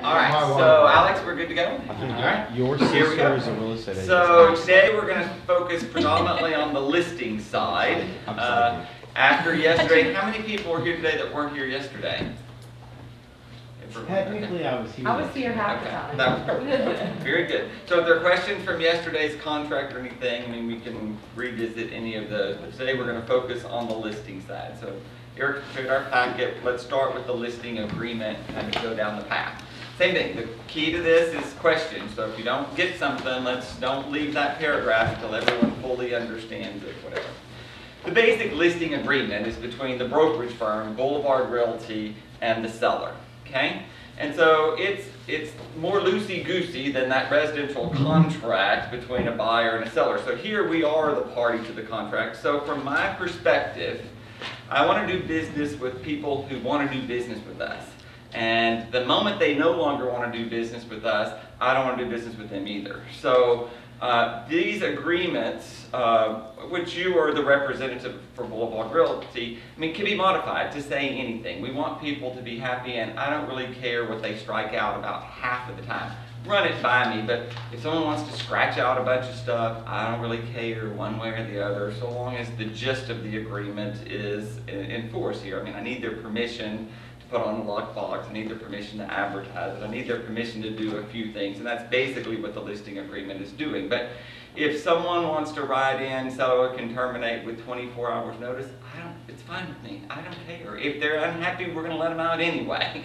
All right, so Alex, we're good to go? I think All right. your Here we sister go. is a real estate agent. So today we're going to focus predominantly on the listing side. After yesterday, how many people were here today that weren't here yesterday? Technically, I was here. I was here half the Okay, time. that was perfect. Very good. So if there are questions from yesterday's contract or anything, I mean, we can revisit any of those. But today we're going to focus on the listing side. So Eric prepared our packet. Let's start with the listing agreement and go down the path. Same thing. The key to this is questions. So if you don't get something, don't leave that paragraph until everyone fully understands it, whatever. The basic listing agreement is between the brokerage firm, Boulevard Realty, and the seller. Okay? And so it's more loosey-goosey than that residential contract between a buyer and a seller. So here we are the party to the contract. So from my perspective, I want to do business with people who want to do business with us. And the moment they no longer want to do business with us, I don't want to do business with them either. So these agreements, which you are the representative for Boulevard Realty, I mean, can be modified to say anything. We want people to be happy, and I don't really care what they strike out about half of the time. Run it by me, but if someone wants to scratch out a bunch of stuff, I don't really care one way or the other, so long as the gist of the agreement is in force here. I mean, I need their permission to put on a lockbox, I need their permission to advertise it, I need their permission to do a few things, and that's basically what the listing agreement is doing. But if someone wants to write in, seller can terminate with 24 hours notice, it's fine with me. I don't care. If they're unhappy, we're going to let them out anyway.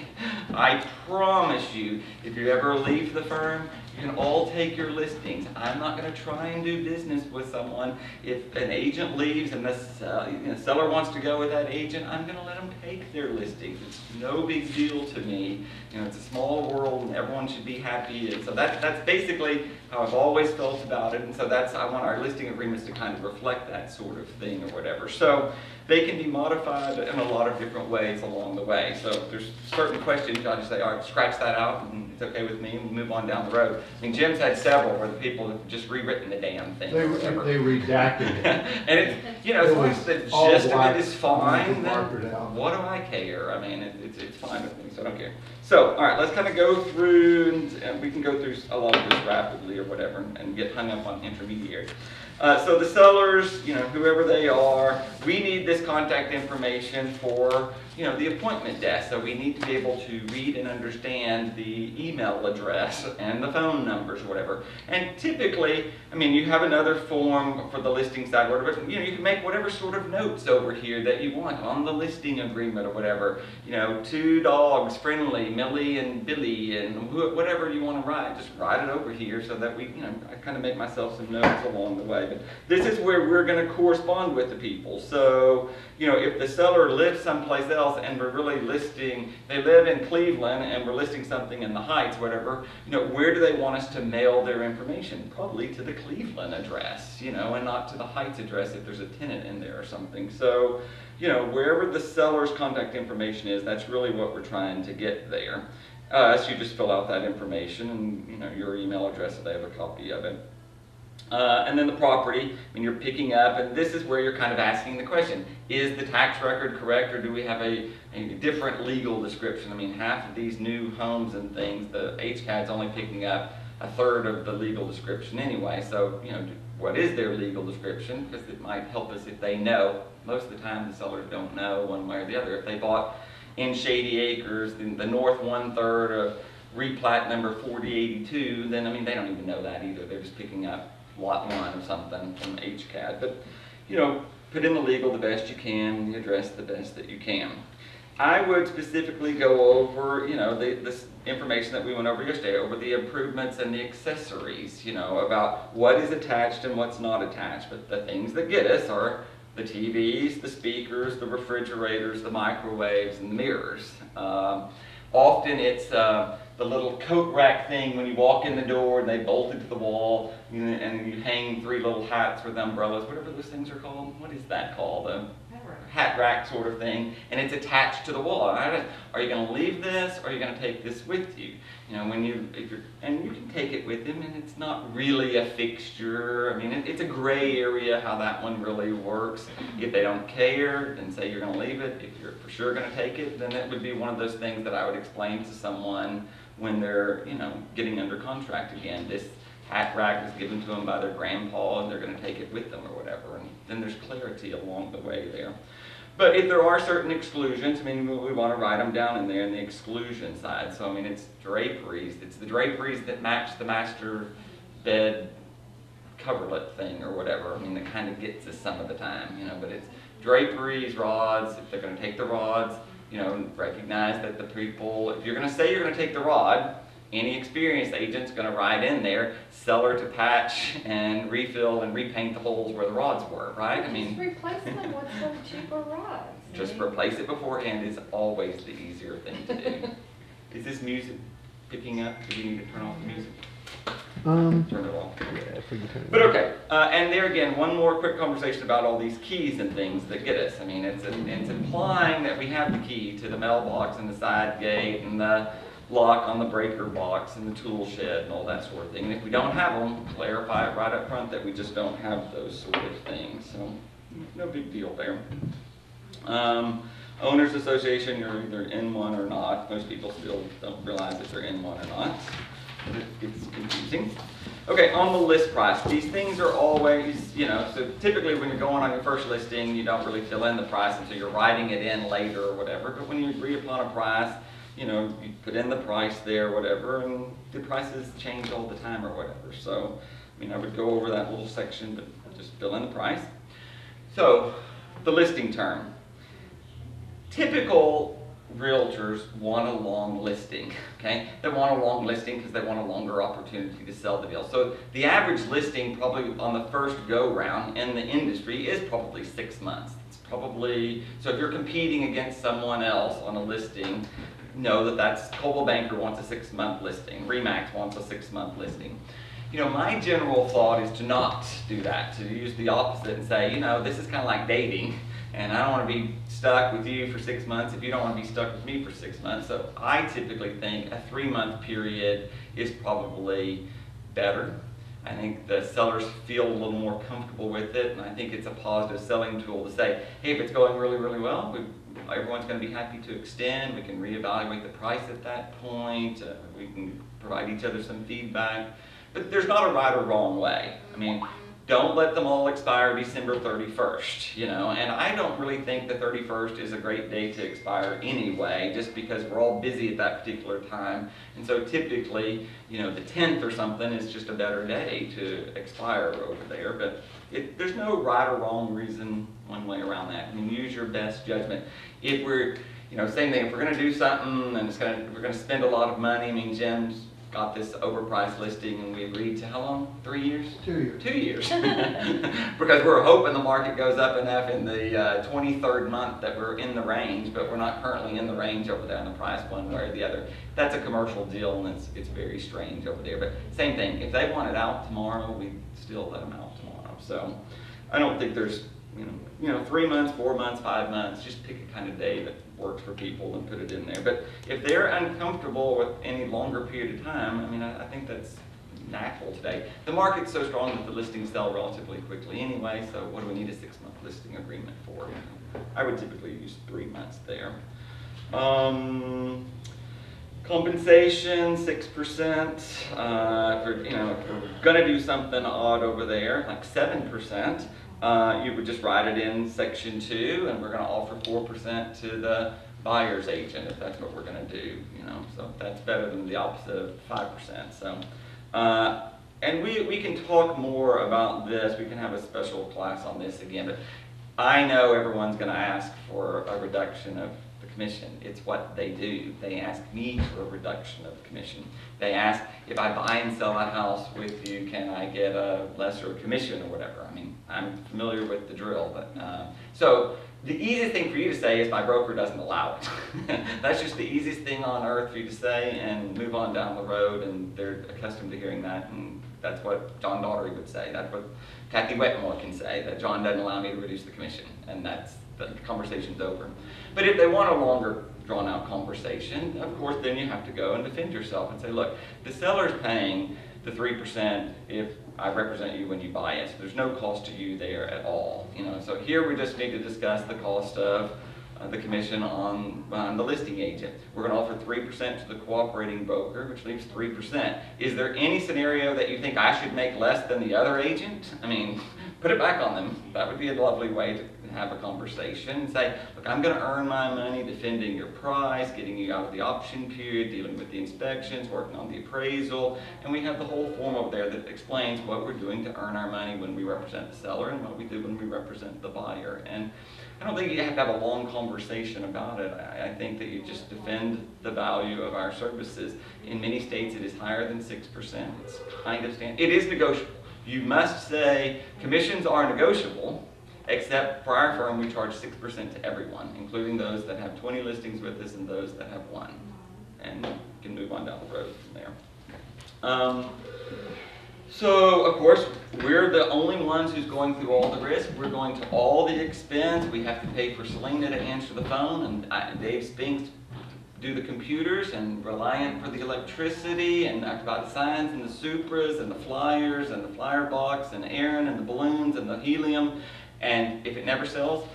I promise you, if you ever leave the firm, you can all take your listings. I'm not going to try and do business with someone. If an agent leaves and the seller wants to go with that agent, I'm going to let them take their listings. It's no big deal to me. You know, it's a small world and everyone should be happy. And so that's basically how I've always felt about it. And so I want our listing agreements to kind of reflect that sort of thing or whatever. So they can be modified in a lot of different ways along the way. So if there's certain questions, I'll just say, all right, scratch that out, and it's okay with me, and we'll move on down the road. I mean, Jim's had several where the people have just rewritten the damn thing. They redacted it. And it's, you know, as long as the gist of it is fine, then what do I care? I mean, it's fine with me, so I don't care. So, all right, let's kind of go through, and we can go through a lot of this rapidly or whatever, and get hung up on intermediaries. So the sellers, you know, whoever they are, we need this contact information for, you know, the appointment desk. So we need to be able to read and understand the email address and the phone numbers or whatever. And typically, I mean, you have another form for the listing side, or whatever. You know, you can make whatever sort of notes over here that you want on the listing agreement or whatever. You know, 2 dogs, friendly, Millie and Billy, and whatever you want to write. Just write it over here so that we, you know, I kind of make myself some notes along the way. But this is where we're going to correspond with the people. So, you know, if the seller lives someplace else and we're really listing, they live in Cleveland and we're listing something in the Heights, whatever, you know, where do they want us to mail their information? Probably to the Cleveland address, you know, and not to the Heights address if there's a tenant in there or something. So, you know, wherever the seller's contact information is, that's really what we're trying to get there. So you just fill out that information and, you know, your email address if they have a copy of it. And then the property, when you're picking up, and this is where you're kind of asking the question, is the tax record correct, or do we have a different legal description? I mean, half of these new homes and things, the HCAD's only picking up 1/3 of the legal description anyway. So, you know, what is their legal description? Because it might help us if they know. Most of the time the sellers don't know one way or the other. If they bought in Shady Acres, the north 1/3 of replat number 4082, then, I mean, they don't even know that either. They're just picking up lot 1 of something from HCAD. But, you know, put in the legal the best you can, the address the best that you can. I would specifically go over, you know, this information that we went over yesterday, over the improvements and the accessories, you know, about what is attached and what's not attached. But the things that get us are the TVs, the speakers, the refrigerators, the microwaves, and the mirrors. Often it's the little coat rack thing when you walk in the door and they bolt it to the wall, you know, and you hang 3 little hats with umbrellas, whatever those things are called. What is that called? hat rack sort of thing, and it's attached to the wall. Are you going to leave this, or are you going to take this with you? You know, and you can take it with him, and it's not really a fixture. I mean, it's a gray area how that one really works. If they don't care, then say you're going to leave it. If you're for sure going to take it, then it would be one of those things that I would explain to someone when they're, you know, getting under contract again. This hat rack was given to them by their grandpa, and they're going to take it with them or whatever. And then there's clarity along the way there. But if there are certain exclusions, I mean, we want to write them down in there in the exclusion side. So, I mean, it's draperies. It's the draperies that match the master bed coverlet thing or whatever. I mean, that kind of gets us some of the time, you know, but it's draperies, rods. If they're going to take the rods, you know, recognize that the people, if you're going to say you're going to take the rod, any experienced agent's going to write in there, seller to patch and refill and repaint the holes where the rods were, right? I mean, just replace them with some cheaper rods. Just replace it beforehand is always the easier thing to do. Is this music picking up? Do we need to turn off the music? Turn it off. Yeah, if we can turn it But on. okay, and there again, one more quick conversation about all these keys and things that get us. I mean, it's implying that we have the key to the mailbox and the side gate and the lock on the breaker box and the tool shed and all that sort of thing. And if we don't have them, clarify it right up front that we just don't have those sort of things. So no big deal there. Owners Association, you're either in one or not. Most people still don't realize if they're in one or not. It gets confusing. Okay, on the list price, these things are always, you know, so typically when you're going on your first listing, you don't really fill in the price until you're writing it in later or whatever. But when you agree upon a price, you know, you put in the price there, whatever, and the prices change all the time or whatever. So, I mean, I would go over that little section, but just fill in the price. So, the listing term. Typical realtors want a long listing, okay? They want a long listing because they want a longer opportunity to sell the deal. So, the average listing probably on the first go-round in the industry is probably 6 months. It's probably, so if you're competing against someone else on a listing, know that that's Coldwell Banker wants a 6-month listing. Remax wants a 6-month listing. You know, my general thought is to not do that, to use the opposite and say, you know, this is kind of like dating, and I don't want to be stuck with you for 6 months if you don't want to be stuck with me for 6 months. So I typically think a 3-month period is probably better. I think the sellers feel a little more comfortable with it, and I think it's a positive selling tool to say, hey, if it's going really, really well, everyone's going to be happy to extend. We can reevaluate the price at that point. We can provide each other some feedback. But there's not a right or wrong way. I mean, don't let them all expire December 31st, you know. And I don't really think the 31st is a great day to expire anyway, just because we're all busy at that particular time. And so typically, you know, the 10th or something is just a better day to expire over there. But there's no right or wrong reason one way around that. I mean, use your best judgment. If we're, you know, same thing, if we're going to do something and we're going to spend a lot of money, I mean, Jim's got this overpriced listing and we agreed to how long? 3 years? 2 years. 2 years. Because we're hoping the market goes up enough in the 23rd month that we're in the range, but we're not currently in the range over there on the price one way or the other. That's a commercial deal and it's very strange over there. But same thing, if they want it out tomorrow, we still let them out tomorrow. So I don't think there's, you know, 3 months, 4 months, 5 months, just pick a kind of day that works for people and put it in there. But if they're uncomfortable with any longer period of time, I mean, I think that's natural today. The market's so strong that the listings sell relatively quickly anyway, so what do we need a 6-month listing agreement for? I would typically use 3 months there. Compensation, 6%. If we're gonna do something odd over there, like 7%, you would just write it in section 2, and we're going to offer 4% to the buyer's agent if that's what we're going to do. You know, so that's better than the opposite of 5%. So, and we can talk more about this. We can have a special class on this again. But I know everyone's going to ask for a reduction of the commission. It's what they do. They ask me for a reduction of commission. They ask, if I buy and sell a house with you, can I get a lesser commission or whatever? I mean, I'm familiar with the drill, but so the easiest thing for you to say is my broker doesn't allow it. That's just the easiest thing on earth for you to say and move on down the road, and they're accustomed to hearing that, and that's what John Daugherty would say. That's what Kathy Wetmore can say, that John doesn't allow me to reduce the commission, and that's the conversation's over. But if they want a longer drawn out conversation, of course, then you have to go and defend yourself and say, look, the seller's paying the 3% if I represent you when you buy it. So there's no cost to you there at all. So here we just need to discuss the cost of the commission on the listing agent. We're going to offer 3% to the cooperating broker, which leaves 3%. Is there any scenario that you think I should make less than the other agent? I mean, put it back on them. That would be a lovely way to have a conversation and say, look, I'm going to earn my money defending your price, getting you out of the option period, dealing with the inspections, working on the appraisal, and we have the whole form over there that explains what we're doing to earn our money when we represent the seller and what we do when we represent the buyer. And I don't think you have to have a long conversation about it. I think that you just defend the value of our services. In many states, it is higher than 6%. It's kind of standard. It is negotiable. You must say commissions are negotiable, except for our firm, we charge 6% to everyone, including those that have 20 listings with us and those that have 1. And you can move on down the road from there. So, of course, we're the only ones who's going through all the risk. We're going to all the expense. We have to pay for Selena to answer the phone, and Dave Spinks to do the computers, and Reliant for the electricity, and talk about the signs and the Supras and the flyers and the flyer box and Aaron and the balloons and the helium. And if it never sells,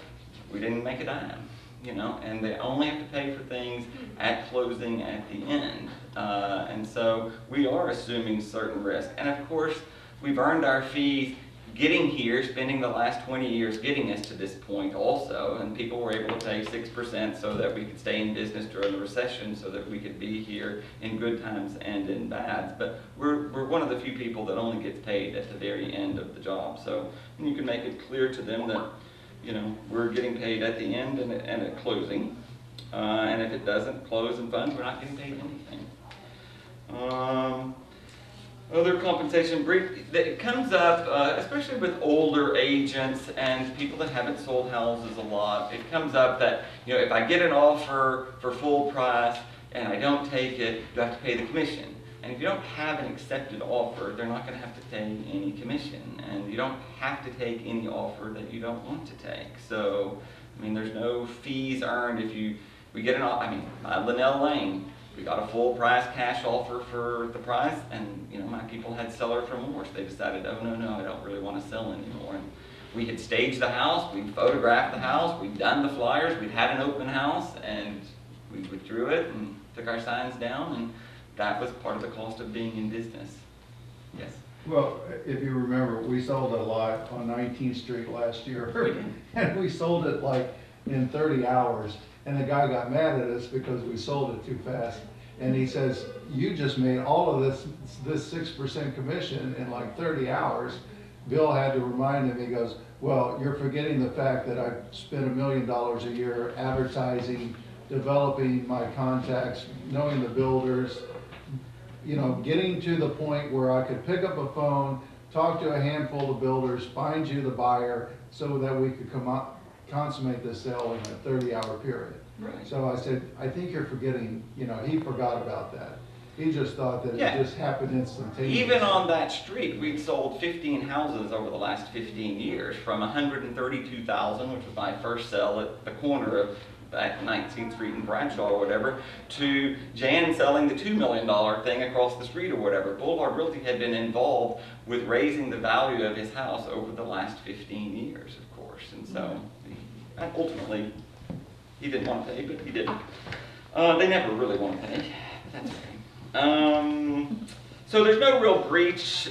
we didn't make a dime, and they only have to pay for things at closing at the end. And so we are assuming certain risk. And of course, we've earned our fees getting here, spending the last 20 years getting us to this point also, and people were able to pay 6% so that we could stay in business during the recession, so that we could be here in good times and in bad. But we're one of the few people that only gets paid at the very end of the job. So you can make it clear to them that we're getting paid at the end and at closing. And if it doesn't close in funds, we're not getting paid anything. Other compensation brief, it comes up, especially with older agents and people that haven't sold houses a lot. It comes up that, if I get an offer for full price and I don't take it, you have to pay the commission. And if you don't have an accepted offer, they're not going to have to pay any commission. And you don't have to take any offer that you don't want to take. So, there's no fees earned if we get an offer. Linnell Lane, we got a full price cash offer for the price, and my people had seller for more, so they decided, oh no, I don't really want to sell anymore. And we had staged the house, we photographed the house, we'd done the flyers, we'd had an open house, and we withdrew it and took our signs down, and that was part of the cost of being in business. Yes? Well, if you remember, we sold a lot on 19th Street last year. We did. And we sold it like in 30 hours. And the guy got mad at us because we sold it too fast. And he says, you just made all of this 6% commission in like 30 hours. Bill had to remind him, he goes, well, you're forgetting the fact that I spent $1 million a year advertising, developing my contacts, knowing the builders, getting to the point where I could pick up a phone, talk to a handful of builders, find you the buyer so that we could consummate the sale in a 30-hour period. Right. So I said, I think you're forgetting, he forgot about that. He just thought that it just happened instantaneously. Even on that street, we've sold 15 houses over the last 15 years, from 132,000, which was my first sale at the corner of at 19th Street and Bradshaw or whatever, to Jan selling the $2 million thing across the street or whatever. Boulevard Realty had been involved with raising the value of his house over the last 15 years, of course. And so, ultimately, he didn't want to pay, but he didn't. They never really want to pay, but that's okay. So there's no real breach.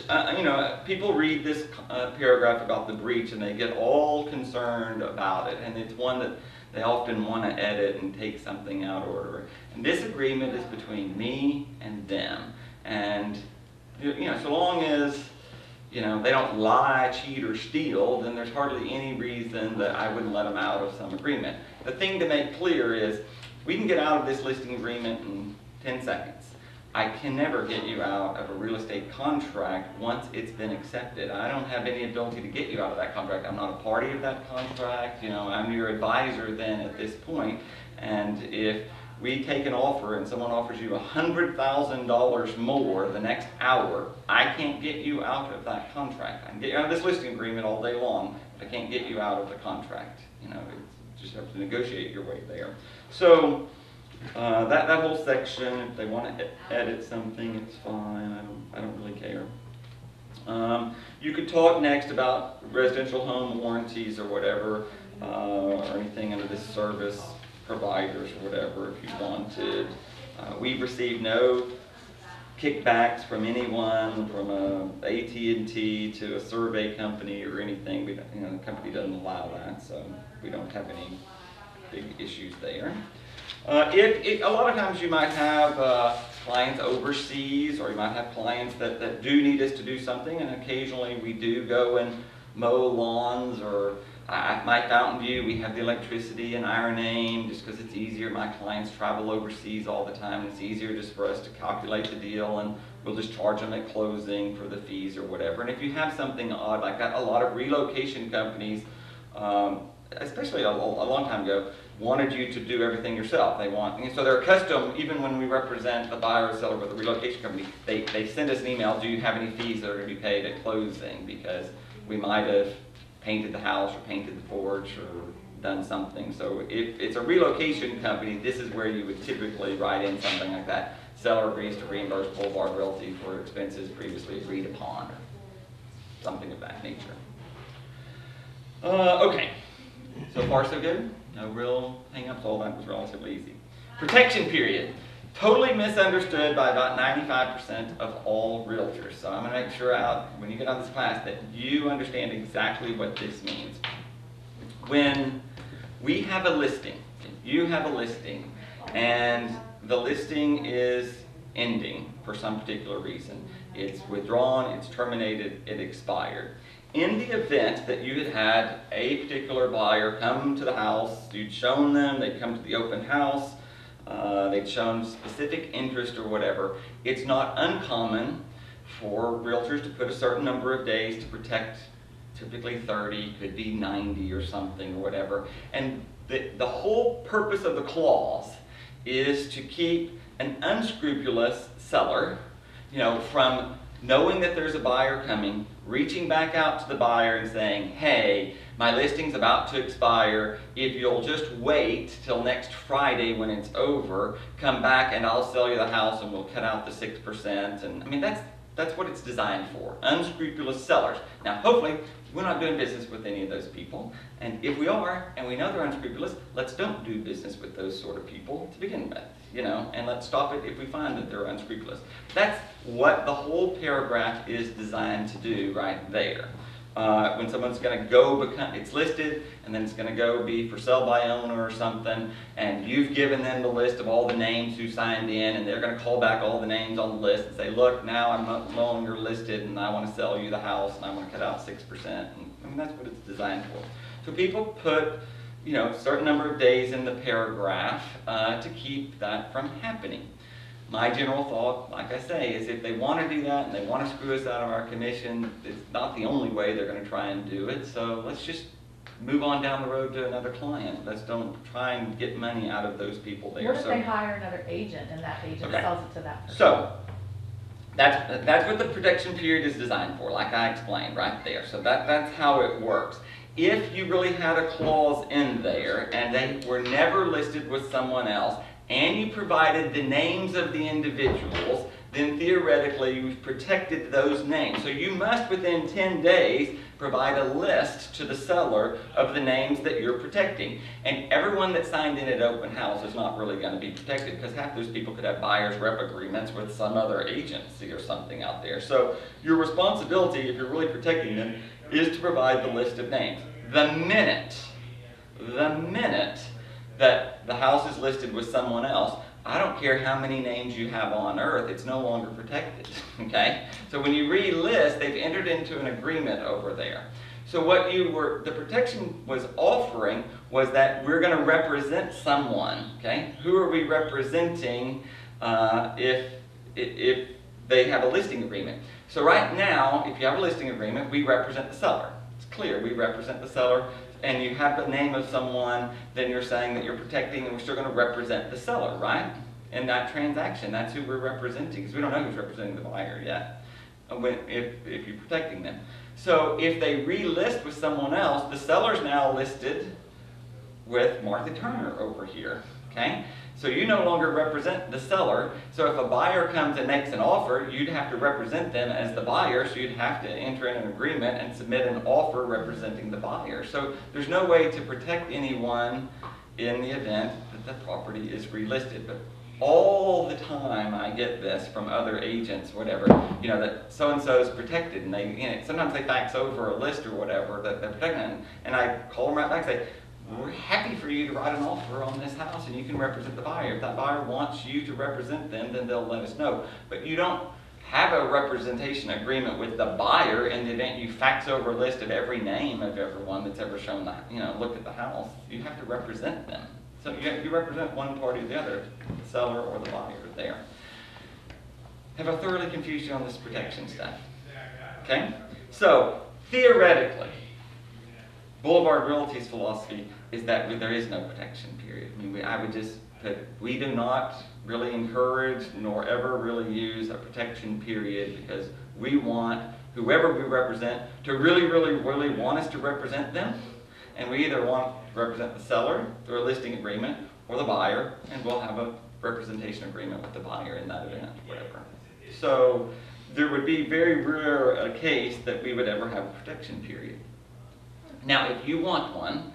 People read this paragraph about the breach and they get all concerned about it, and it's one that they often want to edit and take something out of order. And this agreement is between me and them. And, so long as, they don't lie, cheat, or steal, then there's hardly any reason that I wouldn't let them out of some agreement. The thing to make clear is, we can get out of this listing agreement in 10 seconds. I can never get you out of a real estate contract once it's been accepted. I don't have any ability to get you out of that contract. I'm not a party of that contract. I'm your advisor then at this point. And if we take an offer and someone offers you $100,000 more the next hour, I can't get you out of that contract. I can get you out of this listing agreement all day long, but I can't get you out of the contract. It's just have to negotiate your way there. So that whole section, if they want to edit something, it's fine. I don't really care. You could talk next about residential home warranties or whatever, or anything under this service providers or whatever if you wanted. We've received no kickbacks from anyone, from AT&T to a survey company or anything. The company doesn't allow that, so we don't have any big issues there. A lot of times you might have clients overseas, or you might have clients that do need us to do something, and occasionally we do go and mow lawns, or at my Fountain View we have the electricity in our name just because it's easier. My clients travel overseas all the time, and it's easier just for us to calculate the deal, and we'll just charge them at closing for the fees or whatever. And if you have something odd like that, a lot of relocation companies, especially a long time ago, wanted you to do everything yourself. So they're accustomed, even when we represent a buyer or seller with a relocation company, they send us an email, do you have any fees that are going to be paid at closing? Because we might have painted the house or painted the porch or done something. So if it's a relocation company, this is where you would typically write in something like that. Seller agrees to reimburse Boulevard Realty for expenses previously agreed upon, or something of that nature. Okay, so far so good. No real hang-ups, all that was relatively easy. Protection period. Totally misunderstood by about 95% of all realtors. So I'm going to make sure when you get out of this class that you understand exactly what this means. When we have a listing, you have a listing, and the listing is ending for some particular reason. It's withdrawn, it's terminated, it expired. In the event that you had a particular buyer come to the house, you'd shown them, they'd come to the open house, they'd shown specific interest or whatever, it's not uncommon for realtors to put a certain number of days to protect, typically 30, could be 90 or something or whatever. And the whole purpose of the clause is to keep an unscrupulous seller, from knowing that there's a buyer coming, reaching back out to the buyer and saying, hey, my listing's about to expire. If you'll just wait till next Friday when it's over, come back and I'll sell you the house and we'll cut out the 6%. And I mean, that's what it's designed for, unscrupulous sellers. Now, hopefully, we're not doing business with any of those people. And if we are, and we know they're unscrupulous, let's don't do business with those sort of people to begin with, and let's stop it if we find that they're unscrupulous. That's what the whole paragraph is designed to do right there. When someone's going to it's listed, and then it's going to go be for sale by owner or something, and you've given them the list of all the names who signed in, and they're going to call back all the names on the list and say, look, now I'm no longer listed, and I want to sell you the house, and I want to cut out 6%. And that's what it's designed for. So people put, a certain number of days in the paragraph to keep that from happening. My general thought, like I say, is if they want to do that and they want to screw us out of our commission, it's not the only way they're going to try and do it. So let's just move on down the road to another client. Let's don't try and get money out of those people there. What if they hire another agent and that agent sells it to that person? So that's what the protection period is designed for, like I explained right there. So that's how it works. If you really had a clause in there and they were never listed with someone else, and you provided the names of the individuals, then theoretically you've protected those names. So you must, within 10 days, provide a list to the seller of the names that you're protecting. And everyone that signed in at open house is not really going to be protected, because half those people could have buyer's rep agreements with some other agency or something out there. So your responsibility, if you're really protecting them, is to provide the list of names. The minute that the house is listed with someone else, I don't care how many names you have on earth, it's no longer protected, okay? So when you relist, they've entered into an agreement over there. So what the protection was offering was that we're going to represent someone, okay? Who are we representing if they have a listing agreement? So right now, if you have a listing agreement, we represent the seller. It's clear, we represent the seller. And you have the name of someone, then you're saying that you're protecting, and we're still going to represent the seller, right? In that transaction, that's who we're representing, because we don't know who's representing the buyer yet, if you're protecting them. So if they relist with someone else, the seller's now listed with Martha Turner over here, okay? So you no longer represent the seller. So if a buyer comes and makes an offer, you'd have to represent them as the buyer, so you'd have to enter in an agreement and submit an offer representing the buyer. So there's no way to protect anyone in the event that the property is relisted. But all the time I get this from other agents, whatever, you know, that so-and-so is protected, and they, you know, sometimes they fax over a list or whatever that they're protected, and I call them right back and say, we're happy for you to write an offer on this house and you can represent the buyer. If that buyer wants you to represent them, then they'll let us know. But you don't have a representation agreement with the buyer in the event you fax over a list of every name of everyone that's ever shown the, you know, looked at the house. You have to represent them. So you represent one party or the other, the seller or the buyer there. Have I thoroughly confused you on this protection stuff? Okay? So, theoretically, Boulevard Realty's philosophy is that there is no protection period. I mean, I would just put, we do not really encourage nor ever really use a protection period because we want whoever we represent to really, really, really want us to represent them. And we either want to represent the seller through a listing agreement or the buyer, and we'll have a representation agreement with the buyer in that event, whatever. So there would be very rare a case that we would ever have a protection period. Now, if you want one,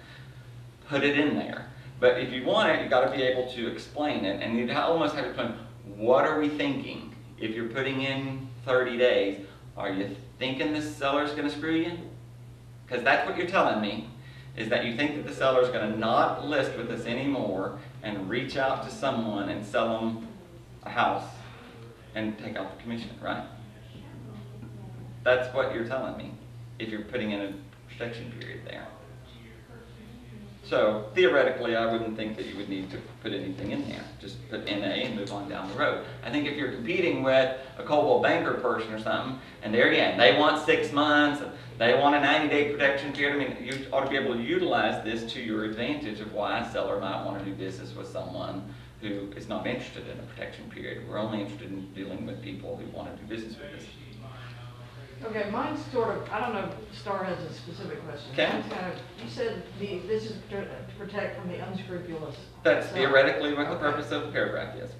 put it in there. But if you want it, you've got to be able to explain it, and you'd almost have to explain, what are we thinking? If you're putting in 30 days, are you thinking this seller's going to screw you? Because that's what you're telling me, is that you think that the seller's going to not list with us anymore and reach out to someone and sell them a house and take out the commission, right? That's what you're telling me, if you're putting in a protection period there. So theoretically, I wouldn't think that you would need to put anything in there. Just put NA and move on down the road. I think if you're competing with a Coldwell Banker person or something, and there again, they want 6 months, they want a 90-day protection period, I mean, you ought to be able to utilize this to your advantage of why a seller might want to do business with someone who is not interested in a protection period. We're only interested in dealing with people who want to do business with us. Okay, mine's sort of, I don't know if Star has a specific question. Okay. Mine's kind of, you said this is to protect from the unscrupulous. That's So- theoretically what the Okay. purpose of the paragraph is.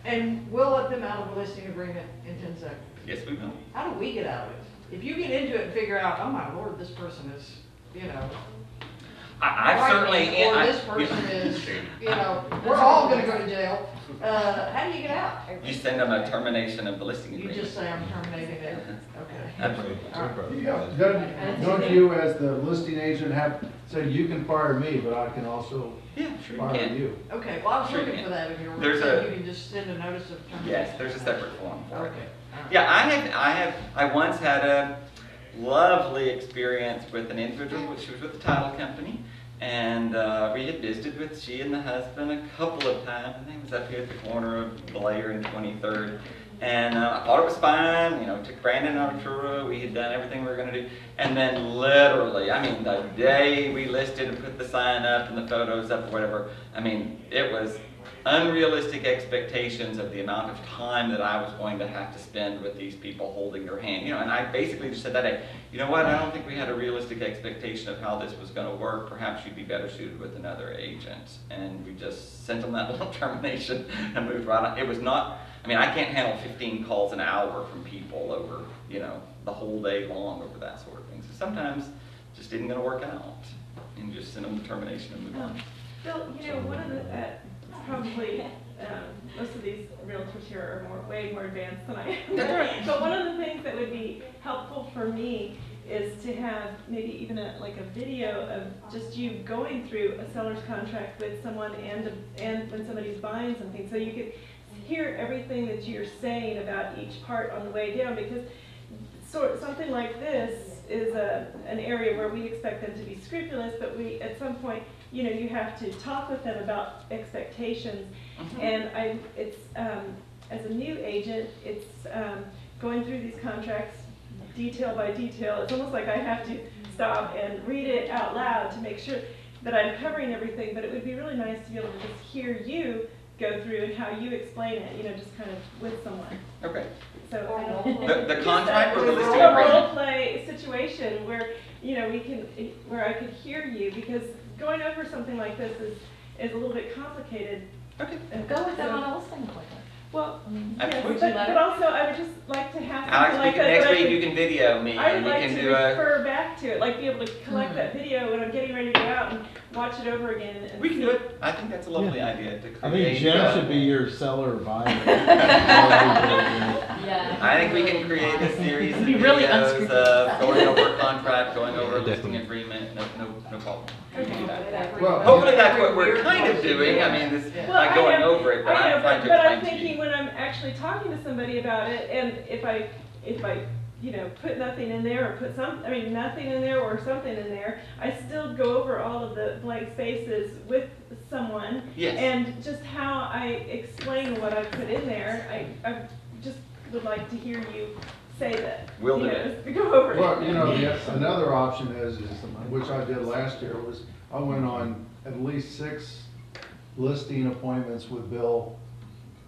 And we'll let them out of the listing agreement in 10 seconds. Yes, we will. How do we get out of it? If you get into it and figure out, oh my lord, this person is, you know, I've frightening, certainly... or this person is, you know, we're all gonna go to jail. How do you get out? You send them a termination of the listing You agreement. just say, I'm terminating it. Okay. Absolutely. All right. Yeah, don't you as the listing agent have, say, you can fire me, but I can also Yeah, sure you fire can. you? Okay, well, I was Sure looking can. for that in your There's word, a- you can just send a notice of termination. Yes, there's a separate form for it. Okay. all right. Yeah, I once had a lovely experience with an individual. She was with the title company, and we had visited with she and the husband a couple of times. I think it was up here at the corner of Blair and 23rd. And I thought it was fine, you know, took Brandon Arturo, we had done everything we were going to do. And then literally, I mean, the day we listed and put the sign up and the photos up or whatever, I mean, it was unrealistic expectations of the amount of time that I was going to have to spend with these people holding their hand. You know, and I basically just said that day, you know what, I don't think we had a realistic expectation of how this was going to work. Perhaps you'd be better suited with another agent. And we just sent them that little termination and moved right on. It was not, I mean, I can't handle 15 calls an hour from people over, you know, the whole day long over that sort of thing. So sometimes it just isn't going to work out. And just send them the termination and move on. Bill, you know, one of the, probably, most of these realtors here are way more advanced than I am. But one of the things that would be helpful for me is to have maybe even like a video of just you going through a seller's contract with someone and when somebody's buying something, so you could hear everything that you're saying about each part on the way down, because something like this is an area where we expect them to be scrupulous, but we, at some point, you know, you have to talk with them about expectations. Mm-hmm. And it's as a new agent, it's going through these contracts detail by detail. It's almost like I have to stop and read it out loud to make sure that I'm covering everything, but it would be really nice to be able to just hear you go through and how you explain it, you know, just kind of with someone. Okay. So The contract or the listing a agreement? role play situation where, you know, where I could hear you, because going over something like this is a little bit complicated. Okay. Go with them on a listing appointment. Well, I mean, yes, Absolutely. but also I would just like to have Alex, something like that. next that I week could- you can video me I and would we like can to do a. refer back to it, like be able to collect that video when I'm getting ready to go out and watch it over again. And We can see. do it. I think that's a lovely idea to create. I think Jim should be your seller or buyer. Yeah. I think we can create a series of Be really videos unscrupulous. of going over a contract, going over a listing agreement, no problem. We can do that. Well, Hopefully that's what we're kind of doing, I mean, this, Well, by going I know- over it, but I know, I'm trying to but I'm explain to thinking you. when I'm actually talking to somebody about it, and if I, you know, put nothing in there or put nothing in there or something in there, I still go over all of the blank spaces with someone. Yes. And just how I explain what I put in there, I just would like to hear you say that. We'll you do know, it. just Go over it. Well, you know, another option is, which I did last year, was I went on at least 6 listing appointments with Bill.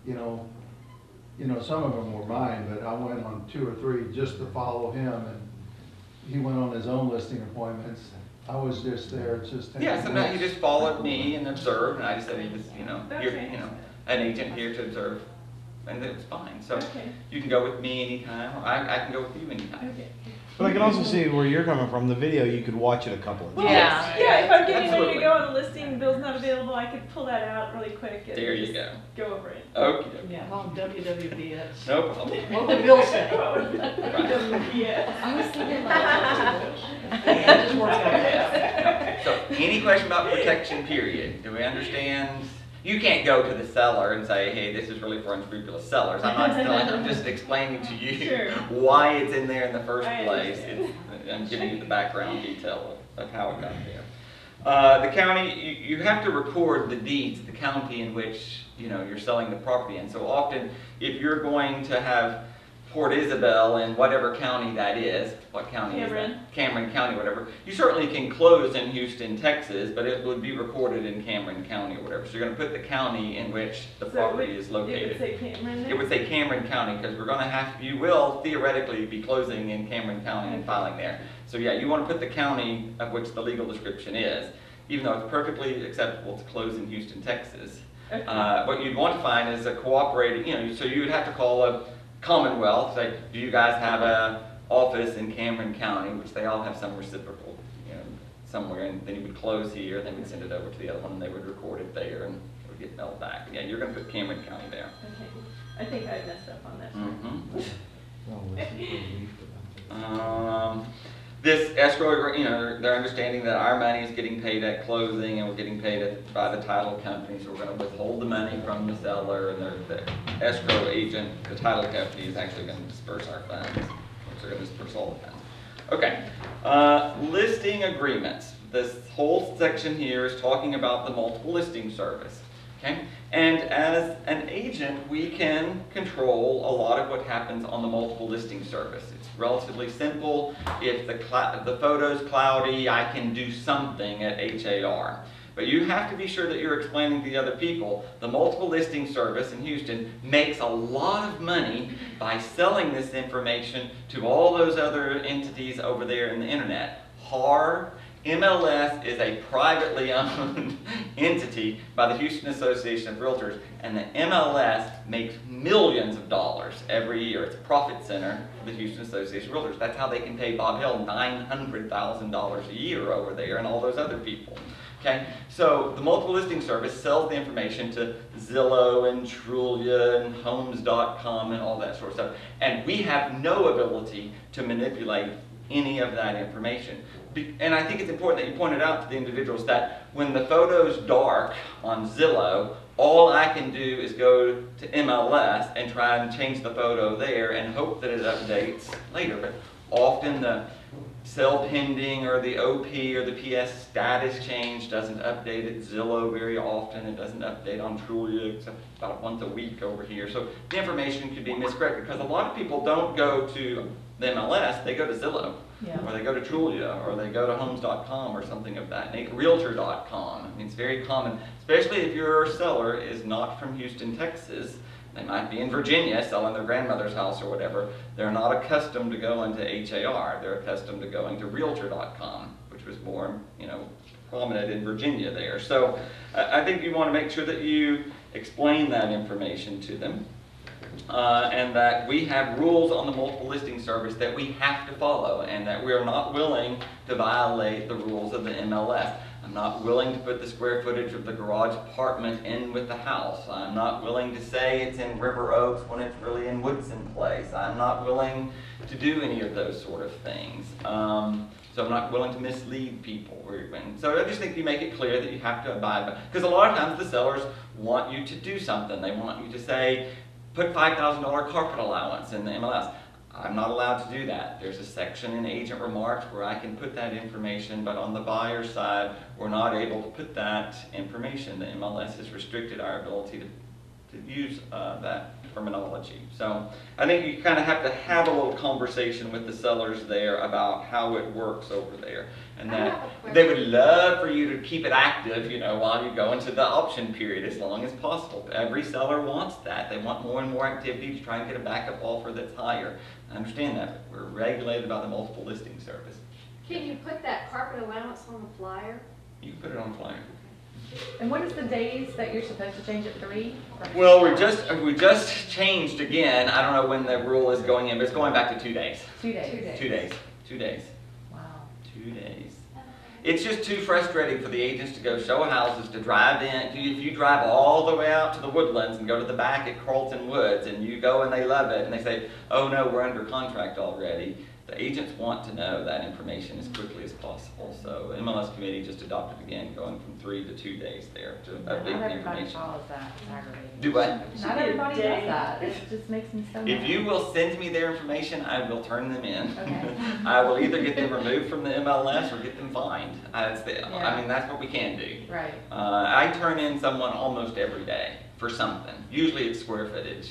You know, some of them were mine, but I went on 2 or 3 just to follow him, and he went on his own listing appointments. I was just there, just taking Yeah, sometimes he notes. just followed me and observed, and I just said, he just, you're, Okay. an agent here to observe, and it was fine. So Okay. you can go with me anytime, or I can go with you anytime. Okay. But I can also see where you're coming from. The video, you could watch it a couple of Well, times. Yeah. Yeah, if I'm getting ready Absolutely. to go on a listing, Bill's not available, I could pull that out really quick and There you just go. go over it. Okay, Yeah, on WWBS. no problem. What would Bill say? Yeah. I was thinking about It just worked out. So, any question about protection period? Do we understand? You can't go to the seller and say, hey, this is really for unscrupulous sellers. I'm not telling, I'm just explaining to you Sure. why it's in there in the first I place. understand. I'm giving you the background detail of how it got there. The county, you have to record the deeds of the county in which, you're selling the property in. So often, if you're going to have Port Isabel in whatever county that is, what county is Cameron. that? Cameron County, whatever. You certainly can close in Houston, Texas, but it would be recorded in Cameron County or whatever. So you're going to put the county in which the So property it is would located. say Cameron there? It would say Cameron County because we're going to have, you will theoretically be closing in Cameron County and filing there. So yeah, you want to put the county of which the legal description is, even though it's perfectly acceptable to close in Houston, Texas. Okay. What you'd want to find is a cooperating, so you would have to call a Commonwealth, say, do you guys have a office in Cameron County, which they all have some reciprocal, somewhere, and then you would close here, then we'd send it over to the other one, and they would record it there, and it would get mailed back. Yeah, you're going to put Cameron County there. Okay, I think I messed up on that. Mhm. Well, listen for a week, but This escrow, they're understanding that our money is getting paid at closing and we're getting paid by the title company, so we're going to withhold the money from the seller, and the escrow agent, the title company, is actually going to disperse our funds. They're going to disperse all the funds. Okay, listing agreements. This whole section here is talking about the multiple listing service. Okay, and as an agent, we can control a lot of what happens on the multiple listing service. It's relatively simple. If the photo's cloudy, I can do something at HAR. But you have to be sure that you're explaining to the other people, the multiple listing service in Houston makes a lot of money by selling this information to all those other entities over there in the internet. HAR, MLS is a privately owned entity by the Houston Association of Realtors, and the MLS makes millions of dollars every year. It's a profit center for the Houston Association of Realtors. That's how they can pay Bob Hill $900,000 a year over there and all those other people. Okay, so the multiple listing service sells the information to Zillow and Trulia and Homes.com and all that sort of stuff, and we have no ability to manipulate any of that information. And I think it's important that you pointed out to the individuals that when the photo's dark on Zillow, all I can do is go to MLS and try and change the photo there and hope that it updates later. But often the sell pending or the OP or the PS status change doesn't update at Zillow very often. It doesn't update on Trulia except about once a week over here. So the information could be miscorrected because a lot of people don't go to the MLS, they go to Zillow. Yeah. Or they go to Trulia, or they go to Homes.com or something of that nature. Realtor.com. I mean, it's very common, especially if your seller is not from Houston, Texas. They might be in Virginia selling their grandmother's house or whatever. They're not accustomed to going to HAR. They're accustomed to going to Realtor.com, which was more, prominent in Virginia there. So I think you want to make sure that you explain that information to them. And that we have rules on the multiple listing service that we have to follow, and that we are not willing to violate the rules of the MLS. I'm not willing to put the square footage of the garage apartment in with the house. I'm not willing to say it's in River Oaks when it's really in Woodson Place. I'm not willing to do any of those sort of things. So I'm not willing to mislead people. And so I just think you make it clear that you have to abide by, because a lot of times the sellers want you to do something. They want you to say, put $5,000 carpet allowance in the MLS. I'm not allowed to do that. There's a section in agent remarks where I can put that information, but on the buyer side, we're not able to put that information. The MLS has restricted our ability to use that terminology. So I think you kind of have to have a little conversation with the sellers there about how it works over there. And that they would love for you to keep it active, you know, while you go into the option period as long as possible. Every seller wants that. They want more and more activity to try and get a backup offer that's higher. I understand that, but we're regulated by the multiple listing service. Can you put that carpet allowance on the flyer? You can put it on flyer. And what is the days that you're supposed to change at 3? Well, we just changed again. I don't know when the rule is going in, but it's going back to 2 days. 2 days. 2 days. 2 days. Wow. 2 days. It's just too frustrating for the agents to go show houses, to drive in. If you drive all the way out to the Woodlands and go to the back at Carlton Woods and you go and they love it and they say, oh no, we're under contract already. The agents want to know that information as quickly as possible. So MLS committee just adopted again, going from 3 to 2 days there to update the Not everybody information. follows that. It's aggravating. Do what? Not everybody does that. It just makes me so mad. If you will send me their information, I will turn them in. Okay. I will either get them removed from the MLS or get them fined. I mean, that's what we can do. Right. I turn in someone almost every day for something. Usually it's square footage.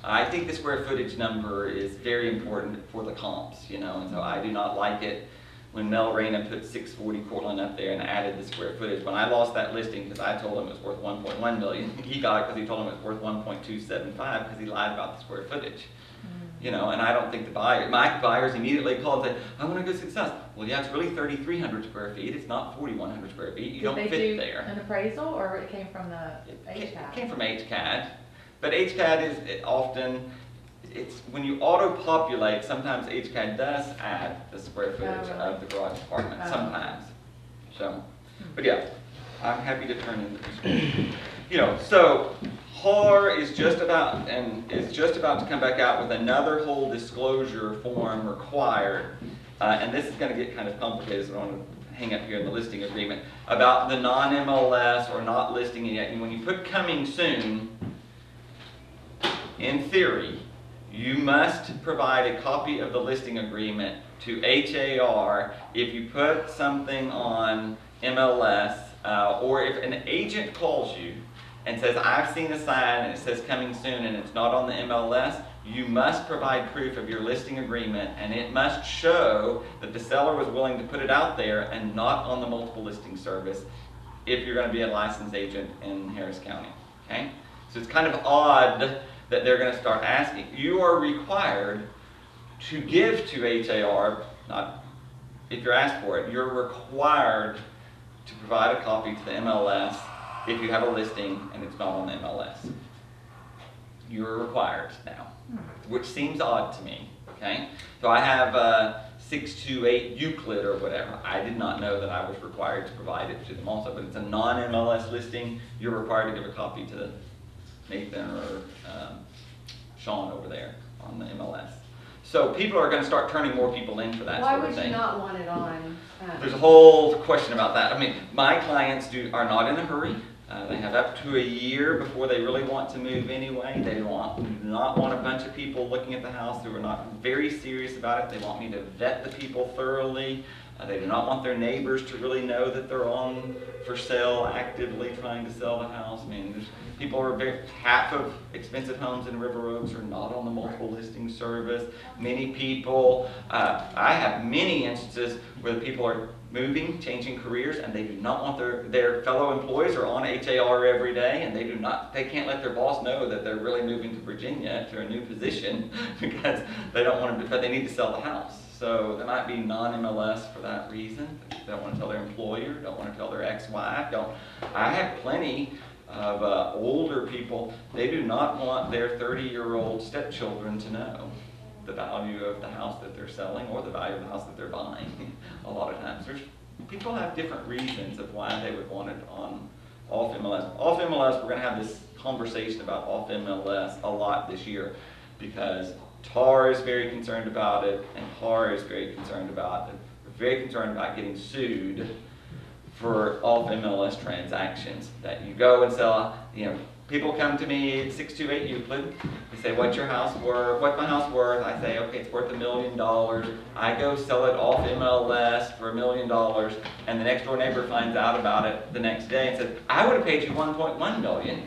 I think the square footage number is very important for the comps, you know, and so I do not like it when Mel Reyna put 640 Cortland up there and added the square footage. When I lost that listing because I told him it was worth 1.1 million, he got it because he told him it was worth 1.275 because he lied about the square footage. You know, and I don't think the buyer, my buyers immediately called and said, I want a good success. Well, yeah, it's really 3,300 square feet. It's not 4,100 square feet. You don't fit there. Did they do an appraisal or it came from the HCAD? It came from HCAD. But HCAD is often, it's when you auto-populate, sometimes HCAD does add the square footage of the garage apartment, sometimes. So, but yeah, I'm happy to turn in the description. You know, so HAR is just about to come back out with another whole disclosure form required, and this is going to get kind of complicated, so I don't want to hang up here in the listing agreement, about the non-MLS or not listing it yet. And when you put coming soon, in theory, you must provide a copy of the listing agreement to HAR if you put something on MLS, or if an agent calls you and says, I've seen a sign and it says coming soon and it's not on the MLS, you must provide proof of your listing agreement, and it must show that the seller was willing to put it out there and not on the multiple listing service if you're going to be a licensed agent in Harris County. Okay? So it's kind of odd that they're going to start asking. You are required to give to HAR, not if you're asked for it, you're required to provide a copy to the MLS if you have a listing and it's not on the MLS. You're required now, which seems odd to me, okay? So I have 628 Euclid or whatever. I did not know that I was required to provide it to them also, but it's a non-MLS listing. You're required to give a copy to Nathan or Sean over there on the MLS. So people are going to start turning more people in for that Why sort of would thing. you not want it on? There's a whole question about that. I mean, my clients are not in a hurry. They have up to a year before they really want to move anyway. They do not want a bunch of people looking at the house who are not very serious about it. They want me to vet the people thoroughly. They do not want their neighbors to really know that they're on for sale, actively trying to sell the house. I mean, people are half of expensive homes in River Oaks are not on the multiple listing service. Many people, I have many instances where the people are moving, changing careers, and they do not want their fellow employees are on HAR every day, and they can't let their boss know that they're really moving to Virginia to a new position because they don't want to, but they need to sell the house. So they might be non-MLS for that reason. They don't want to tell their employer, don't want to tell their ex-wife, don't. I have plenty of older people, they do not want their 30-year-old stepchildren to know the value of the house that they're selling or the value of the house that they're buying. A lot of times, people have different reasons of why they would want it on off MLS. Off MLS, we're going to have this conversation about off MLS a lot this year because TAR is very concerned about it and HAR is very concerned about it. We're very concerned about getting sued for off MLS transactions that you go and sell. People come to me at 628 Euclid. They say, "What's your house worth? What's my house worth?" I say, "Okay, it's worth $1 million." I go sell it off MLS for $1 million, and the next door neighbor finds out about it the next day and says, "I would have paid you $1.1 million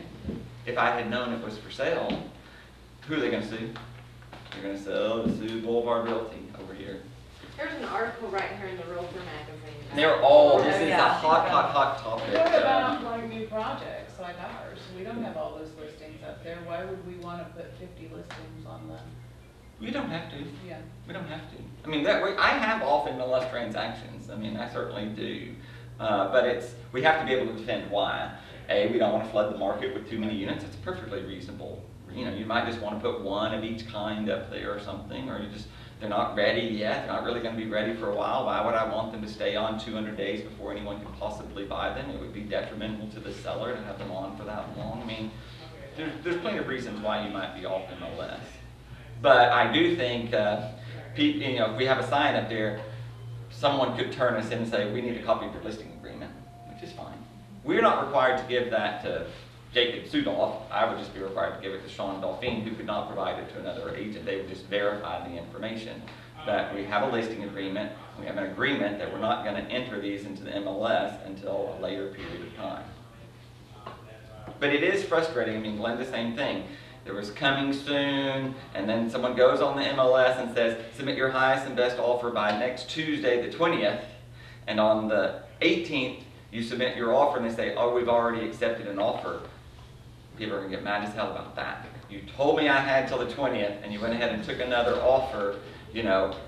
if I had known it was for sale." Who are they going to sue? They're going to sue Boulevard Realty over here. There's an article right here in the Realtor magazine. They're all. This is a hot topic. What about like new projects like ours? We don't have all those listings up there. Why would we want to put 50 listings on them? We don't have to. Yeah. We don't have to. I mean, I have off MLS transactions. I mean, I certainly do. But we have to be able to defend why. A, we don't want to flood the market with too many units. It's perfectly reasonable. You might just want to put one of each kind up there or something, or they're not ready yet. They're not really going to be ready for a while. Why would I want them to stay on 200 days before anyone could possibly buy them? It would be detrimental to the seller to have them on for that long. I mean, there's plenty of reasons why you might be off MLS. But I do think, if we have a sign up there, someone could turn us in and say, "We need a copy of your listing agreement," which is fine. We're not required to give that to Jacob Sudoff. I would just be required to give it to Sean Dolphine, who could not provide it to another agent. They would just verify the information that we have a listing agreement. We have an agreement that we're not going to enter these into the MLS until a later period of time. But it is frustrating. I mean, Glenda, same thing. There was coming soon, and then someone goes on the MLS and says, "Submit your highest and best offer by next Tuesday, the 20th, and on the 18th, you submit your offer," and they say, "Oh, we've already accepted an offer." People are going to get mad as hell about that. You told me I had till the 20th, and you went ahead and took another offer.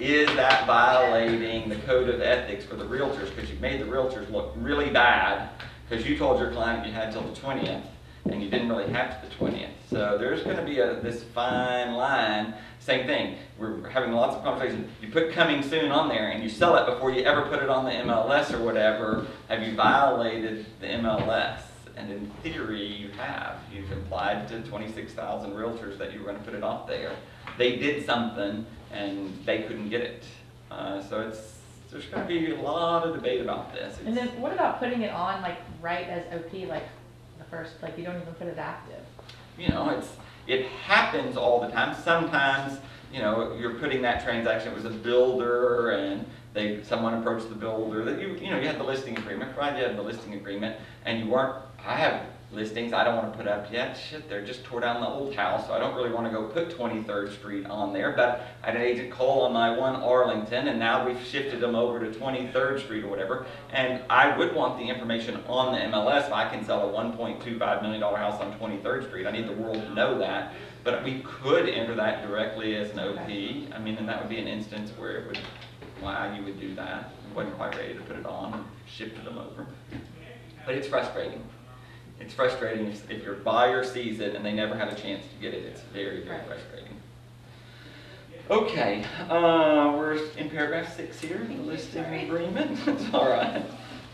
Is that violating the code of ethics for the realtors? Because you've made the realtors look really bad because you told your client you had till the 20th, and you didn't really have to the 20th. So there's going to be this fine line. Same thing. We're having lots of conversations. You put coming soon on there, and you sell it before you ever put it on the MLS or whatever. Have you violated the MLS? And in theory, you have. You've implied to 26,000 realtors that you were going to put it up there. They did something, and they couldn't get it. So there's going to be a lot of debate about this. And then what about putting it on right as OP, the first, you don't even put it active? It happens all the time. Sometimes, you're putting that transaction. It was a builder, and someone approached the builder. That you had the listing agreement, right? You had the listing agreement, and you weren't. I have listings I don't want to put up yet. Shit, they're just tore down the old house, so I don't really want to go put 23rd Street on there. But I had an agent call on my one Arlington, and now we've shifted them over to 23rd Street or whatever. And I would want the information on the MLS if I can sell a $1.25 million house on 23rd Street. I need the world to know that. But we could enter that directly as an OP. I mean, and that would be an instance where why you would do that. I wasn't quite ready to put it on and shifted them over. But it's frustrating. It's frustrating if your buyer sees it and they never had a chance to get it. It's very, very frustrating. Okay, we're in paragraph 6 here, the listing agreement. It's all right.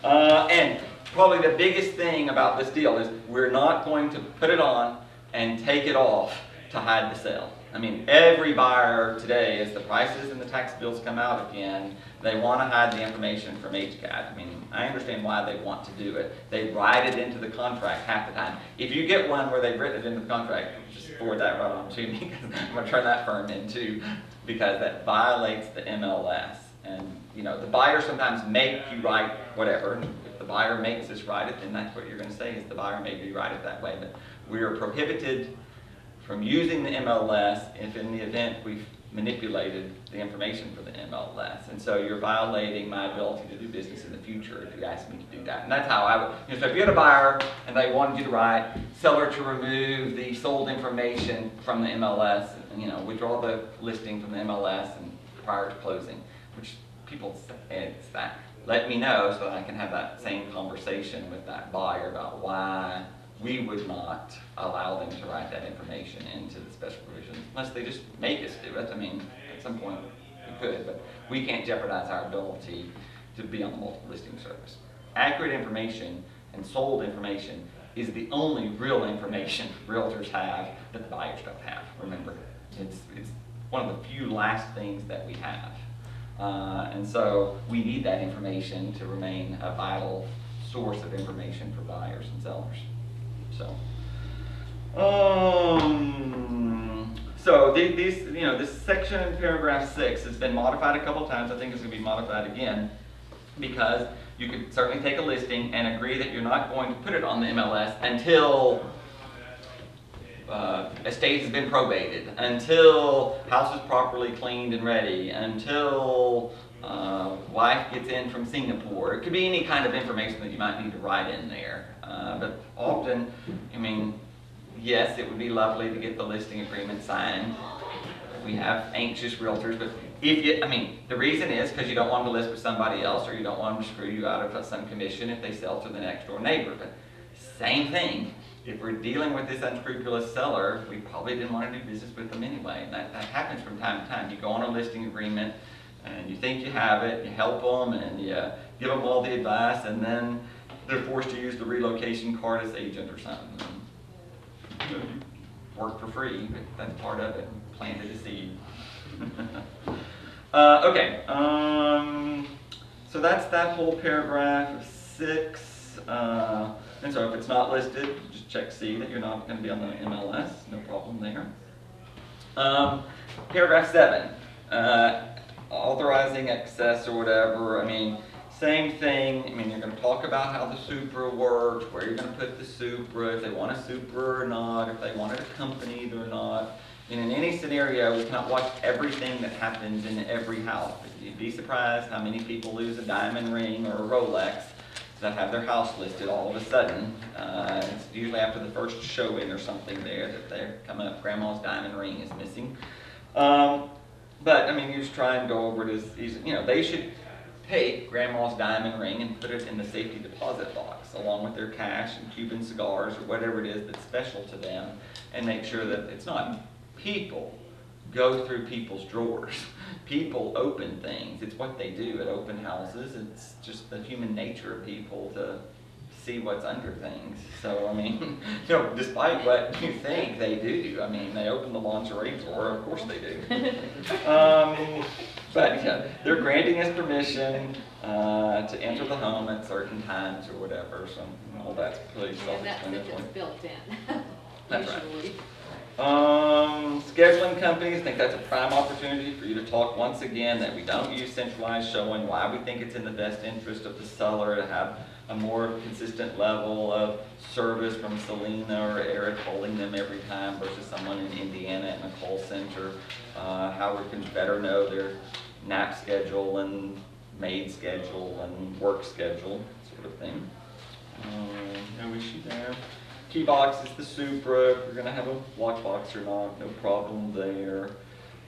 And probably the biggest thing about this deal is we're not going to put it on and take it off to hide the sale. I mean, every buyer today, as the prices and the tax bills come out again, they want to hide the information from HCAT. I mean, I understand why they want to do it. They write it into the contract half the time. If you get one where they've written it into the contract, just forward that right on to me, because I'm going to turn that firm in too, because that violates the MLS. And, the buyer sometimes make you write whatever. If the buyer makes us write it, then that's what you're going to say is the buyer made me write it that way. But we are prohibited from using the MLS if in the event we've manipulated the information for the MLS. And so you're violating my ability to do business in the future if you ask me to do that. And that's how I would, so if you had a buyer and they wanted you to write, seller to remove the sold information from the MLS, and withdraw the listing from the MLS and prior to closing. which people say it's that, let me know so that I can have that same conversation with that buyer about why we would not allow them to write that information into the special provisions, unless they just make us do it. I mean, at some point we could, but we can't jeopardize our ability to be on the multiple listing service. Accurate information and sold information is the only real information realtors have that the buyers don't have. Remember, it's one of the few last things that we have. And so we need that information to remain a vital source of information for buyers and sellers. So this section in paragraph 6 has been modified a couple times. I think it's going to be modified again, because you could certainly take a listing and agree that you're not going to put it on the MLS until estate has been probated, until house is properly cleaned and ready, until wife gets in from Singapore. It could be any kind of information that you might need to write in there. But often, I mean, yes, it would be lovely to get the listing agreement signed. We have anxious realtors, but the reason is because you don't want to list with somebody else, or you don't want them to screw you out of some commission if they sell to the next door neighbor. But same thing, if we're dealing with this unscrupulous seller, we probably didn't want to do business with them anyway. And that happens from time to time. You go on a listing agreement and you think you have it, you help them and you give them all the advice, and then they're forced to use the relocation card as agent or something. You work for free, but that's part of it. Planted a seed. Okay, so that's that whole paragraph 6. And so if it's not listed, just check C that you're not going to be on the MLS. No problem there. Paragraph 7, authorizing excess or whatever. I mean, same thing. I mean, you're going to talk about how the Supra works, where you're going to put the Supra, if they want a Supra or not, if they want it accompanied or not. And in any scenario, we cannot watch everything that happens in every house. You'd be surprised how many people lose a diamond ring or a Rolex that have their house listed all of a sudden. It's usually after the first showing or something there that they come up, grandma's diamond ring is missing. But I mean, you just try and go over it as easy. You know, they should take grandma's diamond ring and put it in the safety deposit box along with their cash and Cuban cigars or whatever it is that's special to them, and make sure that it's not people go through people's drawers. People open things. It's what they do at open houses. It's just the human nature of people to see what's under things. So, I mean, you know, despite what you think they do, I mean, they open the lingerie drawer, of course they do. But yeah, they're granting us permission to enter the home at certain times or whatever, so all that's pretty self-explanatory. And that's built in, That's right. usually. Scheduling companies, I think that's a prime opportunity for you to talk once again that we don't use centralized showing, why we think it's in the best interest of the seller to have a more consistent level of service from Selena or Eric holding them every time versus someone in Indiana in a call center. How we can better know their nap schedule and maid schedule and work schedule, sort of thing. No issue there. Key box is the Supra. If we're going to have a lockbox or not, no problem there.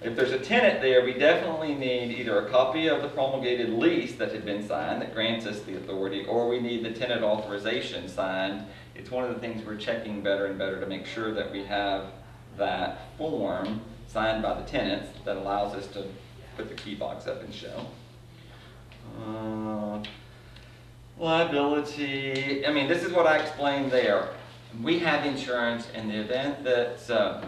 If there's a tenant there, we definitely need either a copy of the promulgated lease that had been signed that grants us the authority, or we need the tenant authorization signed. It's one of the things we're checking better and better to make sure that we have that form signed by the tenants that allows us to put the key box up and show. Liability, I mean, this is what I explained there. We have insurance in the event that, Star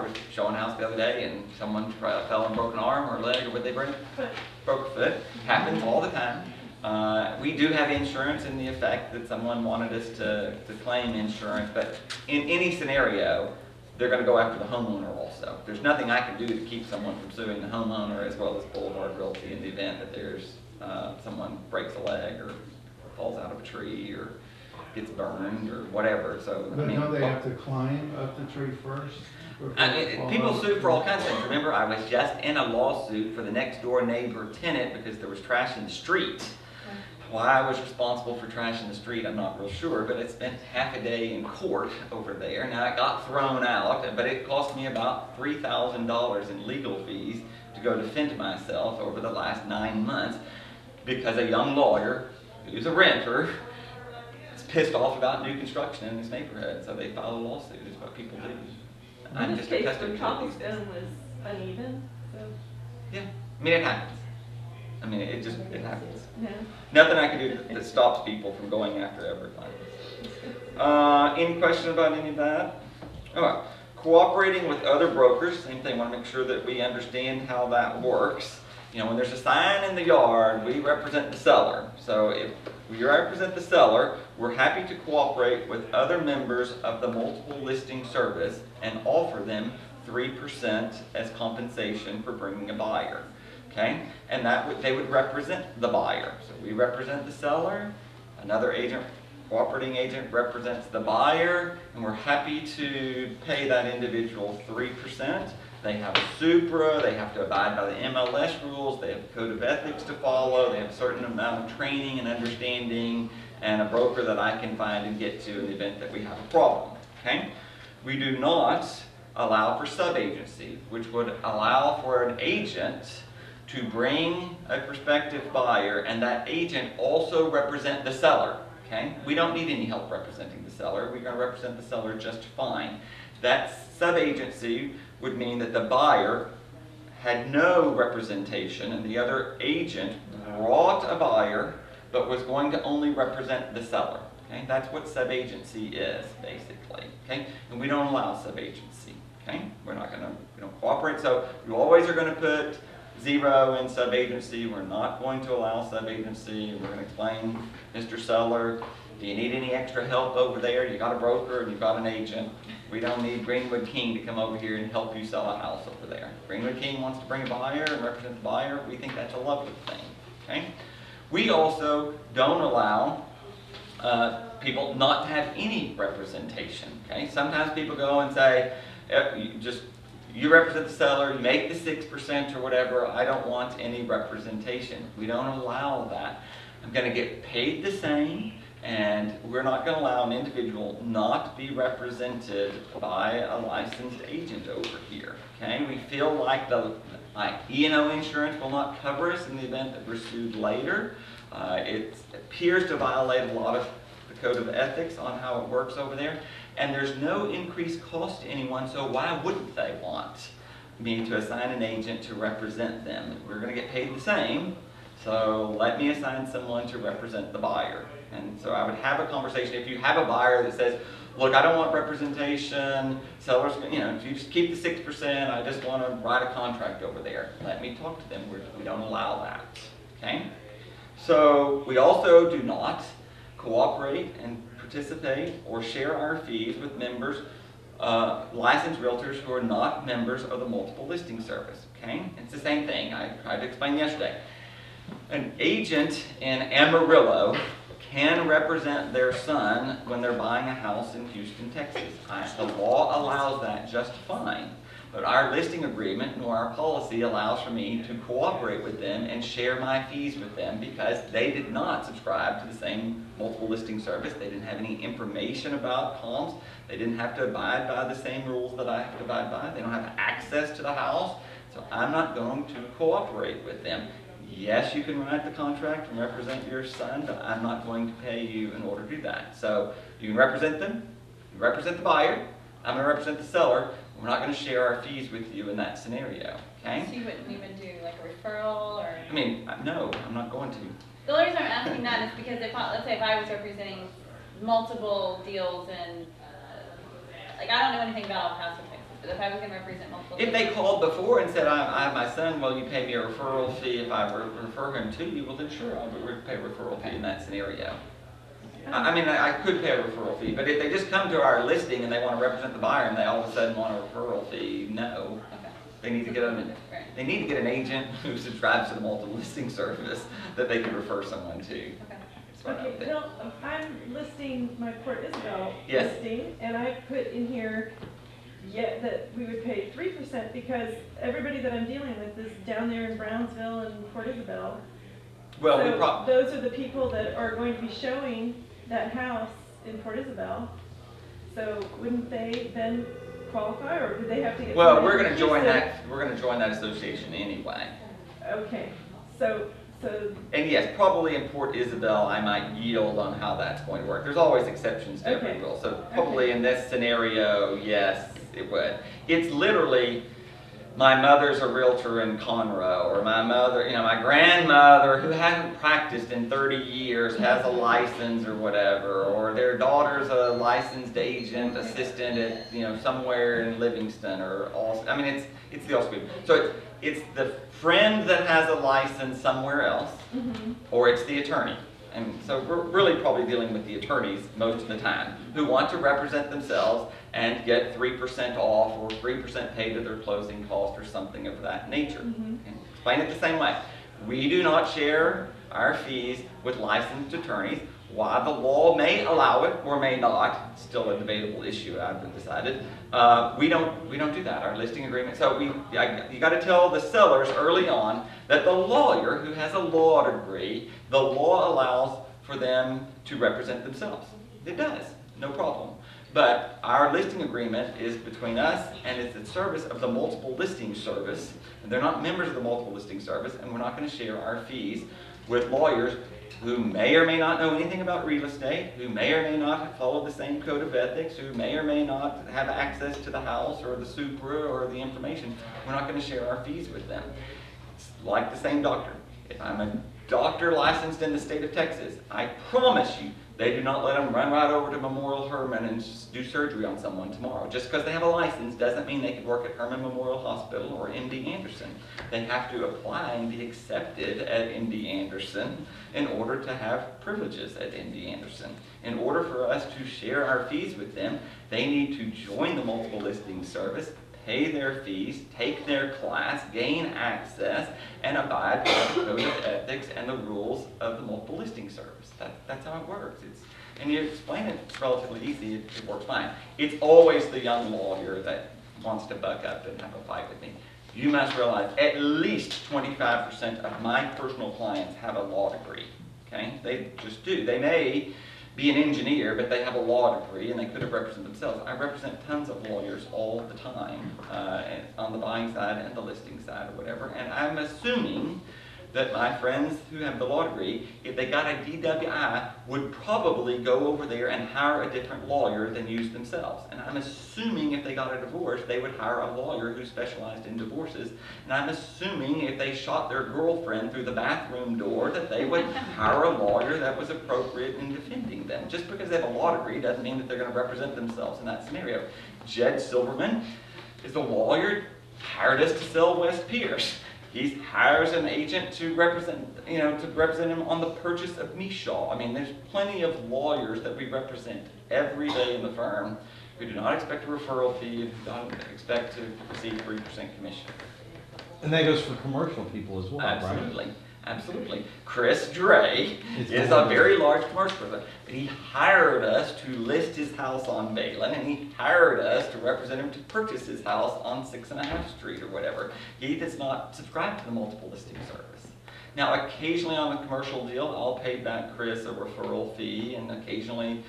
was showing a house the other day and someone fell and broke an arm or leg, or what they break? Broke a foot. Happens all the time. We do have insurance in the effect that someone wanted us to claim insurance, but in any scenario, they're going to go after the homeowner also. There's nothing I can do to keep someone from suing the homeowner as well as Boulevard Realty in the event that there's someone breaks a leg or falls out of a tree or gets burned or whatever. So, but I mean, don't they have to climb up the tree first? I mean, people sue for all kinds of things. Remember, I was just in a lawsuit for the next door neighbor tenant because there was trash in the street. why I was responsible for trashing the street, I'm not real sure, but I spent half a day in court over there. Now, it got thrown out, but it cost me about $3,000 in legal fees to go defend myself over the last 9 months because a young lawyer who's a renter is pissed off about new construction in his neighborhood, so they filed a lawsuit, is what people do. I'm This just case accustomed from to these things. Cobblestone was uneven, so, Yeah, I mean, it happens. I mean, it happens. yeah. Nothing I can do that stops people from going after everything. Any question about any of that? All right. Cooperating with other brokers, same thing. Want to make sure that we understand how that works. You know, when there's a sign in the yard, we represent the seller. So if we represent the seller, we're happy to cooperate with other members of the multiple listing service and offer them 3% as compensation for bringing a buyer. Okay, and they would represent the buyer. So we represent the seller, another agent, cooperating agent represents the buyer, and we're happy to pay that individual 3%. They have a Supra, they have to abide by the MLS rules, they have a code of ethics to follow, they have a certain amount of training and understanding, and a broker that I can find and get to in the event that we have a problem. Okay, we do not allow for sub-agency, which would allow for an agent to bring a prospective buyer and that agent also represent the seller. Okay? We don't need any help representing the seller. We're going to represent the seller just fine. That sub-agency would mean that the buyer had no representation and the other agent brought a buyer but was going to only represent the seller. Okay? That's what sub-agency is, basically. Okay? And we don't allow sub-agency. Okay? We don't cooperate. So you always are going to put 0 in sub-agency. We're not going to allow sub-agency. We're going to explain, Mr. Seller, do you need any extra help over there? You got a broker and you've got an agent. We don't need Greenwood King to come over here and help you sell a house over there. Greenwood King wants to bring a buyer and represent the buyer. We think that's a lovely thing. Okay? We also don't allow people not to have any representation. Okay? Sometimes people go and say, you represent the seller, you make the 6% or whatever, I don't want any representation. We don't allow that. I'm going to get paid the same, and we're not going to allow an individual not to be represented by a licensed agent over here. Okay? We feel like E&O insurance will not cover us in the event that we're sued later. It appears to violate a lot of the code of ethics on how it works over there. And there's no increased cost to anyone, so why wouldn't they want me to assign an agent to represent them? We're going to get paid the same, so let me assign someone to represent the buyer. And so I would have a conversation. If you have a buyer that says, look, I don't want representation, sellers, if you just keep the 6%, I just want to write a contract over there. Let me talk to them. We don't allow that. Okay? So we also do not cooperate and participate or share our fees with members, licensed realtors who are not members of the multiple listing service. Okay? It's the same thing I tried to explain yesterday. An agent in Amarillo can represent their son when they're buying a house in Houston, Texas. The law allows that just fine. But our listing agreement nor our policy allows for me to cooperate with them and share my fees with them because they did not subscribe to the same multiple listing service. They didn't have any information about comps. They didn't have to abide by the same rules that I have to abide by. They don't have access to the house. So I'm not going to cooperate with them. Yes, you can write the contract and represent your son, but I'm not going to pay you in order to do that. So you can represent them, you represent the buyer, I'm going to represent the seller. We're not going to share our fees with you in that scenario, okay? So you wouldn't even do like a referral or? I mean, no, I'm not going to. The only reason I'm asking that is because let's say if I was representing multiple deals and, I don't know anything about El Paso, Texas, but if I was going to represent multiple If they deals, called before and said, I have my son, well, you pay me a referral fee if I refer him to you, well then sure, I would pay a referral fee in that scenario. I could pay a referral fee, but if they just come to our listing and they want to represent the buyer and they all of a sudden want a referral fee, no. okay. They need to get an agent who subscribes to the multiple listing service that they can refer someone to. Okay. That's what I would Okay, think. Bill, I'm listing my Port Isabel Yes. listing, and I put in here that we would pay 3% because everybody that I'm dealing with is down there in Brownsville and Port Isabel. Well, we So those are the people that are going to be showing that house in Port Isabel. So wouldn't they then qualify, or do they have to get? Well, somebody we're gonna from join Houston? that, we're gonna join that association anyway. Okay, so, And yes, probably in Port Isabel, I might yield on how that's going to work. There's always exceptions to every Okay. rule. So probably in this scenario, yes, it would. It's literally, my mother's a realtor in Conroe, or my mother, you know, my grandmother who hasn't practiced in 30 years has a license or whatever, or their daughter's a licensed agent, assistant at, you know, somewhere in Livingston, or all, I mean, it's the all people. So it's the friend that has a license somewhere else, or it's the attorney. And so we're really probably dealing with the attorneys most of the time, who want to represent themselves and get 3% off or 3% paid to their closing cost or something of that nature. And explain it the same way. We do not share our fees with licensed attorneys. Why the law may allow it or may not, still a debatable issue, I've decided. We don't do that. Our listing agreement. So you got to tell the sellers early on that the lawyer who has a law degree, the law allows for them to represent themselves. It does, no problem. But our listing agreement is between us, and it's the service of the multiple listing service. And they're not members of the multiple listing service, and we're not going to share our fees with lawyers who may or may not know anything about real estate, who may or may not have followed the same code of ethics, who may or may not have access to the house or the Supra or the information. We're not going to share our fees with them. It's like the same doctor. If I'm a doctor licensed in the state of Texas, I promise you, they do not let them run right over to Memorial Hermann and just do surgery on someone tomorrow. Just because they have a license doesn't mean they can work at Hermann Memorial Hospital or MD Anderson. They have to apply and be accepted at MD Anderson in order to have privileges at MD Anderson. In order for us to share our fees with them, they need to join the multiple listing service, pay their fees, take their class, gain access, and abide by the code of ethics and the rules of the multiple listing service. That's how it works. And you explain it relatively easy, it works fine. It's always the young lawyer that wants to buck up and have a fight with me. You must realize at least 25% of my personal clients have a law degree. Okay? They just do. They may be an engineer, but they have a law degree and they could have represented themselves. I represent tons of lawyers all the time on the buying side and the listing side or whatever, and I'm assuming that my friends who have the law degree, if they got a DWI, would probably go over there and hire a different lawyer than use themselves. And I'm assuming if they got a divorce, they would hire a lawyer who specialized in divorces. And I'm assuming if they shot their girlfriend through the bathroom door, that they would hire a lawyer that was appropriate in defending them. Just because they have a law degree doesn't mean that they're going to represent themselves in that scenario. Jed Silverman is a lawyer, hired us to sell West Pierce. He hires an agent to represent him on the purchase of Mishaw. I mean, there's plenty of lawyers that we represent every day in the firm who do not expect a referral fee, who don't expect to receive 3% commission. And that goes for commercial people as well, Absolutely. right? Absolutely. Chris Dre is a very large commercial person. He hired us to list his house on Balin, and he hired us to represent him to purchase his house on 6.5 Street or whatever. He does not subscribe to the multiple listing service. Now, occasionally on a commercial deal, I'll pay back Chris a referral fee, and occasionally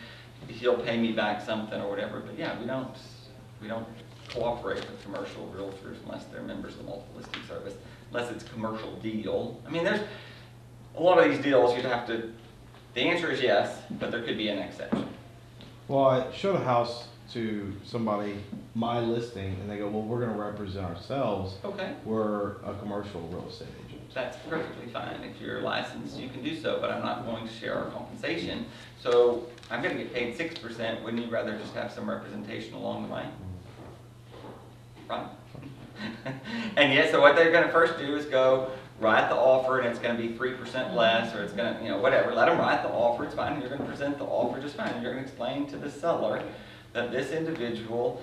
he'll pay me back something or whatever. But yeah, we don't cooperate with commercial realtors unless they're members of the multiple listing service. Unless it's a commercial deal. I mean, there's a lot of these deals you'd have to, the answer is yes, but there could be an exception. Well, I showed a house to somebody, my listing, and they go, well, we're going to represent ourselves. Okay. We're a commercial real estate agent. That's perfectly fine. If you're licensed, you can do so, but I'm not going to share our compensation. So I'm going to get paid 6%. Wouldn't you rather just have some representation along the way? Right? And yeah, so what they're going to first do is go write the offer, and it's going to be 3% less, or it's going to, whatever. Let them write the offer. It's fine. You're going to present the offer just fine. You're going to explain to the seller that this individual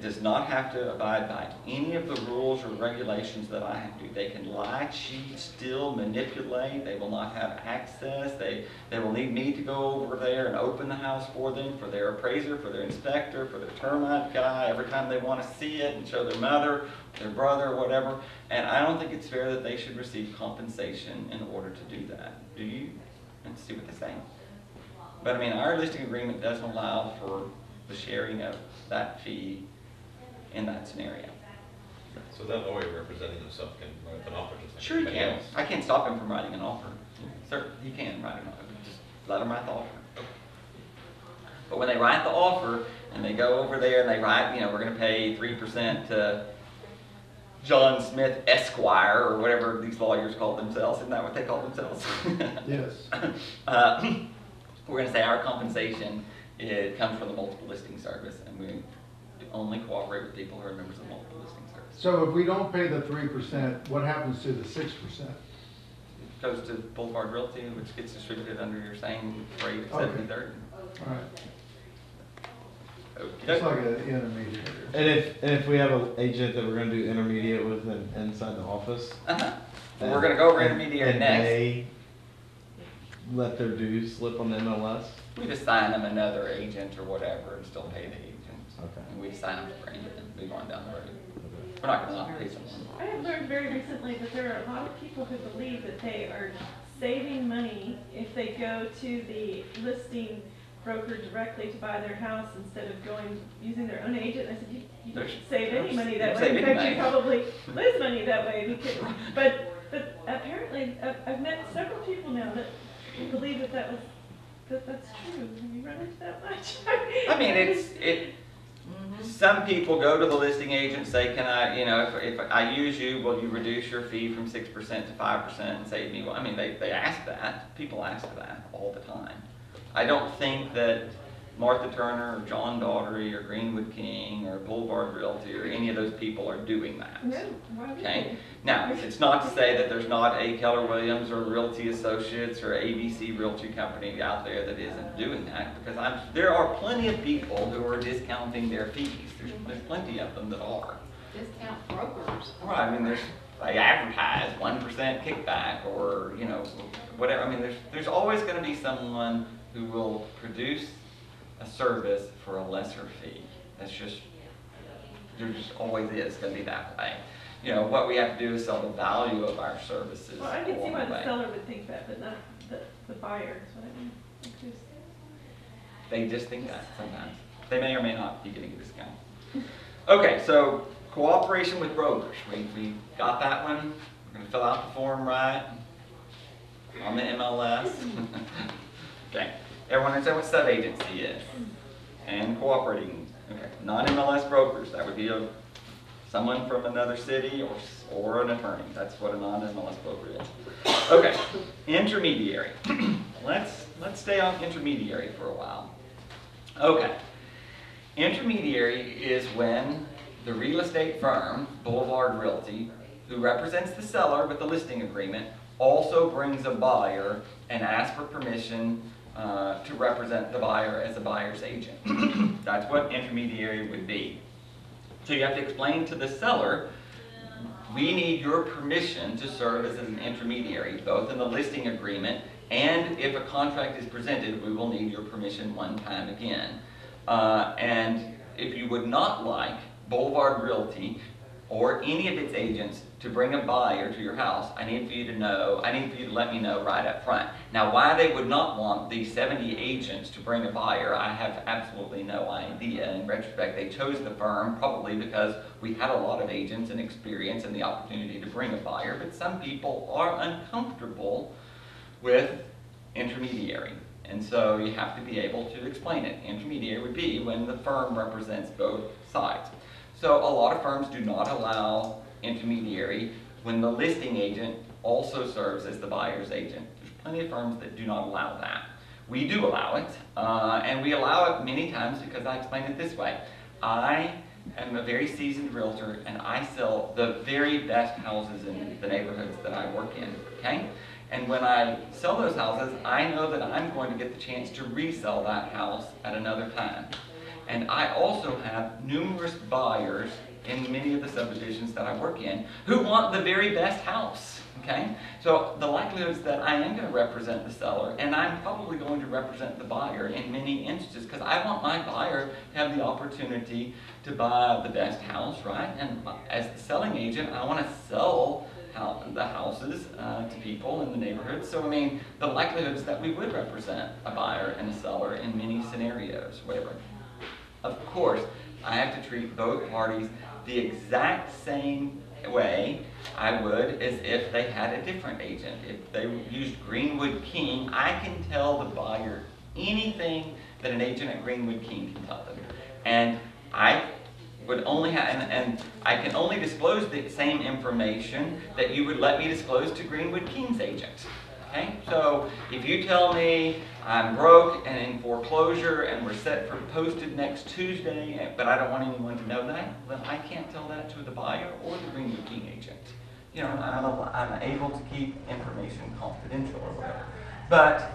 does not have to abide by any of the rules or regulations that I have to. They can lie, cheat, steal, manipulate. They will not have access. They will need me to go over there and open the house for them, for their appraiser, for their inspector, for their termite guy, every time they want to see it and show their mother, their brother, whatever. And I don't think it's fair that they should receive compensation in order to do that. Do you? Let's see what they say. But I mean, our listing agreement doesn't allow for the sharing of that fee in that scenario. So that lawyer representing himself can write an offer just like Sure he anybody can. else. I can't stop him from writing an offer. Sir, he can write an offer. Just let him write the offer. But when they write the offer and they go over there and they write, we're going to pay 3% to John Smith Esquire, or whatever these lawyers call themselves. Isn't that what they call themselves? Yes. We're going to say our compensation, it comes from the multiple listing service, and we only cooperate with people who are members of the multiple listing service. So if we don't pay the 3%, what happens to the 6%? It goes to Boulevard Realty, which gets distributed under your same rate of Okay. 70/30. All right. Okey-doke. It's like an intermediary. And if we have an agent that we're gonna do intermediate with inside the office. Well, we're going to go over intermediary and next. they let their dues slip on the MLS. We just assign them another agent or whatever and still pay the agent. Okay. And we assign them to Brandon and move on down the road. We're not going to not pay someone. I have learned very recently that there are a lot of people who believe that they are saving money if they go to the listing broker directly to buy their house instead of using their own agent. I said, you don't save any money that way. In fact, you probably lose money that way. But apparently, I've met several people now that believe that's true. Have you run into that much? I mean, some people go to the listing agent and say, can I, if I use you, will you reduce your fee from 6% to 5% and save me? Well, I mean, they ask that. People ask that all the time. I don't think that Martha Turner or John Daughtery or Greenwood King or Boulevard Realty or any of those people are doing that. No, why would Okay? they? Now, it's not to say that there's not a Keller Williams or Realty Associates or ABC Realty Company out there that isn't doing that, because there are plenty of people who are discounting their fees. There's plenty of them that are. Discount brokers. Right, I mean, they advertise 1% kickback or, whatever. I mean, there's always going to be someone who will produce a service for a lesser fee. There just always is going to be that way. What we have to do is sell the value of our services. Well, I can see along why the the way. seller would think that, but not the buyer, is what I mean. They just think that sometimes. They may or may not be getting a discount. Okay, so cooperation with brokers. We got that one. We're going to fill out the form right on the MLS. Okay. Everyone understand what sub-agency is? And cooperating. Okay. Non-MLS brokers. That would be someone from another city or an attorney. That's what a non-MLS broker is. Okay. Intermediary. Let's stay on intermediary for a while. Okay. Intermediary is when the real estate firm, Boulevard Realty, who represents the seller with the listing agreement, also brings a buyer and asks for permission to represent the buyer as a buyer's agent. That's what intermediary would be. So you have to explain to the seller, we need your permission to serve as an intermediary, both in the listing agreement and if a contract is presented, we will need your permission one time again. And if you would not like Boulevard Realty or any of its agents to bring a buyer to your house, I need for you to let me know right up front. Now, why they would not want the 70 agents to bring a buyer, I have absolutely no idea. In retrospect, they chose the firm probably because we had a lot of agents and experience and the opportunity to bring a buyer, but some people are uncomfortable with intermediary. And so you have to be able to explain it. Intermediary would be when the firm represents both sides. So a lot of firms do not allow intermediary when the listing agent also serves as the buyer's agent. There's plenty of firms that do not allow that. We do allow it, and we allow it many times because I explain it this way. I am a very seasoned realtor, and I sell the very best houses in the neighborhoods that I work in, okay? And when I sell those houses, I know that I'm going to get the chance to resell that house at another time. And I also have numerous buyers in many of the subdivisions that I work in who want the very best house, okay? So the likelihood is that I am going to represent the seller, and I'm probably going to represent the buyer in many instances, because I want my buyer to have the opportunity to buy the best house, right? And as the selling agent, I want to sell the houses to people in the neighborhood. So I mean, the likelihood is that we would represent a buyer and a seller in many scenarios, whatever. Of course, I have to treat both parties the exact same way I would as if they had a different agent. If they used Greenwood King, I can tell the buyer anything that an agent at Greenwood King can tell them. And I would only have, and I can only disclose the same information that you would let me disclose to Greenwood King's agent. Okay? So if you tell me I'm broke and in foreclosure and we're set for posted next Tuesday, but I don't want anyone to know that, then I can't tell that to the buyer or the Greenwood King agent. You know, I'm able to keep information confidential or whatever. But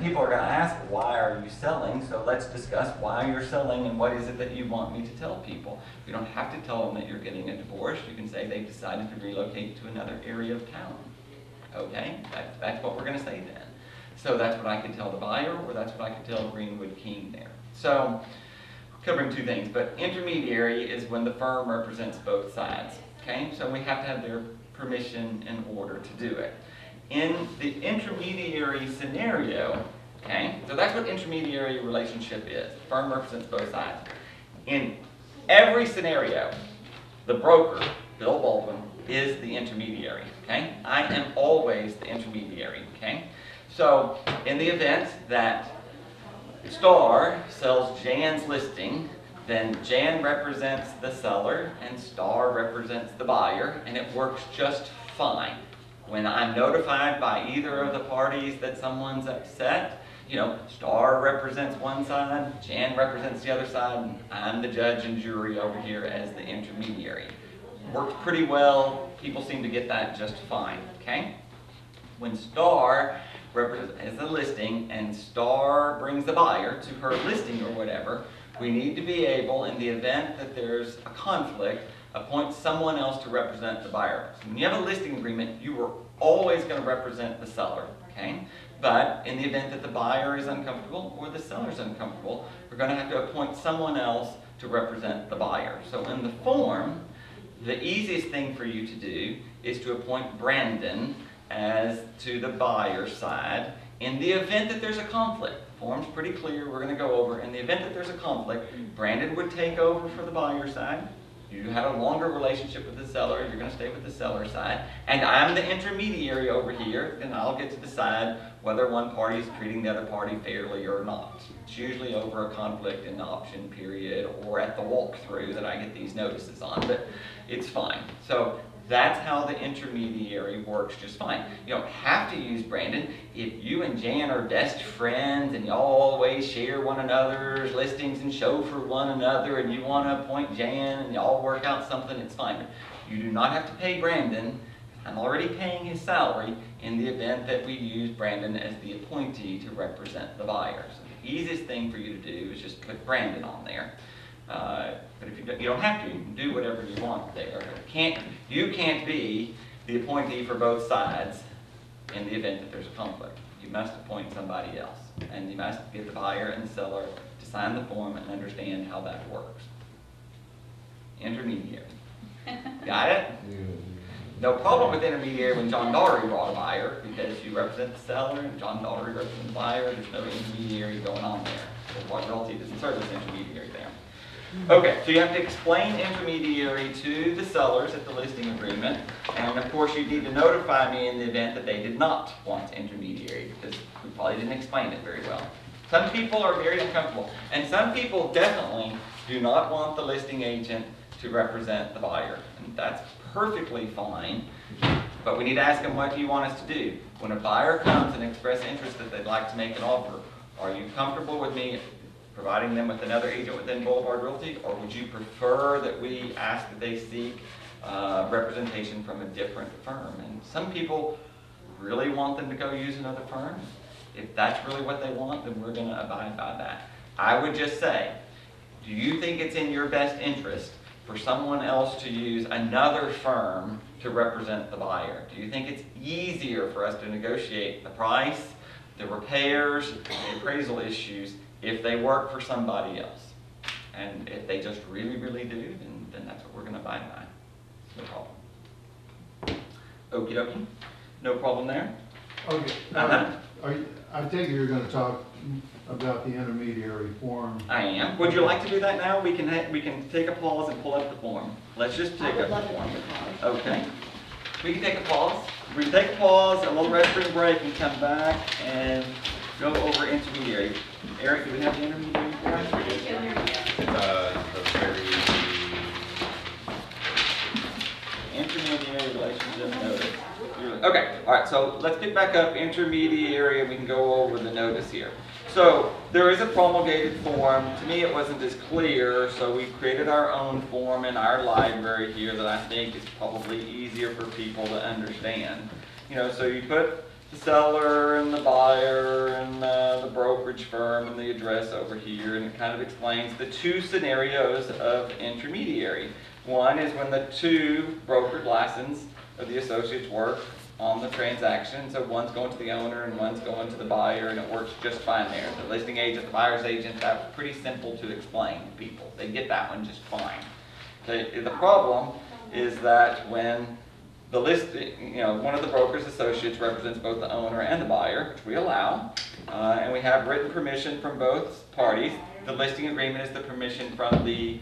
people are going to ask, why are you selling? So let's discuss why you're selling and what is it that you want me to tell people. You don't have to tell them that you're getting a divorce. You can say they've decided to relocate to another area of town. Okay, that's what we're going to say then. So that's what I could tell the buyer, or that's what I could tell Greenwood King there. So, covering two things, but intermediary is when the firm represents both sides. Okay, so we have to have their permission in order to do it. In the intermediary scenario, okay, so that's what intermediary relationship is. The firm represents both sides. In every scenario, the broker, Bill Baldwin, is the intermediary, okay? I am always the intermediary, okay? So, in the event that Star sells Jan's listing, then Jan represents the seller and Star represents the buyer, and it works just fine. When I'm notified by either of the parties that someone's upset, you know, Star represents one side, Jan represents the other side, and I'm the judge and jury over here as the intermediary. Works pretty well. People seem to get that just fine, okay? When Star represents a listing and Star brings the buyer to her listing or whatever, we need to be able, in the event that there's a conflict, appoint someone else to represent the buyer. So when you have a listing agreement, you are always going to represent the seller, okay? But in the event that the buyer is uncomfortable or the seller is uncomfortable, we're going to have to appoint someone else to represent the buyer. So in the form, the easiest thing for you to do is to appoint Brandon as to the buyer side in the event that there's a conflict. The form's pretty clear, we're going to go over. In the event that there's a conflict, Brandon would take over for the buyer side. You have a longer relationship with the seller, you're going to stay with the seller side. And I'm the intermediary over here, and I'll get to decide whether one party is treating the other party fairly or not. It's usually over a conflict in the option period or at the walkthrough that I get these notices on, but it's fine. So that's how the intermediary works just fine. You don't have to use Brandon. If you and Jan are best friends and y'all always share one another's listings and show for one another and you want to appoint Jan and y'all work out something, it's fine. But you do not have to pay Brandon. I'm already paying his salary in the event that we use Brandon as the appointee to represent the buyer. So the easiest thing for you to do is just put Brandon on there. But if you don't have to, you can do whatever you want there. You can't be the appointee for both sides in the event that there's a conflict. You must appoint somebody else. And you must get the buyer and the seller to sign the form and understand how that works. Intermediary. Got it? No problem with intermediary when John Daugherty brought a buyer, because you represent the seller and John Daugherty represents the buyer. There's no intermediary going on there. Boulevard Realty doesn't serve as intermediary there. Okay, so you have to explain intermediary to the sellers at the listing agreement, and of course you need to notify me in the event that they did not want intermediary, because we probably didn't explain it very well. Some people are very uncomfortable, and some people definitely do not want the listing agent to represent the buyer, and that's perfectly fine, but we need to ask them, what do you want us to do? When a buyer comes and expresses interest that they'd like to make an offer, are you comfortable with me providing them with another agent within Boulevard Realty, or would you prefer that we ask that they seek representation from a different firm? And some people really want them to go use another firm. If that's really what they want, then we're going to abide by that. I would just say, Do you think it's in your best interest for someone else to use another firm to represent the buyer? Do you think it's easier for us to negotiate the price, the repairs, the appraisal issues if they work for somebody else? And if they just really, really do, then that's what we're going to abide by. No problem. Okie dokie. No problem there? Okay. I take it you're gonna talk about the intermediary form. I am. Would you like to do that now? We can take a pause and pull up the form. Let's just take up the form. Okay. We can take a pause. We can take a pause, a little restroom break, and come back and go over intermediary. Eric, do we have the intermediary form? Yes, we do. It's a very Intermediary relationship notice. Okay, all right, so let's pick back up intermediary and we can go over the notice here. So there is a promulgated form. To me, it wasn't as clear, so we created our own form in our library here that I think is probably easier for people to understand. You know, so you put the seller and the buyer and the brokerage firm and the address over here, and it kind of explains the two scenarios of intermediary. One is when the two brokered license of the associates work on the transaction. So one's going to the owner and one's going to the buyer, and it works just fine there. The listing agent, the buyer's agent, that's pretty simple to explain to people. They get that one just fine. The problem is that when the listing, one of the broker's associates represents both the owner and the buyer, which we allow, and we have written permission from both parties. The listing agreement is the permission from the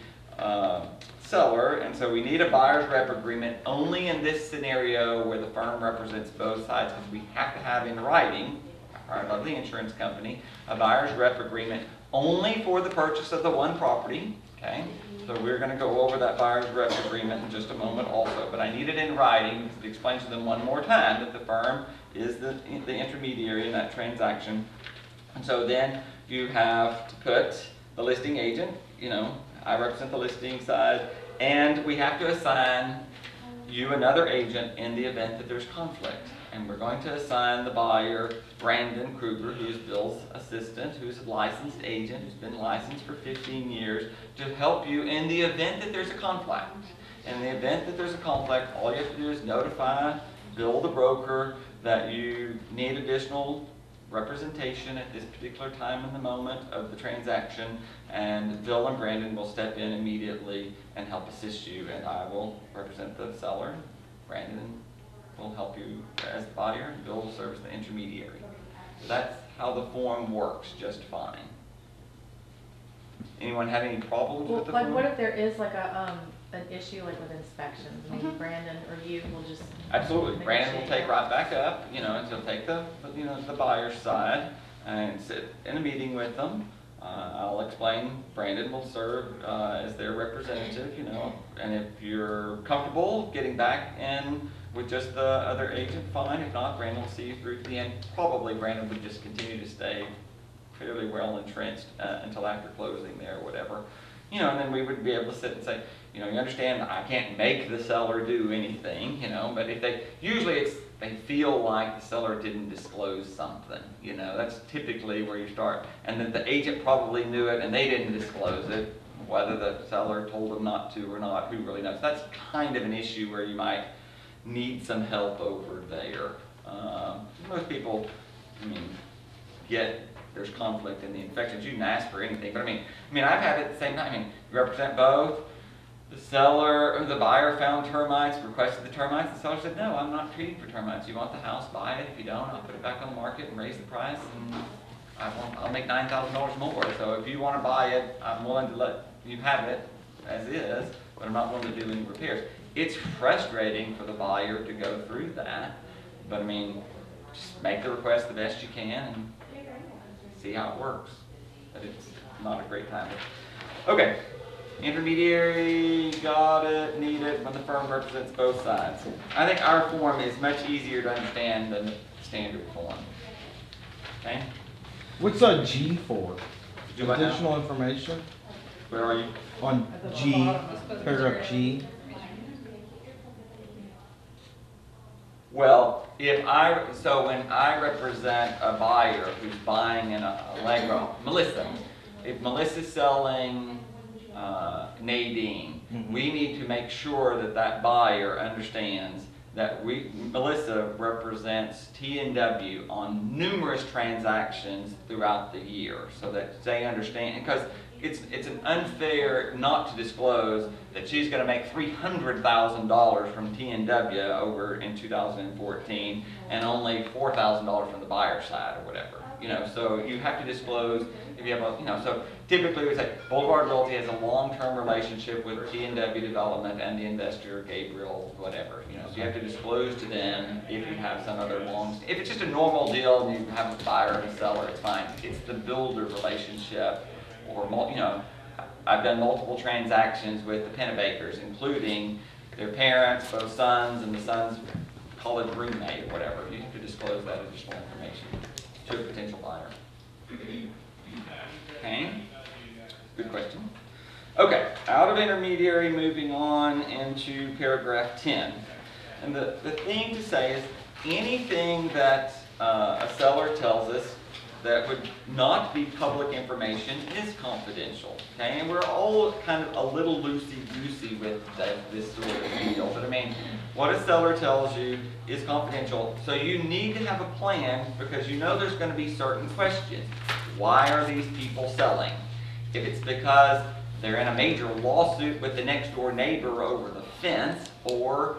seller, and so we need a buyer's rep agreement only in this scenario where the firm represents both sides, because we have to have in writing, part of the insurance company, a buyer's rep agreement only for the purchase of the one property. Okay, so we're going to go over that buyer's rep agreement in just a moment also, but I need it in writing because it explains to them one more time that the firm is the intermediary in that transaction. And so then you have to put the listing agent, I represent the listing side, and we have to assign you another agent in the event that there's conflict. And we're going to assign the buyer, Brandon Kruger, who is Bill's assistant, who's a licensed agent, who's been licensed for 15 years, to help you in the event that there's a conflict. In the event that there's a conflict, all you have to do is notify Bill, the broker, that you need additional representation at this particular time in the moment of the transaction, and Bill and Brandon will step in immediately and help assist you, and I will represent the seller. Brandon will help you as the buyer, and Bill will serve as the intermediary. So that's how the form works just fine. Anyone have any problems with the form? What if there is like an issue like with inspections? Maybe Brandon or you will just Absolutely. Brandon will take right back up, and he'll take the buyer's side and sit in a meeting with them. I'll explain. Brandon will serve as their representative, and if you're comfortable getting back in with just the other agent, fine. If not, Brandon will see you through to the end. Probably Brandon would just continue to stay fairly well entrenched until after closing there or whatever. And then we would be able to sit and say, you understand I can't make the seller do anything, but if usually they feel like the seller didn't disclose something, that's typically where you start. And then the agent probably knew it and they didn't disclose it, whether the seller told them not to or not, who really knows. That's kind of an issue where you might need some help over there. Most people, get there's conflict in the inspections. You can ask for anything, but I've had it at the same time. You represent both. The seller or the buyer found termites, requested the termites. The seller said, no, I'm not treating for termites. You want the house, buy it. If you don't, I'll put it back on the market and raise the price, and I'll make $9,000 more. So if you want to buy it, I'm willing to let you have it as is, but I'm not willing to do any repairs. It's frustrating for the buyer to go through that, but just make the request the best you can and see how it works. But it's not a great time. Okay. Intermediary, got it, need it, when the firm represents both sides. I think our form is much easier to understand than the standard form. Okay? What's a G for? Do what Additional now? information? Where are you? On G, paragraph G. Well, so when I represent a buyer who's buying an Allegro, Melissa, if Melissa's selling Nadine, we need to make sure that that buyer understands that Melissa represents T&W on numerous transactions throughout the year, so that they understand, because it's an unfair not to disclose that she's going to make $300,000 from T&W over in 2014 and only $4,000 from the buyer side or whatever. You know, so you have to disclose if you have a, you know, so typically we say Boulevard Realty has a long-term relationship with T&W Development and the investor, Gabriel, whatever. You know, so you have to disclose to them if you have some other if it's just a normal deal and you have a buyer and a seller, it's fine. It's the builder relationship, or, you know, I've done multiple transactions with the Pennebakers, including their parents, both sons, and the son's college roommate or whatever. You have to disclose that additional information to a potential buyer. Okay, good question. Okay, out of intermediary, moving on into paragraph 10. And the thing to say is anything that a seller tells us that would not be public information is confidential. Okay, and we're all kind of a little loosey-goosey with this sort of deal. But I mean, what a seller tells you is confidential. So you need to have a plan, because you know there's going to be certain questions. Why are these people selling? If it's because they're in a major lawsuit with the next door neighbor over the fence, or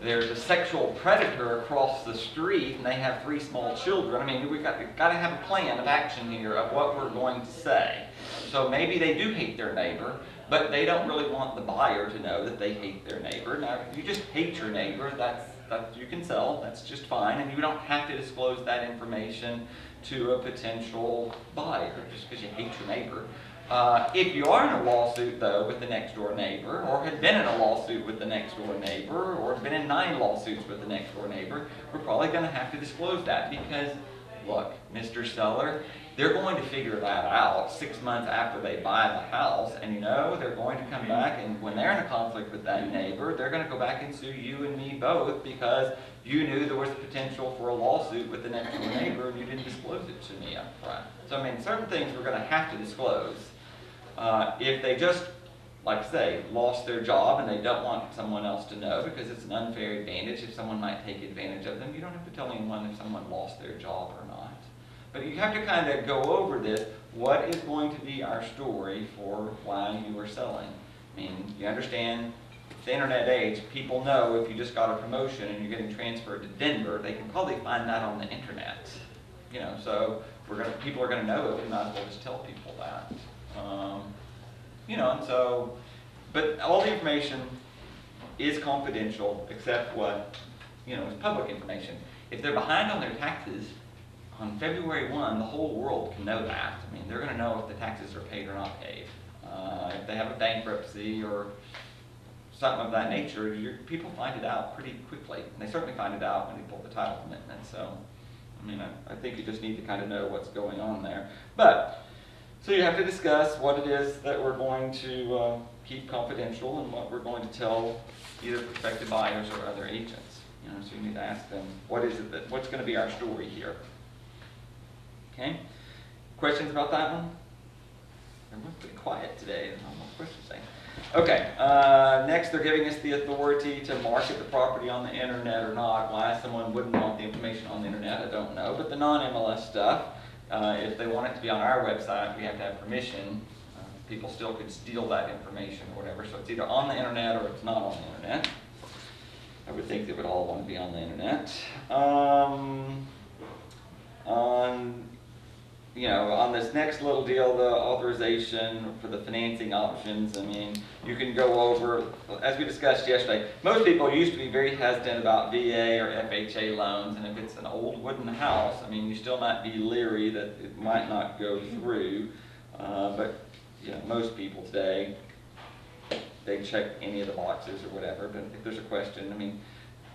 there's a sexual predator across the street and they have 3 small children. I mean, we've got to have a plan of action here of what we're going to say. So maybe they do hate their neighbor, but they don't really want the buyer to know that they hate their neighbor. Now, if you just hate your neighbor, that you can sell, that's just fine, and you don't have to disclose that information to a potential buyer just because you hate your neighbor. If you are in a lawsuit, though, with the next door neighbor, or had been in a lawsuit with the next door neighbor, or been in 9 lawsuits with the next door neighbor, we're probably going to have to disclose that, because, look, Mr. Seller, they're going to figure that out 6 months after they buy the house, and you know, they're going to come back, and when they're in a conflict with that neighbor, they're going to go back and sue you and me both, because you knew there was potential for a lawsuit with the next door neighbor, and you didn't disclose it to me up front. So, I mean, certain things we're going to have to disclose. If they just, like I say, lost their job and they don't want someone else to know because it's an unfair advantage, if someone might take advantage of them, you don't have to tell anyone if someone lost their job or not. But you have to kind of go over this. What is going to be our story for why you are selling? I mean, you understand, it's the internet age. People know if you just got a promotion and you're getting transferred to Denver, they can probably find that on the internet. You know, so people are going to know it. We might as well just tell people that. You know, and so, but all the information is confidential except what, you know, is public information. If they're behind on their taxes, on February 1, the whole world can know that. I mean, they're going to know if the taxes are paid or not paid. If they have a bankruptcy or something of that nature, people find it out pretty quickly. And they certainly find it out when they pull the title commitment. So, I mean, I think you just need to kind of know what's going on there. But, so you have to discuss what it is that we're going to keep confidential and what we're going to tell either prospective buyers or other agents. You know, so you need to ask them, what's going to be our story here? Okay? Questions about that one? Everyone's pretty quiet today. There's no more questions saying. Okay, next they're giving us the authority to market the property on the internet or not. Why someone wouldn't want the information on the internet, I don't know. But the non-MLS stuff, if they want it to be on our website, we have to have permission. People still could steal that information or whatever. So it's either on the internet or it's not on the internet. I would think they would all want to be on the internet. On this next little deal, the authorization for the financing options, I mean, you can go over, as we discussed yesterday, most people used to be very hesitant about VA or FHA loans, and if it's an old wooden house, I mean, you still might be leery that it might not go through, but you know, most people today, they check any of the boxes or whatever, but if there's a question, I mean,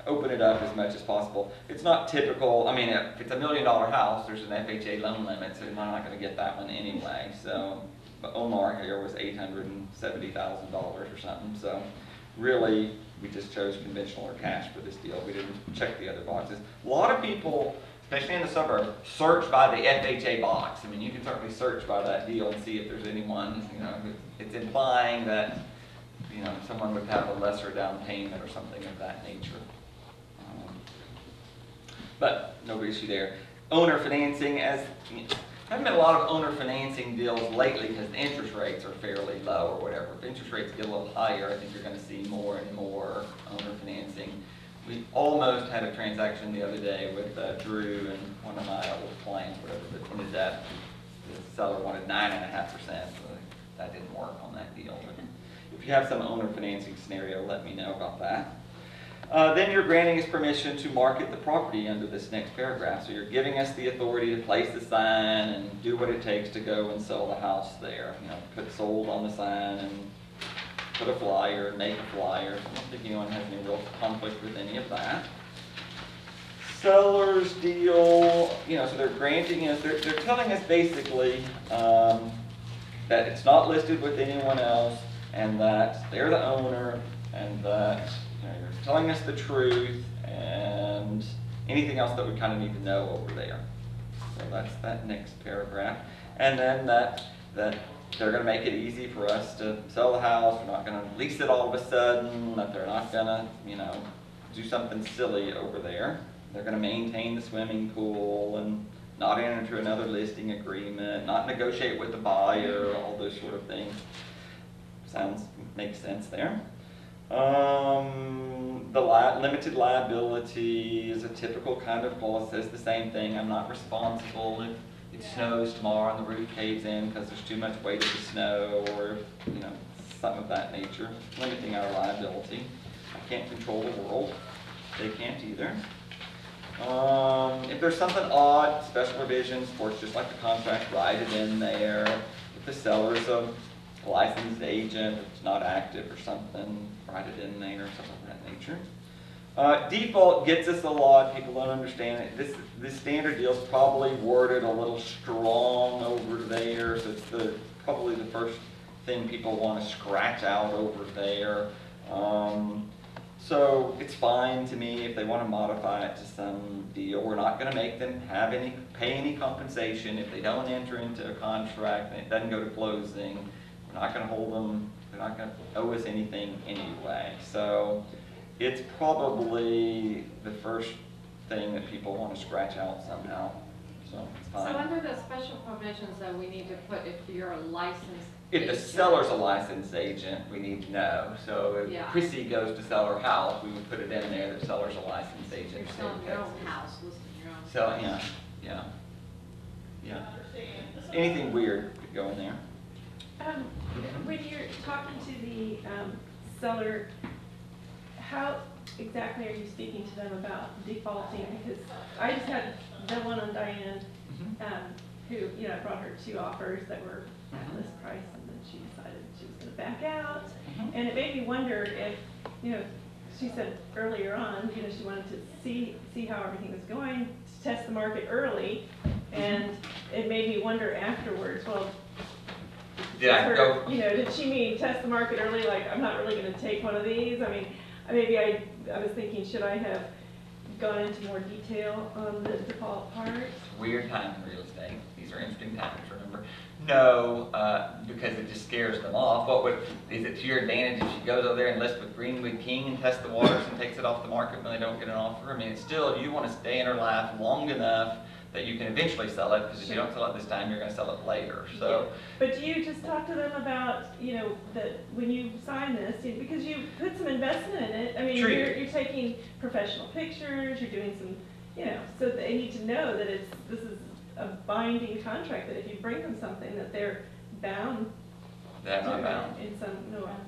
open it up as much as possible. It's not typical. I mean, if it's $1 million house, there's an FHA loan limit, so you're not going to get that one anyway. So, but Omar here was $870,000 or something. So, really, we just chose conventional or cash for this deal. We didn't check the other boxes. A lot of people especially in the suburbs, search by the FHA box. I mean, you can certainly search by that deal and see if there's anyone, you know, it's implying that, you know, someone would have a lesser down payment or something of that nature. But no issue there. Owner financing, haven't been a lot of owner financing deals lately because the interest rates are fairly low or whatever. If interest rates get a little higher, I think you're going to see more and more owner financing. We almost had a transaction the other day with Drew and one of my old clients, whatever, that ended up, the seller wanted 9.5%, so that didn't work on that deal. But if you have some owner financing scenario, let me know about that. Then you're granting us permission to market the property under this next paragraph. So you're giving us the authority to place the sign and do what it takes to go and sell the house there. You know, put sold on the sign and put a flyer, make a flyer. I don't think anyone has any real conflict with any of that. Seller's deal, you know, so they're granting us, they're telling us basically that it's not listed with anyone else and that they're the owner and that, you know, you're telling us the truth and anything else that we kind of need to know over there. So that's that next paragraph. And then that they're going to make it easy for us to sell the house. We're not going to lease it all of a sudden, that they're not going to, you know, do something silly over there. They're going to maintain the swimming pool and not enter into another listing agreement, not negotiate with the buyer, all those sort of things. Makes sense there. The limited liability is a typical kind of clause. Says the same thing. I'm not responsible if it snows tomorrow and the roof caves in because there's too much weight of the snow, or, you know, something of that nature. Limiting our liability. I can't control the world. They can't either. If there's something odd, special provisions, of course, just like the contract, write it in there. If the seller's a licensed agent, if it's not active or something, write it in there, something of that nature. Default gets us a lot. People don't understand it. This standard deal is probably worded a little strong over there, so it's probably the first thing people want to scratch out over there. So it's fine to me if they want to modify it to some deal. We're not going to make them pay any compensation if they don't enter into a contract and it doesn't go to closing. We're not going to hold them. They're not going to owe us anything anyway. So it's probably the first thing that people want to scratch out somehow. So it's fine. So under the special provisions that we need to put, if you're a licensed If the seller's a licensed agent, we need to know. So if Chrissy goes to sell her house, we would put it in there that the seller's a licensed agent. You're selling your own house, listing your own. Selling, yeah. Anything weird could go in there. When you're talking to the seller, how exactly are you speaking to them about defaulting? Because I just had the one on Diane, who, you know, I brought her 2 offers that were at list price, and then she decided she was going to back out. And it made me wonder if, you know, she said earlier on, you know, she wanted to see how everything was going, to test the market early, and it made me wonder afterwards, well, did she mean test the market early, like I'm not really going to take one of these? I mean, maybe I was thinking, should I have gone into more detail on the default part? Weird time in real estate. These are interesting times, remember? No, because it just scares them off. Is it to your advantage if she goes over there and lists with Greenwood King and tests the waters and takes it off the market when they don't get an offer? I mean, it's still, you want to stay in her life long enough that you can eventually sell it, because if you don't sell it this time, you're going to sell it later. So, but do you just talk to them about, you know, that when you sign this, because you put some investment in it? I mean, you're taking professional pictures, you're doing some, you know, so they need to know that this is a binding contract, that if you bring them something, that they're bound. They're not bound.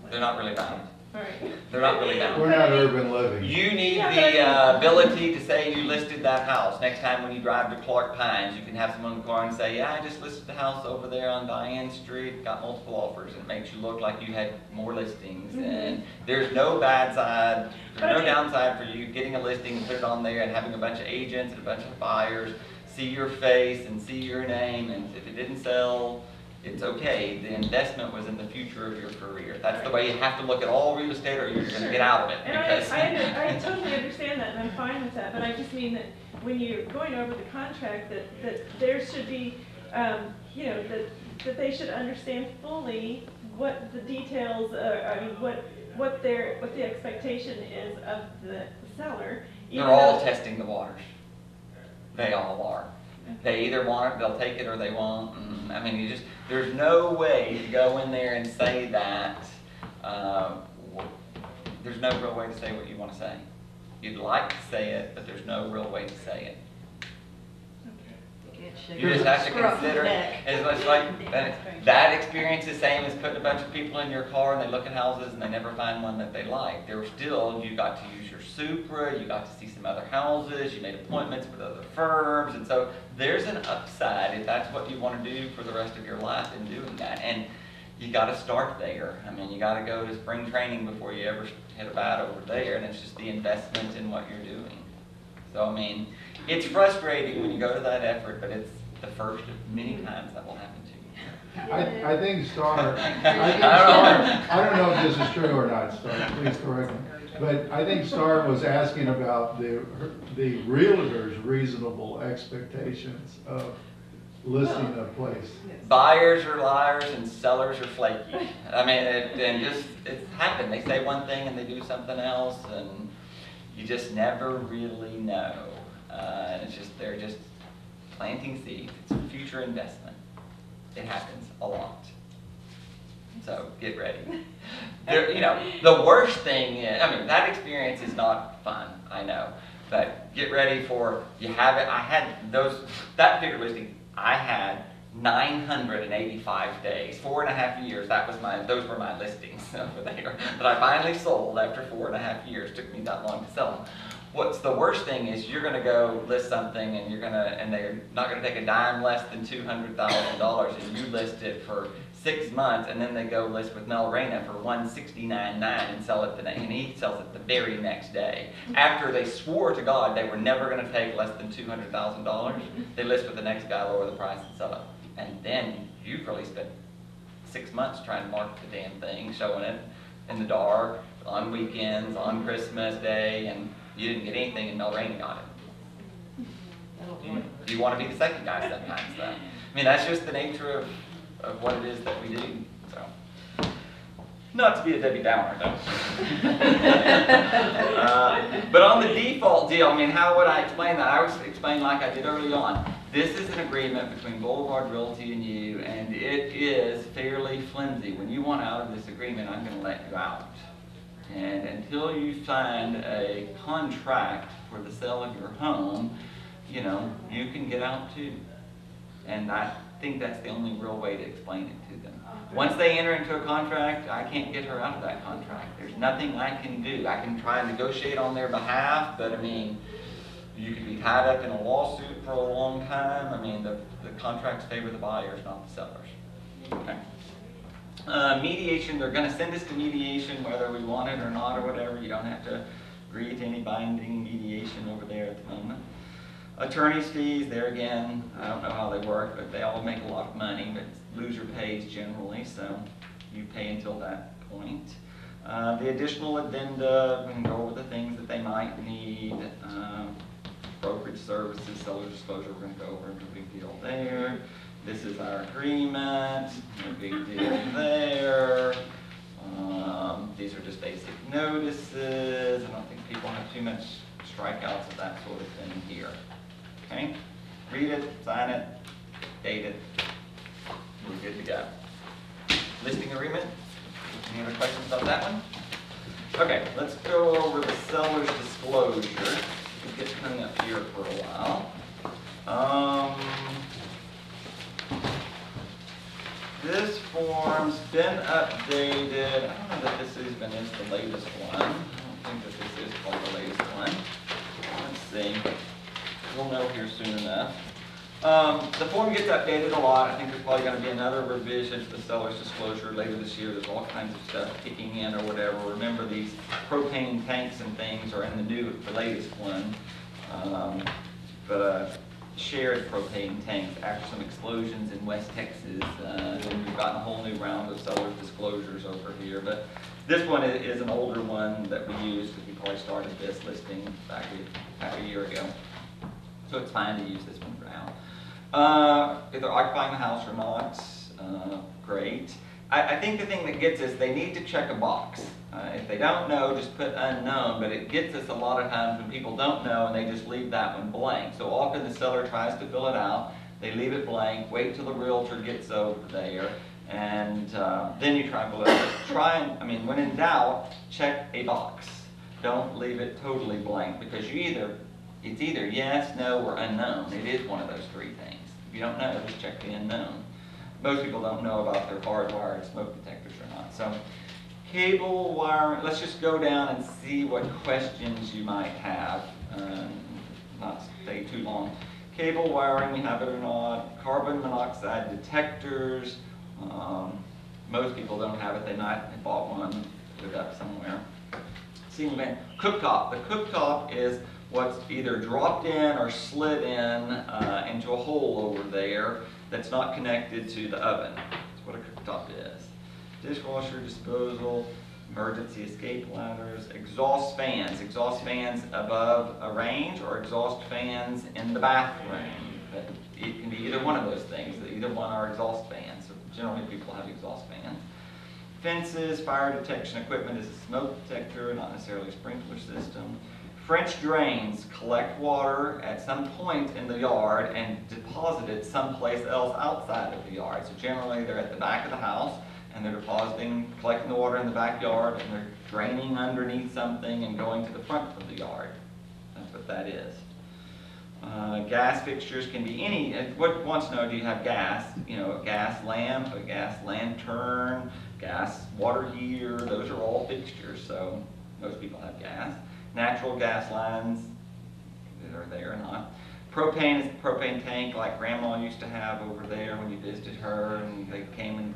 They're not really bound. All right. They're not really bound. We're not urban living. You need the ability to say you listed that house. Next time when you drive to Clark Pines, you can have someone in the car and say, yeah, I just listed the house over there on Diane Street, got multiple offers, and it makes you look like you had more listings. And there's no bad side, there's no downside for you getting a listing and put it on there and having a bunch of agents and a bunch of buyers see your face and see your name, and if it didn't sell, it's okay, the investment was in the future of your career. That's the way you have to look at all real estate, or you're gonna get out of it. And Because I totally understand that, and I'm fine with that, but I just mean that when you're going over the contract, that there should be, you know, that they should understand fully what the details, I mean, what the expectation is of the seller. they're all testing the waters. They all are. They either want it, they'll take it, or they won't. I mean, there's no way to go in there and say that. There's no real way to say what you want to say. You'd like to say it, but there's no real way to say it. You just have to consider it. It's like that experience is the same as putting a bunch of people in your car and they look at houses and they never find one that they like. There were still, you got to use your Supra, you got to see some other houses, you made appointments with other firms, and so there's an upside if that's what you want to do for the rest of your life in doing that. And you got to start there. I mean, you got to go to spring training before you ever hit a bat over there, and it's just the investment in what you're doing. So, I mean, it's frustrating when you go to that effort, but it's the first of many times that will happen to you. I think Star, I don't know if this is true or not, Star, please correct me. But I think Star was asking about the realtor's reasonable expectations of listing a place. Buyers are liars and sellers are flaky. I mean, it's happened. They say one thing and they do something else, and you just never really know. And they're just planting seeds. It's a future investment. It happens a lot. So get ready. You know, the worst thing is, I mean, that experience is not fun, I know. But get ready for, you have it. I had that particular listing, I had 985 days, 4.5 years. Those were my listings over there that I finally sold after 4.5 years. It took me that long to sell them. What's the worst thing is you're going to go list something and they're not going to take a dime less than $200,000, and you list it for 6 months, and then they go list with Mel Reyna for $169,900 and sell it and he sells it the very next day. After they swore to God they were never going to take less than $200,000, they list with the next guy, lower the price, and sell it. And then you've really spent 6 months trying to market the damn thing, showing it in the dark, on weekends, on Christmas Day, and you didn't get anything, and Mel Rainey got it. You want to be the second guy sometimes, though. I mean, that's just the nature of what it is that we do. So, not to be a Debbie Downer, though. But on the default deal, I mean, how would I explain that? I would explain like I did early on. This is an agreement between Boulevard Realty and you, and it is fairly flimsy. When you want out of this agreement, I'm going to let you out. And until you find a contract for the sale of your home, you know, you can get out too. And I think that's the only real way to explain it to them. Once they enter into a contract, I can't get her out of that contract. There's nothing I can do. I can try and negotiate on their behalf, but I mean, you could be tied up in a lawsuit for a long time. I mean, the contracts favor the buyers, not the sellers. Okay. Mediation, they're going to send us to mediation whether we want it or not or whatever. You don't have to agree to any binding mediation over there at the moment. Attorney's fees, there again, I don't know how they work, but they all make a lot of money, but loser pays generally, so you pay until that point. The additional addenda, we can go over the things that they might need. Brokerage services, seller disclosure, we're going to go over, no big deal there. This is our agreement, no big deal there. These are just basic notices. I don't think people have too much strikeouts of that sort of thing here. Okay? Read it, sign it, date it. We're good to go. Listing agreement? Any other questions about that one? Okay, let's go over the seller's disclosure. We'll get hung up here for a while. This form's been updated. I don't know that this even is the latest one. I don't think that this is called the latest one. Let's see. We'll know here soon enough. The form gets updated a lot. I think there's probably going to be another revision to the seller's disclosure later this year. There's all kinds of stuff kicking in or whatever. Remember, these propane tanks and things are in the latest one. shared propane tanks after some explosions in West Texas. And we've gotten a whole new round of seller disclosures over here. But this one is an older one that we used because we probably started this listing back a year ago. So it's fine to use this one for now. If they're occupying the house or not, great. I think the thing that gets us, they need to check a box. If they don't know, just put unknown, but it gets us a lot of times when people don't know and they just leave that one blank. So often the seller tries to fill it out, they leave it blank, wait till the realtor gets over there, and then you try and fill it out. When in doubt, check a box. Don't leave it totally blank, because it's either yes, no, or unknown. It is one of those three things. If you don't know, just check the unknown. Most people don't know about their hardwired smoke detectors or not. So cable wiring, let's just go down and see what questions you might have. Not stay too long. Cable wiring, we have it or not. Carbon monoxide detectors. Most people don't have it. They might have bought one, put it up somewhere. Ceiling fan. Cooktop. The cooktop is what's either dropped in or slid in into a hole over there that's not connected to the oven. That's what a cooktop is. Dishwasher disposal, emergency escape ladders, exhaust fans. Exhaust fans above a range or exhaust fans in the bathroom. It can be either one of those things. Either one are exhaust fans. So generally people have exhaust fans. Fences, fire detection equipment is a smoke detector, not necessarily a sprinkler system. French drains collect water at some point in the yard and deposit it someplace else outside of the yard. So generally they're at the back of the house and they're collecting the water in the backyard, and they're draining underneath something and going to the front of the yard. That's what that is. Gas fixtures can be any. What wants to know, do you have gas? You know, a gas lamp, a gas lantern, gas water heater. Those are all fixtures. So most people have gas. Natural gas lines that are there or not. Propane is the propane tank like Grandma used to have over there when you visited her, and they came and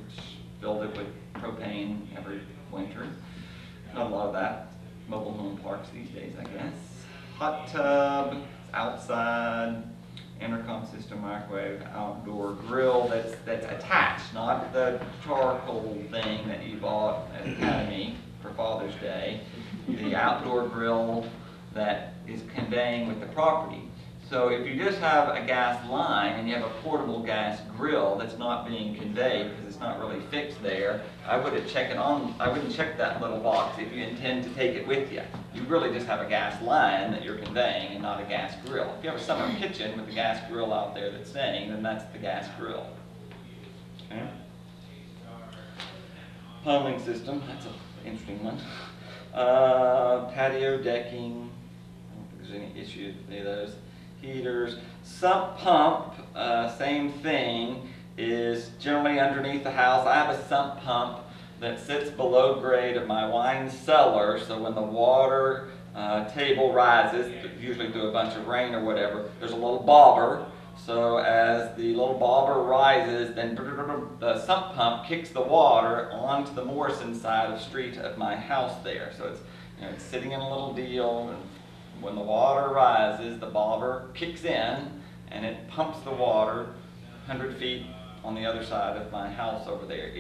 filled it with propane every winter. Not a lot of that. Mobile home parks these days, I guess. Hot tub, outside. Intercom system, microwave, outdoor grill that's attached, not the charcoal thing that you bought at Academy for Father's Day. The outdoor grill that is conveying with the property. So if you just have a gas line and you have a portable gas grill that's not being conveyed because it's not really fixed there, I wouldn't check that little box if you intend to take it with you. You really just have a gas line that you're conveying and not a gas grill. If you have a summer kitchen with a gas grill out there that's staying, then that's the gas grill. Okay. Plumbing system, that's an interesting one. Patio decking, I don't think there's any issue with any of those. Heaters. Sump pump, same thing, is generally underneath the house. I have a sump pump that sits below grade of my wine cellar, so when the water table rises, usually through a bunch of rain or whatever, there's a little bobber. So as the little bobber rises, then the sump pump kicks the water onto the Morrison side of the street of my house there. So it's sitting in a little deal, and when the water rises, the bobber kicks in and it pumps the water 100 feet on the other side of my house over there.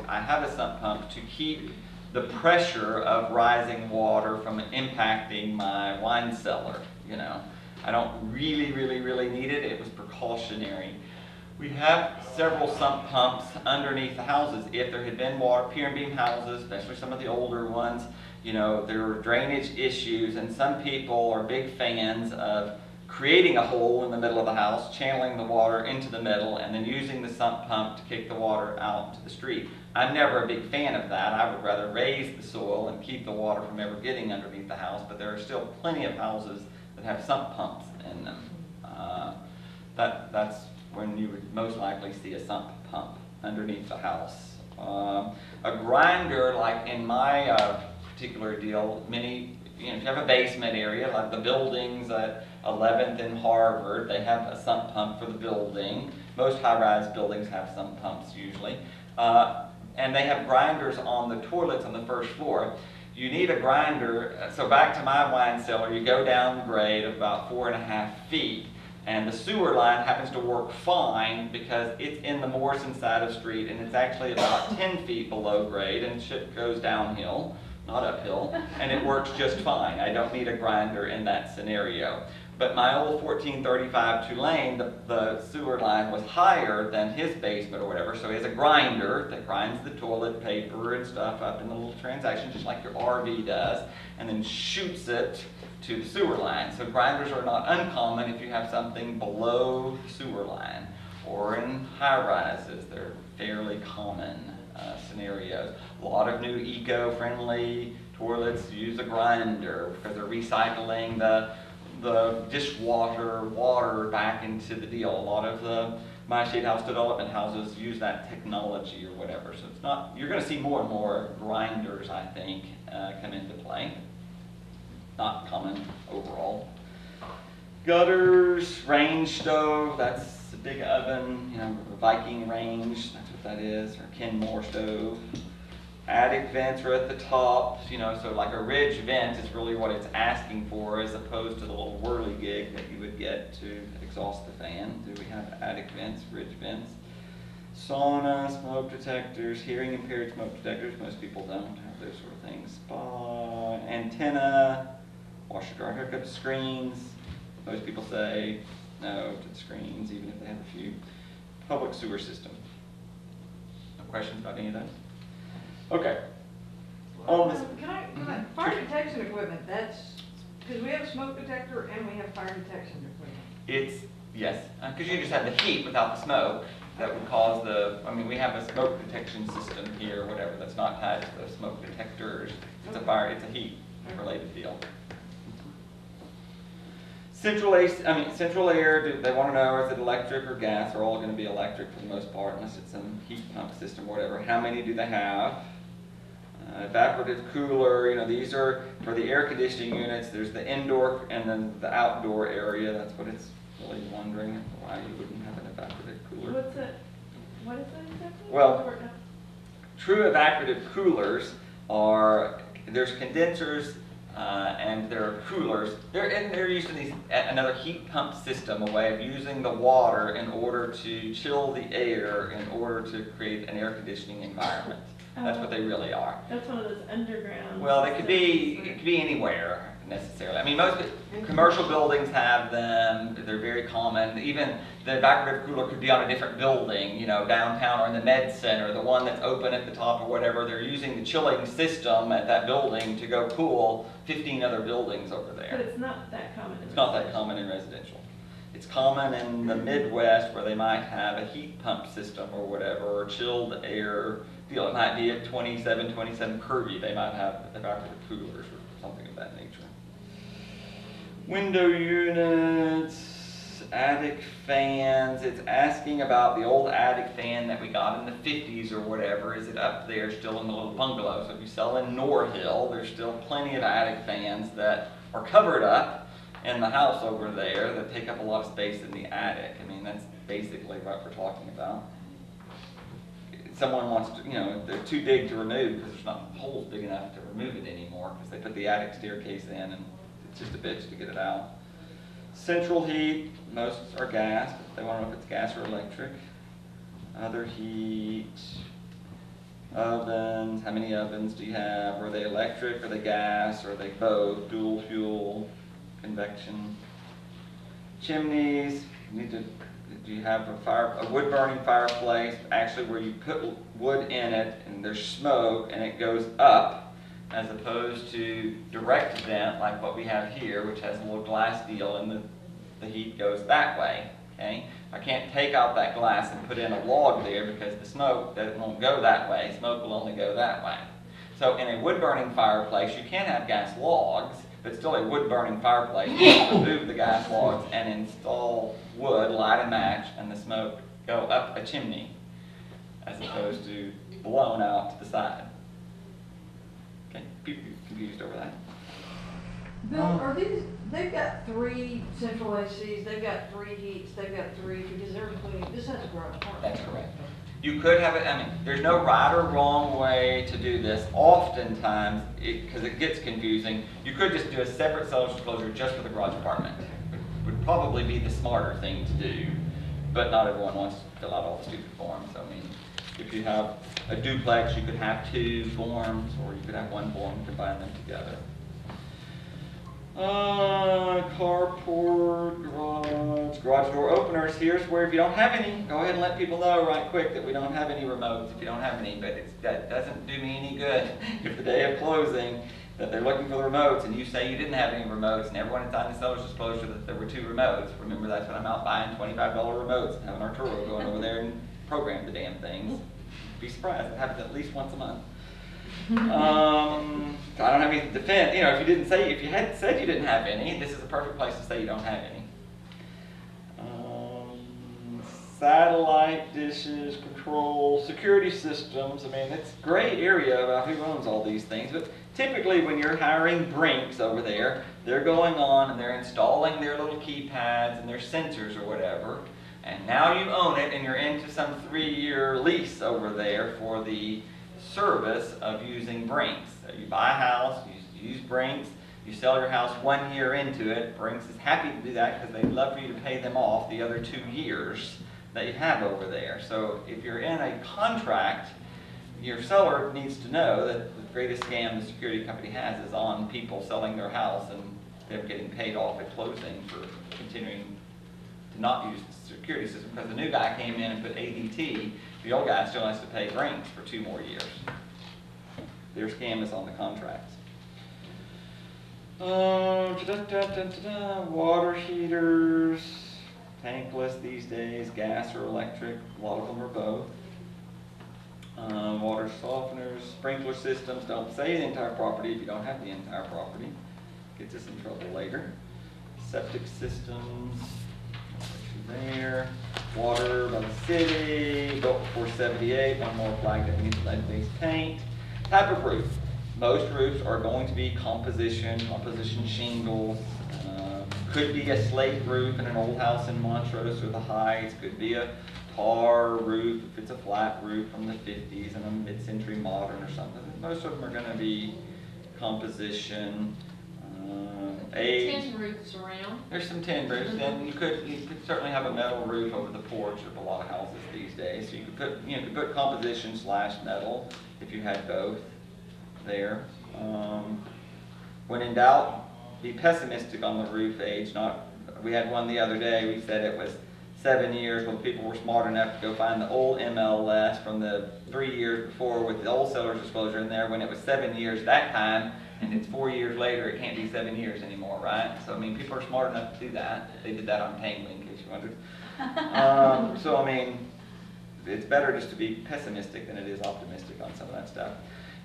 I have a sump pump to keep the pressure of rising water from impacting my wine cellar, you know. I don't really need it. It was precautionary. We have several sump pumps underneath the houses. If there had been water, pier and beam houses, especially some of the older ones, you know, there were drainage issues, and some people are big fans of creating a hole in the middle of the house, channeling the water into the middle, and then using the sump pump to kick the water out to the street. I'm never a big fan of that. I would rather raise the soil and keep the water from ever getting underneath the house, but there are still plenty of houses that have sump pumps in them. That's when you would most likely see a sump pump underneath the house. A grinder, like in my particular deal, if you have a basement area, like the buildings at 11th and Harvard, they have a sump pump for the building. Most high-rise buildings have sump pumps usually. And they have grinders on the toilets on the first floor. You need a grinder, so back to my wine cellar, you go down grade of about 4.5 feet, And the sewer line happens to work fine because it's in the Morrison side of the street and it's actually about 10 feet below grade and shit goes downhill, not uphill, and it works just fine. I don't need a grinder in that scenario. But my old 1435 Tulane, the sewer line was higher than his basement or whatever, so he has a grinder that grinds the toilet paper and stuff up in the little transaction, just like your RV does, and then shoots it to the sewer line. So grinders are not uncommon if you have something below the sewer line, or in high-rises. They're fairly common scenarios. A lot of new eco-friendly toilets use a grinder because they're recycling the dishwater water back into the deal. A lot of the My Shade House development houses use that technology or whatever. So it's not, you're going to see more and more grinders, I think, come into play. Not common overall. Gutters, range stove, that's a big oven, you know, Viking range, that's what that is, or Kenmore stove. Attic vents are at the top, you know, so like a ridge vent is really what it's asking for as opposed to the little whirligig that you would get to exhaust the fan. Do we have attic vents, ridge vents? Sauna, smoke detectors, hearing impaired smoke detectors. Most people don't have those sort of things. Spa, antenna, washer dryer hookup, screens. Most people say no to the screens, even if they have a few. Public sewer system. No questions about any of those? Okay. On this, Can I, fire detection equipment, that's, because we have a smoke detector and we have fire detection equipment. it's, yes, because you just have the heat without the smoke that would cause the, I mean, we have a smoke detection system here, or whatever, that's not tied to the smoke detectors. It's a fire, it's a heat related deal. Central air, they want to know, is it electric or gas? They're all going to be electric for the most part, unless it's some heat pump system or whatever. How many do they have? Evaporative cooler, you know, these are for the air conditioning units. There's the indoor and then the outdoor area. That's what it's really wondering, why you wouldn't have an evaporative cooler. What's it? What is it exactly? Well, true evaporative coolers are, there's condensers and there are coolers. They're using another heat pump system, a way of using the water in order to chill the air in order to create an air conditioning environment. That's what they really are. That's one of those underground. Well, it could be anywhere necessarily. I mean, most commercial buildings have them. They're very common. Even the evaporative cooler could be on a different building, you know, downtown or in the med center, the one that's open at the top or whatever. They're using the chilling system at that building to go cool 15 other buildings over there. But it's not that common. It's not that common in residential. It's common in the Midwest where they might have a heat pump system or whatever, or chilled air deal. It might be at 27 Kirby. They might have evaporative coolers or something of that nature. Window units, attic fans. It's asking about the old attic fan that we got in the 50s or whatever. Is it up there still in the little bungalow? So if you sell in Norhill, there's still plenty of attic fans that are covered up in the house over there that take up a lot of space in the attic. I mean, that's basically what we're talking about. Someone wants to, you know, they're too big to remove because there's not holes big enough to remove it anymore because they put the attic staircase in and it's just a bitch to get it out. Central heat, most are gas, but they want to know if it's gas or electric. Other heat, ovens, how many ovens do you have? Are they electric, are they gas, or are they both, dual fuel, convection? Chimneys, you need to, do you have a wood burning fireplace, actually where you put wood in it and there's smoke and it goes up, as opposed to direct vent like what we have here, which has a little glass deal and the heat goes that way, okay? I can't take out that glass and put in a log there because the smoke won't go that way. Smoke will only go that way. So in a wood burning fireplace, you can have gas logs, but still a wood burning fireplace. You can remove the gas logs and install wood, light a match, and the smoke go up a chimney, as opposed to blown out to the side. Okay, people confused over that. Bill, are these, they've got 3 central ACs, they've got 3 heats, they've got 3, because they're including, this has a garage part. That's correct. You could have it, I mean, there's no right or wrong way to do this. Oftentimes, because it gets confusing, you could just do a separate sales disclosure just for the garage apartment. would probably be the smarter thing to do, but not everyone wants to fill out all the stupid forms. I mean, if you have a duplex, you could have 2 forms, or you could have 1 form and combine them together. Carport, garage door openers. Here's where if you don't have any, go ahead and let people know right quick that we don't have any remotes if you don't have any, but that doesn't do me any good if the day of closing that they're looking for the remotes and you say you didn't have any remotes and everyone signed the seller's disclosure that there were 2 remotes. Remember, that's when I'm out buying $25 remotes and having Arturo going over there and program the damn things. Be surprised, it happens at least once a month. I don't have any defense. You know, if you had said you didn't have any, this is a perfect place to say you don't have any. Satellite dishes, control, security systems. I mean, it's a gray area about who owns all these things, but typically when you're hiring Brinks over there, they're going on and they're installing their little keypads and their sensors or whatever, and now you own it and you're into some 3-year lease over there for the service of using Brinks. So you buy a house, you use Brinks, you sell your house 1 year into it. Brinks is happy to do that because they'd love for you to pay them off the other 2 years that you have over there. So if you're in a contract, your seller needs to know that the greatest scam the security company has is on people selling their house and them getting paid off at closing for continuing to not use the security system because the new guy came in and put ADT. The old guy still has to pay Brinks for 2 more years. Their scam is on the contracts. Water heaters, tankless these days, gas or electric. A lot of them are both. Water softeners, sprinkler systems. Don't say the entire property if you don't have the entire property. Gets us in trouble later. Septic systems. There. Water by the city, built before 78, one more flag that needs lead-based paint. Type of roof. Most roofs are going to be composition shingles. Could be a slate roof in an old house in Montrose or the Heights. Could be a tar roof if it's a flat roof from the 50s and a mid-century modern or something. Most of them are going to be composition. Age. Tin roofs around. There's some tin roofs, and you could certainly have a metal roof over the porch of a lot of houses these days. So you could put composition / metal if you had both there. When in doubt, be pessimistic on the roof age. We had one the other day. We said it was 7 years. Well, people were smart enough to go find the old MLS from the 3 years before with the old seller's disclosure in there when it was 7 years that time. And it's 4 years later, it can't be 7 years anymore, right? So, I mean, people are smart enough to do that. They did that on Tangley, in case you wondered. So, I mean, it's better just to be pessimistic than it is optimistic on some of that stuff.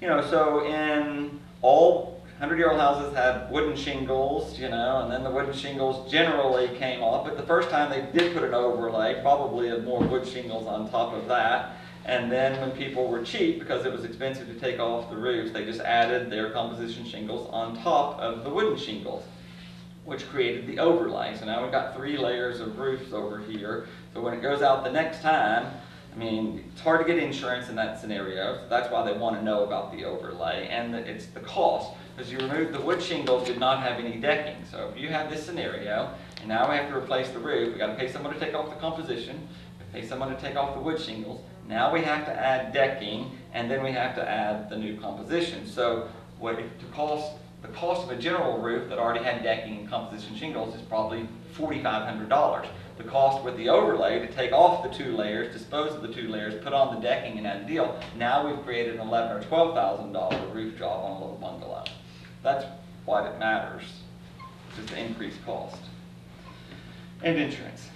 You know, so in all 100-year-old houses had wooden shingles, you know, and then the wooden shingles generally came off. But the first time they did put an overlay, probably of more wood shingles on top of that. And then when people were cheap, because it was expensive to take off the roofs, they just added their composition shingles on top of the wooden shingles, which created the overlay. So now we've got 3 layers of roofs over here. So when it goes out the next time, I mean, it's hard to get insurance in that scenario. So that's why they want to know about the overlay. And it's the cost. Because you remove the wood shingles did not have any decking. So if you have this scenario, and now we have to replace the roof, we've got to pay someone to take off the composition, pay someone to take off the wood shingles. Now we have to add decking, and then we have to add the new composition. So the cost of a general roof that already had decking and composition shingles is probably $4,500. The cost with the overlay to take off the 2 layers, dispose of the 2 layers, put on the decking and add a deal, now we've created an $11,000 or $12,000 roof job on a little bungalow. That's why it matters, just the increased cost. And insurance.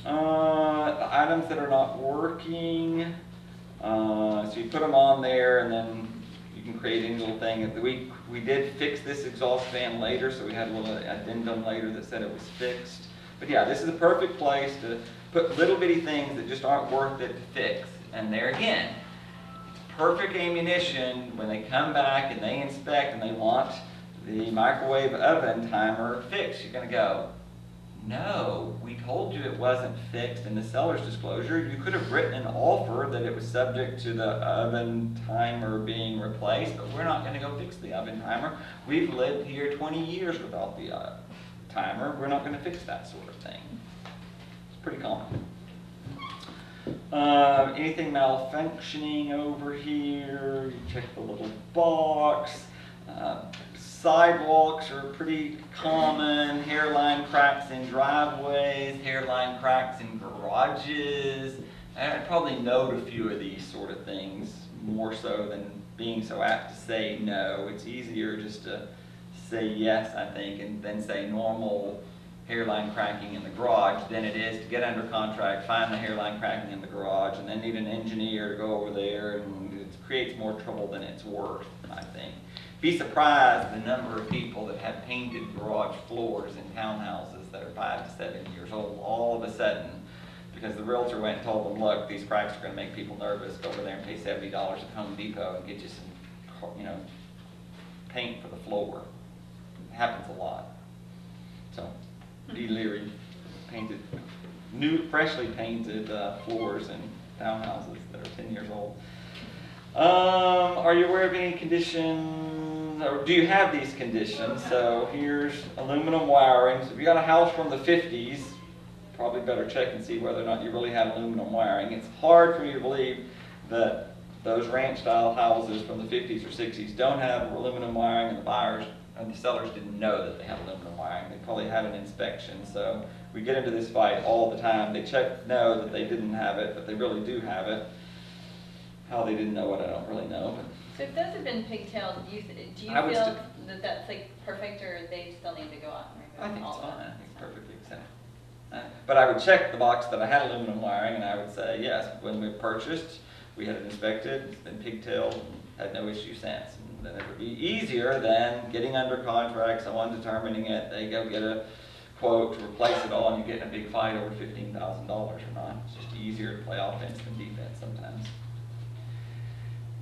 The items that are not working, so you put them on there and then you can create any little thing. We did fix this exhaust fan later, so we had a little addendum later that said it was fixed. But yeah, this is a perfect place to put little bitty things that just aren't worth it to fix. And there again, it's perfect ammunition when they come back and they inspect and they want the microwave oven timer fixed. You're going to go, no, we told you it wasn't fixed in the seller's disclosure. You could have written an offer that it was subject to the oven timer being replaced, but we're not going to go fix the oven timer. We've lived here 20 years without the timer, we're not gonna fix that sort of thing. It's pretty common. Anything malfunctioning over here, you check the little box. Sidewalks are pretty common, hairline cracks in driveways, hairline cracks in garages. I'd probably note a few of these sort of things more so than being so apt to say no. It's easier just to say yes, I think, and then say normal hairline cracking in the garage than it is to get under contract, find the hairline cracking in the garage, and then need an engineer to go over there, and it creates more trouble than it's worth, I think. Be surprised the number of people that have painted garage floors in townhouses that are 5 to 7 years old all of a sudden, because the realtor went and told them, look, these cracks are going to make people nervous. Go over there and pay $70 at Home Depot and get you some, paint for the floor. It happens a lot. So, be leery. Freshly painted floors in townhouses that are 10 years old. Are you aware of any conditions, or do you have these conditions? So here's aluminum wiring. So if you got a house from the 50s, probably better check and see whether or not you really have aluminum wiring. It's hard for me to believe that those ranch-style houses from the 50s or 60s don't have aluminum wiring, and the buyers and the sellers didn't know that they had aluminum wiring. They probably had an inspection. So we get into this fight all the time. They know that they didn't have it, but they really do have it. How they didn't know it, I don't really know. But so if those have been pigtailed, do you feel that that's like perfect, or they still need to go out and remove all of it? I think it's perfectly acceptable. But I would check the box that I had aluminum wiring, and I would say, yes, when we purchased, we had it inspected, it's been pigtailed, and had no issue since. And then it would be easier than getting under contract, someone determining it, they go get a quote to replace it all, and you get in a big fight over $15,000 or not. It's just easier to play offense than defense sometimes.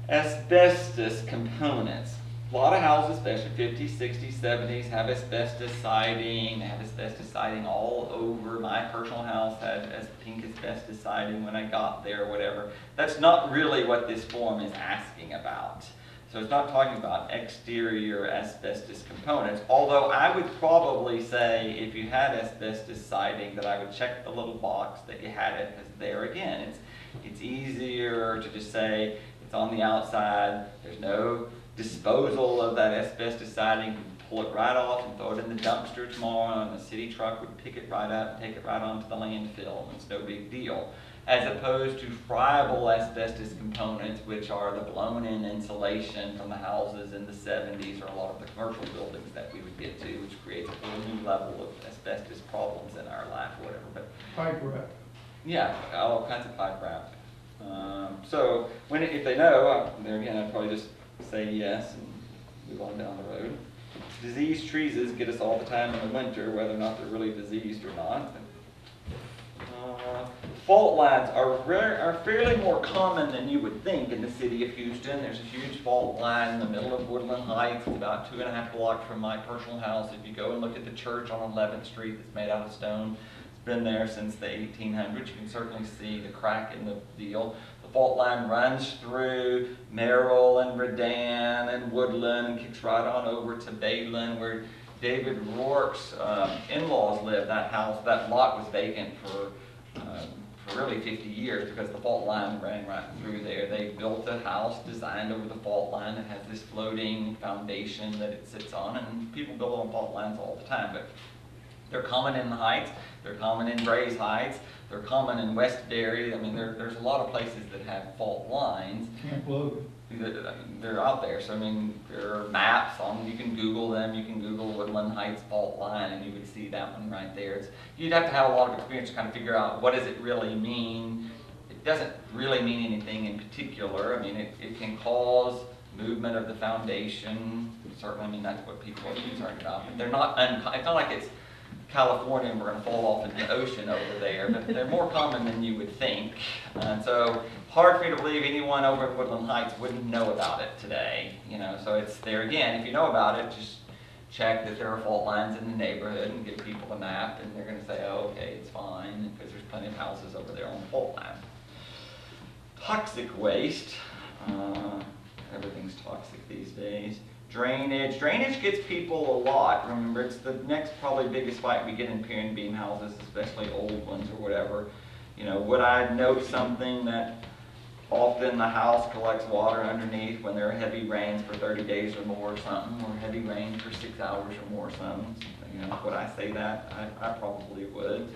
Asbestos components. A lot of houses, especially 50s, 60s, 70s, have asbestos siding. They have asbestos siding all over. My personal house had pink asbestos siding when I got there, whatever. That's not really what this form is asking about. So it's not talking about exterior asbestos components, although I would probably say if you had asbestos siding that I would check the little box that you had it, because there again, it's easier to just say it's on the outside, there's no disposal of that asbestos siding, you can pull it right off and throw it in the dumpster tomorrow, and the city truck would pick it right up and take it right onto the landfill, and it's no big deal. As opposed to friable asbestos components, which are the blown-in insulation from the houses in the 70s, or a lot of the commercial buildings that we would get to, which creates a whole new level of asbestos problems in our life, or whatever. But pipe wrap. Yeah, all kinds of pipe wrap. So if they know, there again, I'd probably just say yes and move on down the road. Diseased trees get us all the time in the winter, whether or not they're really diseased or not. Fault lines are fairly more common than you would think in the city of Houston. There's a huge fault line in the middle of Woodland Heights. It's about 2.5 blocks from my personal house. If you go and look at the church on 11th Street that's made out of stone, it's been there since the 1800s. You can certainly see the crack in the deal. The fault line runs through Merrill and Redan and Woodland and kicks right on over to Bayland, where David Rourke's in-laws lived. That lot was vacant for really 50 years because the fault line ran right through there. They built a house designed over the fault line that has this floating foundation that it sits on, and people build on fault lines all the time, but they're common in the Heights, they're common in Grays Heights, they're common in Westbury. I mean, there's a lot of places that have fault lines. Camp Logan. They're out there. So I mean, there are maps on. You can Google them. You can Google Woodland Heights fault line, and you would see that one right there. You'd have to have a lot of experience to kind of figure out what does it really mean. It doesn't really mean anything in particular. I mean, it can cause movement of the foundation. Certainly, I mean that's what people are concerned about. But they're not. It's not like it's California and we're going to fall off in the ocean over there, but they're more common than you would think. And so hard for me to believe anyone over at Woodland Heights wouldn't know about it today. So it's there again. If you know about it, just check that there are fault lines in the neighborhood and give people a map, and they're going to say, oh, okay, it's fine, because there's plenty of houses over there on the fault line. Toxic waste. Everything's toxic these days. Drainage. Drainage gets people a lot. Remember, it's the next probably biggest fight we get in pier and beam houses, especially old ones or whatever. You know, would I note something that often the house collects water underneath when there are heavy rains for 30 days or more or something, or heavy rain for 6 hours or more or something. You know, would I say that? I probably would.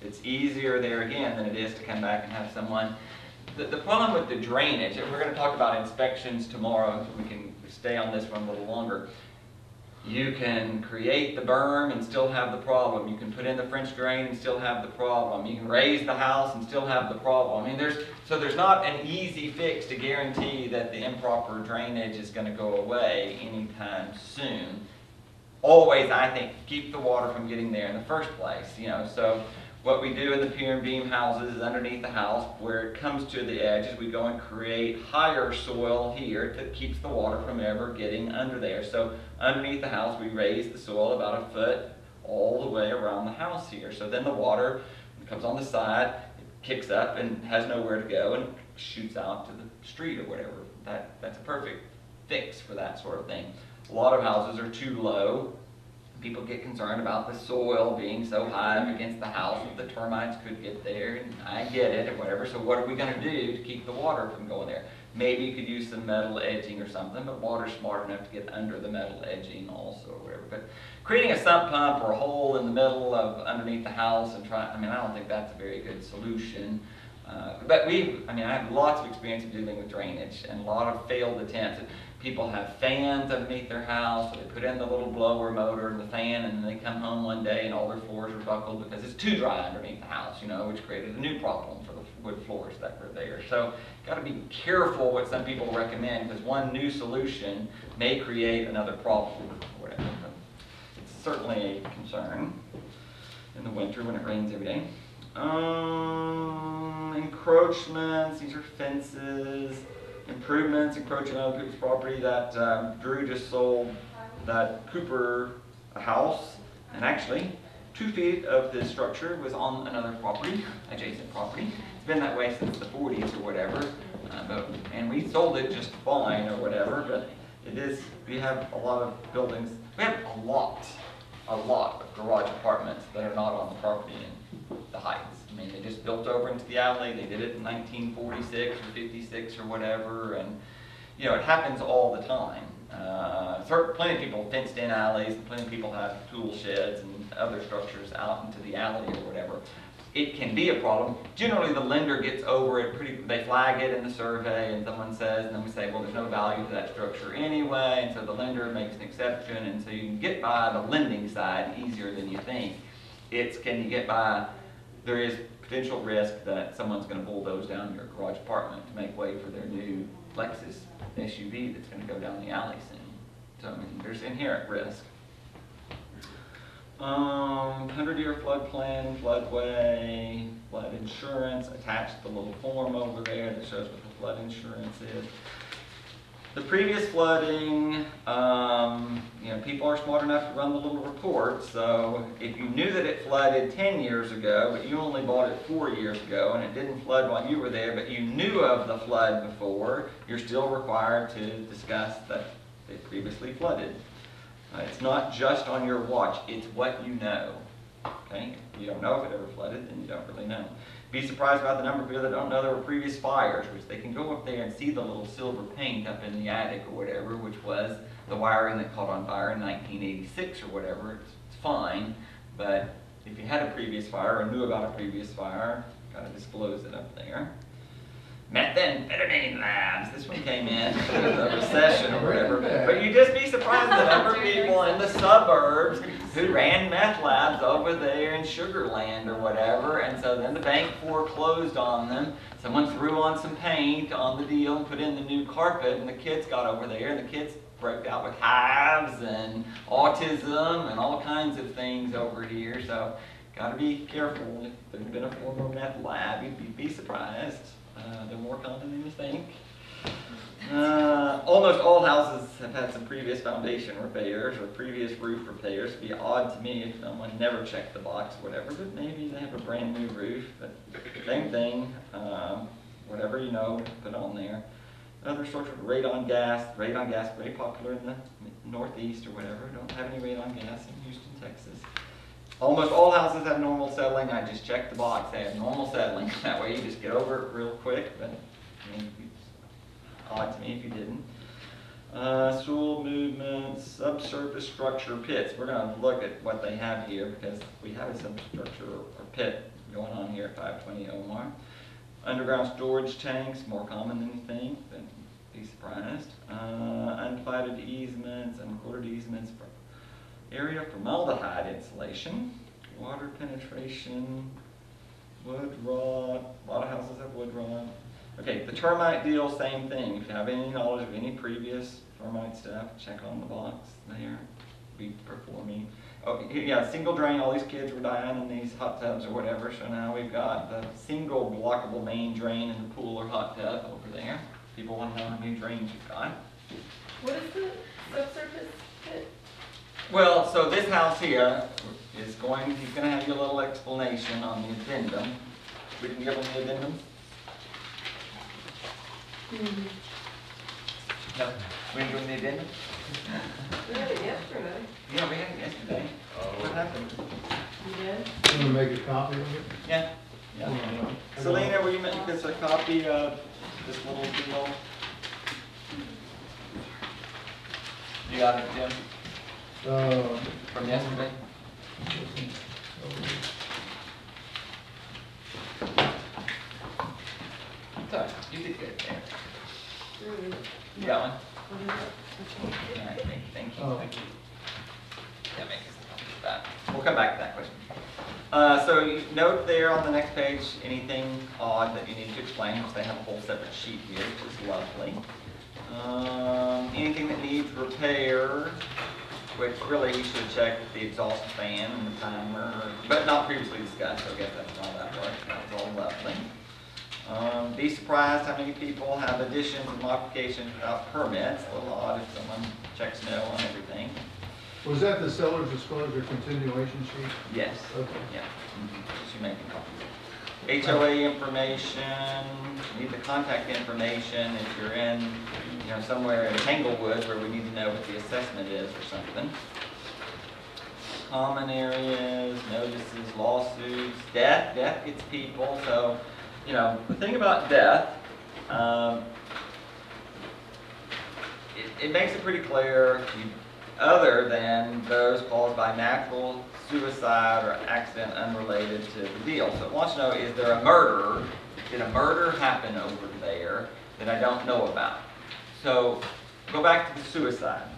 It's easier there again than it is to come back and have someone. The problem with the drainage, and we're going to talk about inspections tomorrow, so we can stay on this one a little longer. You can create the berm and still have the problem. You can put in the French drain and still have the problem. You can raise the house and still have the problem. I mean, there's not an easy fix to guarantee that the improper drainage is going to go away anytime soon. Always, I think, keep the water from getting there in the first place. You know, so what we do in the pier and beam houses is underneath the house, where it comes to the edges, we go and create higher soil here that keeps the water from ever getting under there. So underneath the house, we raise the soil about a foot all the way around the house here. So then the water comes on the side, it kicks up and has nowhere to go and shoots out to the street or whatever. That's a perfect fix for that sort of thing. A lot of houses are too low. People get concerned about the soil being so high up against the house that the termites could get there, and I get it, or whatever. So what are we going to do to keep the water from going there? Maybe you could use some metal edging or something, but water's smart enough to get under the metal edging also, or whatever. But creating a sump pump or a hole in the middle of underneath the house and I don't think that's a very good solution. But I have lots of experience in dealing with drainage and a lot of failed attempts. People have fans underneath their house, so they put in the little blower motor and the fan, and then they come home one day and all their floors are buckled because it's too dry underneath the house, you know, which created a new problem for the wood floors that were there. So, got to be careful what some people recommend, because one new solution may create another problem or whatever. But it's certainly a concern in the winter when it rains every day. Encroachments, these are fences. Improvements, encroaching on other people's property. That Drew just sold that Cooper a house, and actually 2 feet of this structure was on another property, adjacent property. It's been that way since the 40s or whatever, and we sold it just fine or whatever, but it is, we have a lot of buildings, we have a lot of garage apartments that are not on the property in the Heights. I mean, they just built over into the alley. They did it in 1946 or 56 or whatever, and you know, it happens all the time. Plenty of people fenced in alleys, and plenty of people have tool sheds and other structures out into the alley or whatever. It can be a problem. Generally, the lender gets over it they flag it in the survey, and someone says, and then we say, well, there's no value to that structure anyway, and so the lender makes an exception, and so you can get by the lending side easier than you think. It's, can you get by, there is potential risk that someone's going to bulldoze down your garage apartment to make way for their new Lexus SUV that's going to go down the alley soon. So, I mean, there's inherent risk. 100-year flood plan, floodway, flood insurance, attached the little form over there that shows what the flood insurance is. The previous flooding, people are smart enough to run the little report, so if you knew that it flooded 10 years ago, but you only bought it 4 years ago, and it didn't flood while you were there, but you knew of the flood before, you're still required to discuss that it previously flooded. It's not just on your watch, it's what you know. Okay? If you don't know if it ever flooded, then you don't really know. Be surprised about the number of people that don't know there were previous fires, which they can go up there and see the little silver paint up in the attic or whatever, which was the wiring that caught on fire in 1986 or whatever. It's fine, but if you had a previous fire or knew about a previous fire, got to disclose it up there. Methamphetamine labs. This one came in the recession or whatever. But you'd just be surprised the number of people in the suburbs who ran meth labs over there in Sugar Land or whatever. And so then the bank foreclosed on them. Someone threw on some paint on the deal and put in the new carpet, and the kids got over there, and the kids broke out with hives and autism and all kinds of things over here. So got to be careful. If there's been a former meth lab, you'd be surprised. They're more common than you think. Almost all houses have had some previous foundation repairs or previous roof repairs. It'd be odd to me if someone never checked the box or whatever, but maybe they have a brand new roof. But same thing, whatever you know, put on there. Other structure, radon gas, very popular in the Northeast or whatever. Don't have any radon gas in Houston, Texas. Almost all houses have normal settling. I just checked the box. They have normal settling. That way you just get over it real quick. But I mean, it's odd to me if you didn't. Soil movements, subsurface structure, pits. We're going to look at what they have here because we have a substructure or pit going on here at 520 Omar. Underground storage tanks, more common than you think, but be surprised. Unplatted easements, unrecorded easements, area formaldehyde insulation, water penetration, wood rot. A lot of houses have wood rot. Okay, the termite deal, same thing. If you have any knowledge of any previous termite stuff, check on the box there. Be performing. Oh, yeah, single drain. All these kids were dying in these hot tubs or whatever. So now we've got the single blockable main drain in the pool or hot tub over there. People want to know how many drains you've got. What is the subsurface pit? Well, so this house here is he's going to have you a little explanation on the addendum. We can give him the addendum? No, we didn't give him the addendum? We had it yesterday. Yeah, we had it yesterday. What happened? You did? You wanna make a copy of it? Yeah. Yeah. Selena, will you make us a copy of this little deal? You got it, Jim? From yesterday? Sorry, you did good there. You got one? All right, thank you. Oh. Thank you. Yeah, make us a copy of that. We'll come back to that question. So you note there on the next page anything odd that you need to explain, because they have a whole separate sheet here, which is lovely. Anything that needs repair, which really we should check the exhaust fan and the timer, but not previously discussed, so I guess that's all that works. That's all lovely. Be surprised how many people have additions and modifications without permits. A little odd if someone checks no on everything. Was that the seller's disclosure continuation sheet? Yes. Okay. Yeah. She made a copy. HOA information, need the contact information if you're in, somewhere in Tanglewood where we need to know what the assessment is or something. Common areas, notices, lawsuits, death gets people. So, the thing about death, it makes it pretty clear, other than those caused by natural suicide or accident unrelated to the deal. So it wants to know, is there a murder? Did a murder happen over there that I don't know about? So go back to the suicide.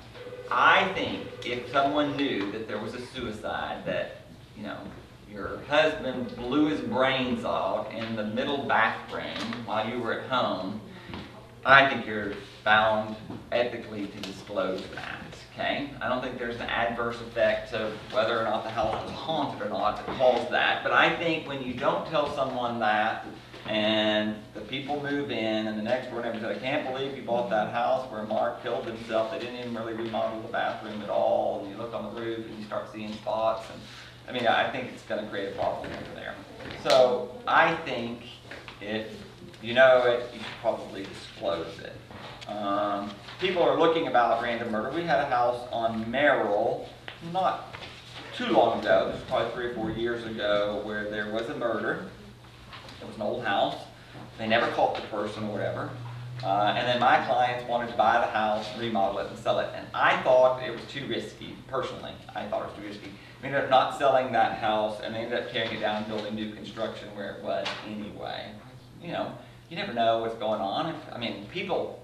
I think if someone knew that there was a suicide, that, your husband blew his brains out in the middle bathroom while you were at home, I think you're bound ethically to disclose that. Okay? I don't think there's an adverse effect to whether or not the house was haunted or not that caused that. But I think when you don't tell someone that, and the people move in, and the next door neighbor said, I can't believe you bought that house where Mark killed himself. They didn't even really remodel the bathroom at all. And you look on the roof and you start seeing spots. And I think it's going to create a problem over there. So I think if you know it, you should probably disclose it. People are looking about random murder. We had a house on Merrill not too long ago, this was probably 3 or 4 years ago, where there was a murder. It was an old house. They never caught the person or whatever. And then my clients wanted to buy the house, remodel it, and sell it. And I thought it was too risky, personally. I thought it was too risky. We ended up not selling that house, and they ended up tearing it down and building new construction where it was anyway. You never know what's going on. People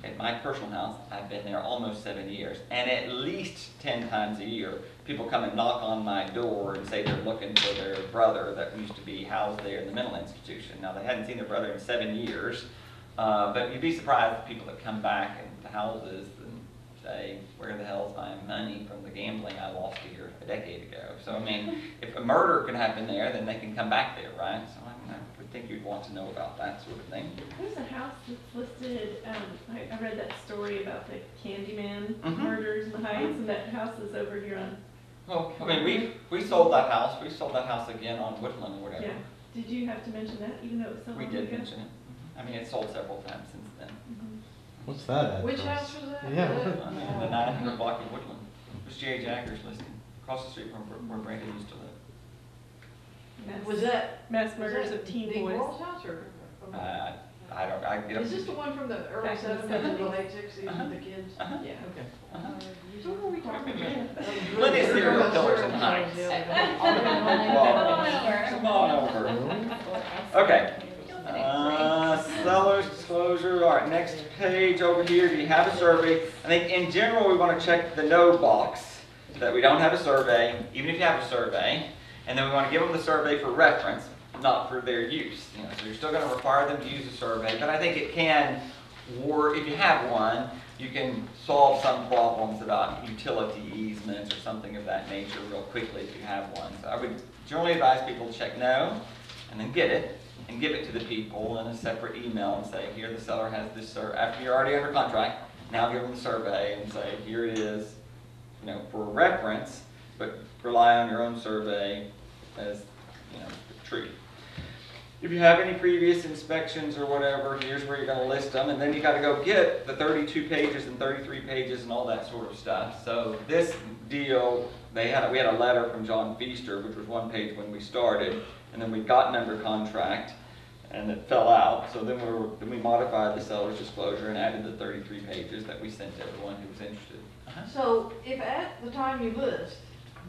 at my personal house, I've been there almost 7 years, and at least 10 times a year, people come and knock on my door and say they're looking for their brother that used to be housed there in the mental institution. Now, they hadn't seen their brother in 7 years, but you'd be surprised at people that come back into houses and say, where the hell's my money from the gambling I lost here a decade ago? So, if a murder can happen there, then they can come back there, right? So I would think you'd want to know about that sort of thing. There's a house that's listed, I read that story about the Candyman murders in the Heights, and that house is over here on... Well, we sold that house. We sold that house again on Woodland or whatever. Yeah. Did you have to mention that, even though it was so long We ago? did mention it. It sold several times since then. What's that address? Which house was that? Yeah. The 900 block of Woodland. It was Jerry Jagger's listing, across the street from where Brandon used to live. Was that? Mass murders of teen Big boys. World's house or? I don't, I get up. Is this the one from the early Back in the seventies, the 70s. late sixties with the kids? Uh-huh. Yeah, okay. Uh-huh. So what were we talking about? Plenty of serial killers in Heights. Come on over. Okay. Seller's disclosure, all right, next page over here, do you have a survey? I think in general, we want to check the no box, that we don't have a survey, even if you have a survey. And then we want to give them the survey for reference, not for their use. You know, so you're still going to require them to use a survey, but I think it can, or if you have one, you can solve some problems about utility easements or something of that nature real quickly if you have one. So I would generally advise people to check no, and then get it, and give it to the people in a separate email and say, here the seller has this survey. After you're already under contract, now give them the survey and say, here it is, you know, for reference, but rely on your own survey as, you know, true. If you have any previous inspections or whatever, here's where you're going to list them, and then you got to go get the 32 pages and 33 pages and all that sort of stuff. So this deal, we had a letter from John Feaster, which was one page when we started, and then we'd gotten under contract, and it fell out. So then we modified the seller's disclosure and added the 33 pages that we sent to everyone who was interested. So if at the time you list,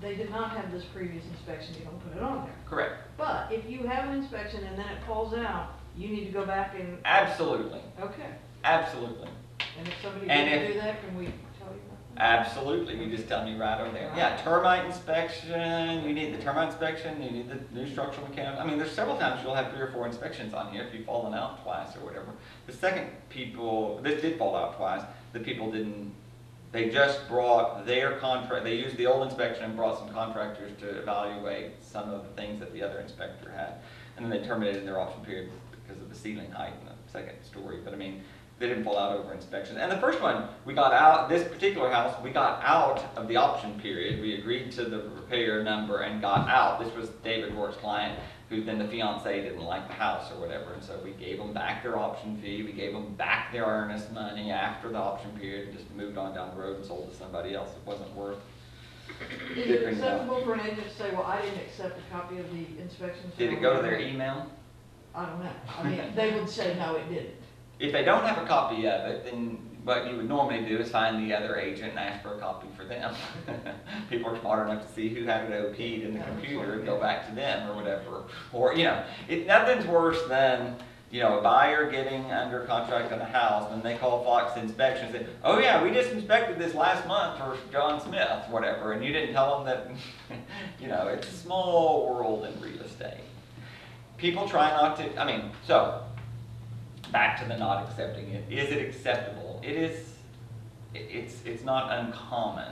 they did not have this previous inspection, you don't put it on there. Correct. But if you have an inspection and then it falls out, you need to go back and, Absolutely. okay. Absolutely. And if somebody And didn't if- do that, can we tell you about that? Absolutely, you just tell me right over there. Yeah, termite inspection, you need the termite inspection, you need the new structural mechanical. I mean, there's several times you'll have 3 or 4 inspections on here if you've fallen out twice or whatever. The second people, this did fall out twice, the people didn't, they just brought their contract, they used the old inspection and brought some contractors to evaluate some of the things that the other inspector had. And then they terminated their option period because of the ceiling height in the second story. But I mean, they didn't fall out over inspection. And the first one, we got out, this particular house, we got out of the option period. We agreed to the repair number and got out. This was David Rourke's client, who then the fiance didn't like the house or whatever. And so we gave them back their option fee. We gave them back their earnest money after the option period and just moved on down the road and sold to somebody else. It wasn't worth Is it acceptable for an agent to say, well, I didn't accept a copy of the inspection? Did it go to their email? I don't know. I mean, they would say, no, it didn't. If they don't have a copy of it, then what you would normally do is find the other agent and ask for a copy for them. People are smart enough to see who had it OP'd in the computer and go back to them or whatever. Or, you know, nothing's worse than, you know, a buyer getting under contract on a house and they call Fox Inspection and say, oh yeah, we just inspected this last month for John Smith, whatever, and you didn't tell them that, you know, it's a small world in real estate. People try not to, I mean, so, back to the not accepting it. Is it acceptable? It is, it's not uncommon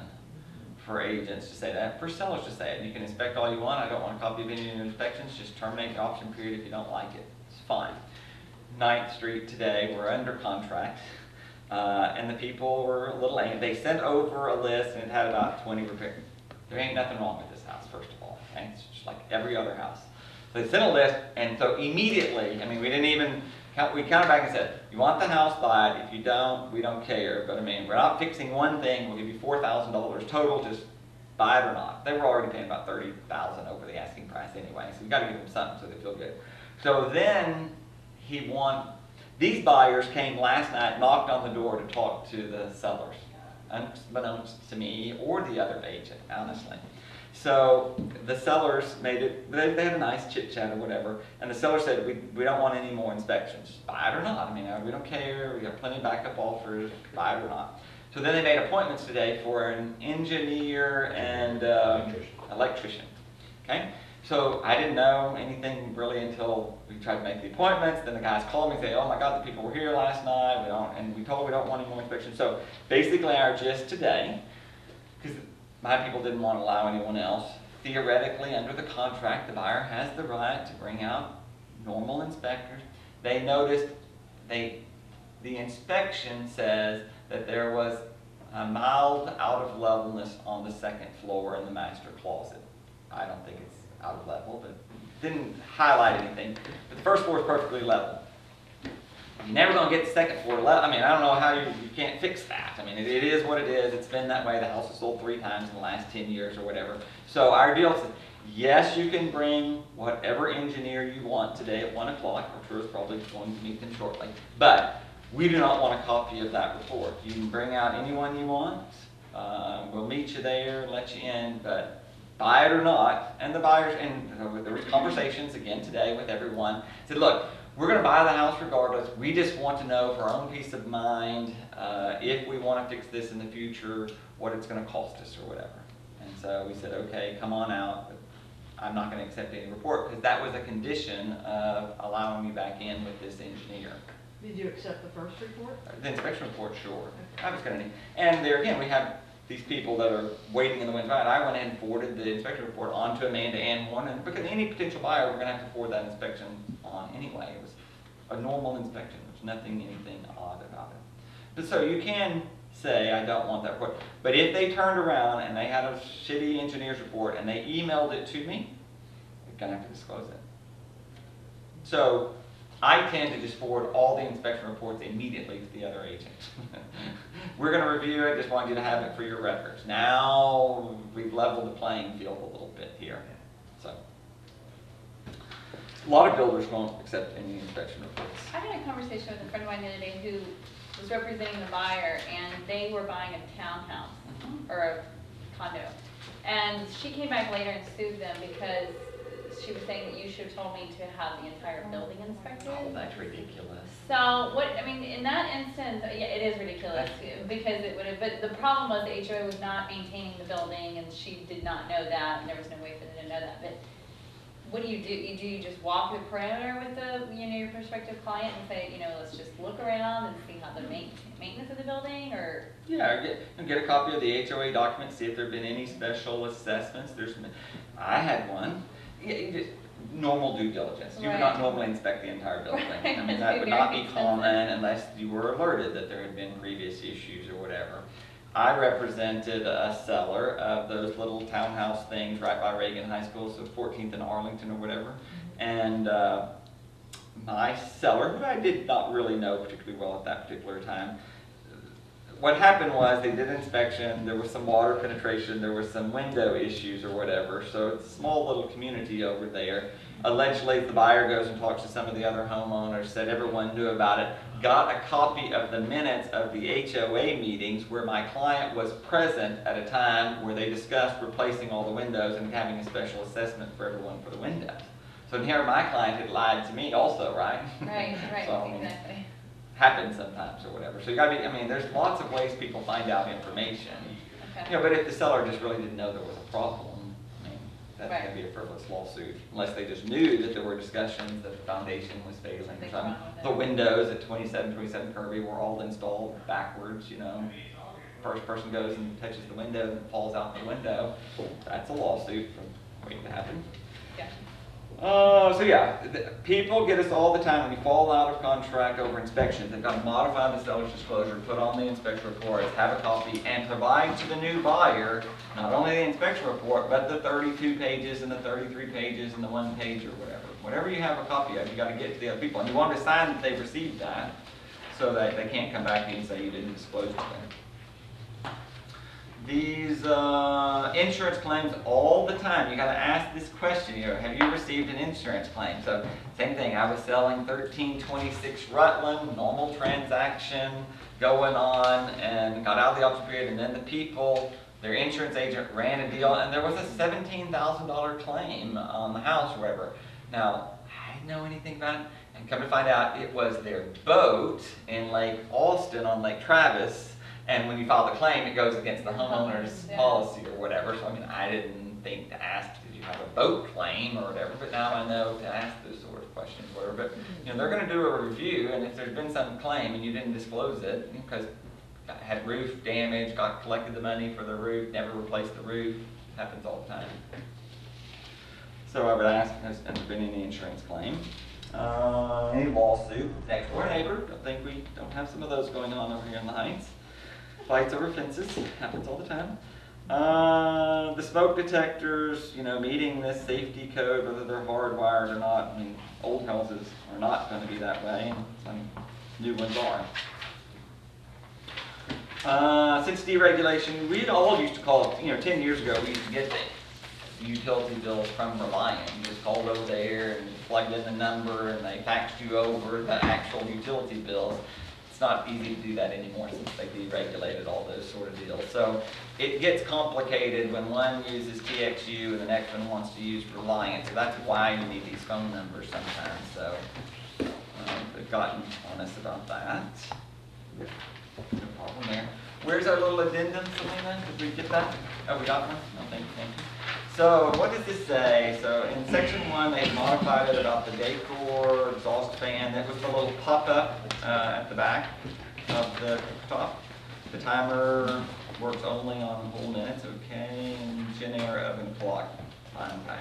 for agents to say that, for sellers to say it. You can inspect all you want. I don't want a copy of any of your inspections. Just terminate the option period if you don't like it. It's fine. 9th Street today, we're under contract. And the people were a little angry. They sent over a list and it had about 20 repairs. There ain't nothing wrong with this house, first of all. Okay? It's just like every other house. So they sent a list, and so immediately, I mean, we didn't even, we counted back and said, you want the house, buy it. If you don't, we don't care. But I mean, we're not fixing one thing. We'll give you $4,000 total, just buy it or not. They were already paying about $30,000 over the asking price anyway, so we got to give them something so they feel good. So then these buyers came last night, knocked on the door to talk to the sellers, unbeknownst to me or the other agent, honestly. So the sellers made it, they had a nice chit chat or whatever, and the seller said, we don't want any more inspections. Buy it or not. I mean, we don't care. We got plenty of backup offers. Buy it or not. So then they made appointments today for an engineer and electrician. Okay? So I didn't know anything really until we tried to make the appointments. Then the guys called me and say, oh my God, the people were here last night. And we told them we don't want any more inspections. So basically our gist today, because my people didn't want to allow anyone else, theoretically under the contract, the buyer has the right to bring out normal inspectors. They noticed, the inspection says that there was a mild out of levelness on the 2nd floor in the master closet. I don't think it's out of level, but didn't highlight anything. But the 1st floor is perfectly level. You're never gonna get the second floor level. I mean, I don't know how you can't fix that. I mean, it is what it is. It's been that way. The house was sold 3 times in the last 10 years or whatever. So our deal is, yes, you can bring whatever engineer you want today at 1 o'clock. I'm sure it's probably going to meet them shortly. But we do not want a copy of that report. You can bring out anyone you want. We'll meet you there, let you in, but buy it or not. And the buyers, and there was conversations again today with everyone, said, look, we're going to buy the house regardless. We just want to know for our own peace of mind, if we want to fix this in the future, what it's going to cost us or whatever. And so we said, okay, come on out. But I'm not going to accept any report because that was a condition of allowing me back in with this engineer. Did you accept the first report? The inspection report, sure. I was going to, and there again, we have these people that are waiting in the wind. I went ahead and forwarded the inspection report on to Amanda and Warren, and because any potential buyer, we're going to have to forward that inspection on anyway. It was a normal inspection. There's anything odd about it. But so you can say, I don't want that report. But if they turned around and they had a shitty engineer's report and they emailed it to me, you're going to have to disclose it. So I tend to just forward all the inspection reports immediately to the other agent. We're going to review it, just want you to have it for your records. Now we've leveled the playing field a little bit here. So a lot of builders won't accept any inspection reports. I had a conversation with a friend of mine the other day who was representing the buyer, and they were buying a townhouse or a condo. And she came back later and sued them because she was saying that you should have told me to have the entire building inspected. Oh, that's ridiculous. So what, I mean, in that instance, yeah, it is ridiculous because it would have, but the problem was the HOA was not maintaining the building and she did not know that and there was no way for them to know that. But what do? You just walk the perimeter with the, your prospective client and say, let's just look around and see how the maintenance of the building, or? Yeah, get a copy of the HOA document, see if there have been any special assessments. I had one. Yeah, normal due diligence. You would not normally inspect the entire building. Right. I mean, that would not be common unless you were alerted that there had been previous issues or whatever. I represented a seller of those little townhouse things right by Reagan High School, so 14th and Arlington or whatever. And my seller, who I did not really know particularly well at that particular time, what happened was they did an inspection, there was some water penetration, there were some window issues or whatever, so it's a small little community over there. Allegedly, the buyer goes and talks to some of the other homeowners, said everyone knew about it, got a copy of the minutes of the HOA meetings where my client was present at a time where they discussed replacing all the windows and having a special assessment for everyone for the windows. So here my client had lied to me also, right? Right, So, exactly. Happens sometimes or whatever. So you gotta be, there's lots of ways people find out information. Okay. But if the seller just really didn't know there was a problem, that's Right. gonna be a frivolous lawsuit. Unless they just knew that there were discussions that the foundation was failing or Something's something. wrong with it. The windows at 27 Kirby were all installed backwards, First person goes and touches the window and falls out the window. That's a lawsuit waiting to happen. Yeah. So yeah, people get us all the time when you fall out of contract over inspections. They've got to modify the seller's disclosure, put on the inspection report, have a copy, and provide to the new buyer not only the inspection report, but the 32 pages and the 33 pages and the 1 page or whatever. Whatever you have a copy of, you got to get to the other people. And you want to sign that they've received that so that they can't come back to you and say you didn't disclose it there. These insurance claims all the time, you got to ask this question here, have you received an insurance claim? So same thing, I was selling 1326 Rutland, normal transaction going on, and got out of the option period, and then the people, their insurance agent ran a deal, and there was a $17,000 claim on the house or whatever. Now, I didn't know anything about it, and come to find out it was their boat in Lake Austin on Lake Travis. And when you file the claim, it goes against the homeowner's policy or whatever. So, I didn't think to ask, did you have a boat claim or whatever? But now I know to ask those sort of questions or whatever. But, they're going to do a review, and if there's been some claim and you didn't disclose it, because had roof damage, collected the money for the roof, never replaced the roof, happens all the time. So I would ask, has there been any insurance claim? Any lawsuit? Next door neighbor, don't have some of those going on over here in the Heights. Fights over fences, happens all the time. The smoke detectors, meeting this safety code, whether they're hardwired or not. Old houses are not going to be that way. New ones are. Since deregulation, we all used to call it, 10 years ago, we used to get the utility bills from Reliant. You just called over there and plugged in the number and they faxed you over the actual utility bills. It's not easy to do that anymore since they deregulated all those sort of deals. So it gets complicated when one uses TXU and the next one wants to use Reliant. So that's why you need these phone numbers sometimes. So they've gotten on us about that. No problem there. Where's our little addendum, Selena? Did we get that? Oh, we got one? No, thank you. So what does this say? So in section 1, they had modified it about the decor exhaust fan. That was the little pop-up at the back of the cooktop. The timer works only on whole minutes, okay, and Genair oven clock, fine.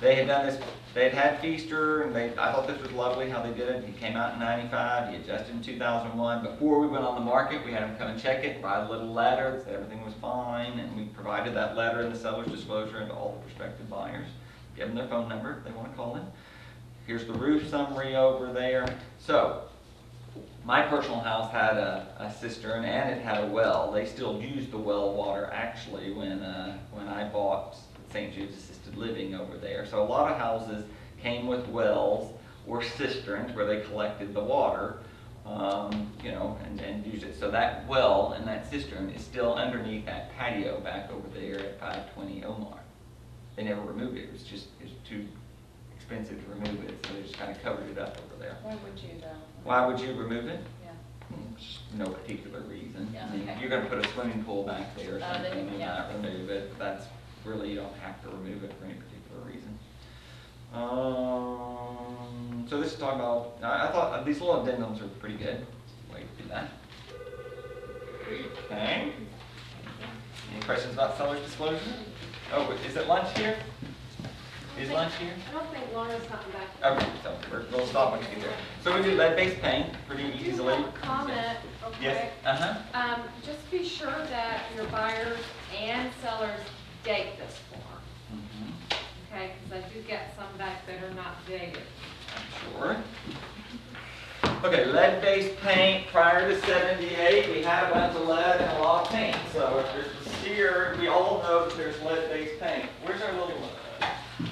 They had done this, they had Feaster, and I thought this was lovely how they did it. He came out in 95, he adjusted in 2001. Before we went on the market, we had him come and check it, write a little letter that said everything was fine, and we provided that letter in the seller's disclosure to all the prospective buyers. Give them their phone number if they want to call in. Here's the roof summary over there. So, my personal house had a cistern and it had a well. They still use the well water actually when I bought St. Jude's Assisted Living over there. So a lot of houses came with wells or cisterns where they collected the water, and used it. So that well and that cistern is still underneath that patio back over there at 520 Omar. They never removed it. It's too expensive to remove it, so they just kind of covered it up over there. Why would you though? Why would you remove it? Yeah. Just no particular reason. Yeah, I mean, okay. you're going to put a swimming pool back there or Then, something and yeah. not remove it, but that's really, you don't have to remove it for any particular reason. So this is talking about, I thought these little addendums are pretty good. Way to do that. Okay. Any questions about seller's disclosure? Oh, is it lunch here? Is lunch here? I don't think Laura's gotten back. Okay, so we'll stop when you get there. So we do lead-based paint pretty I do easily. have a comment, real Yes, quick. Just be sure that your buyers and sellers date this form, okay? Because I do get some back that are not dated. Sure. Okay, lead-based paint prior to 78, we had a bunch of lead and a lot of paint. So if there's a sear, we all know that there's lead-based paint. Where's our little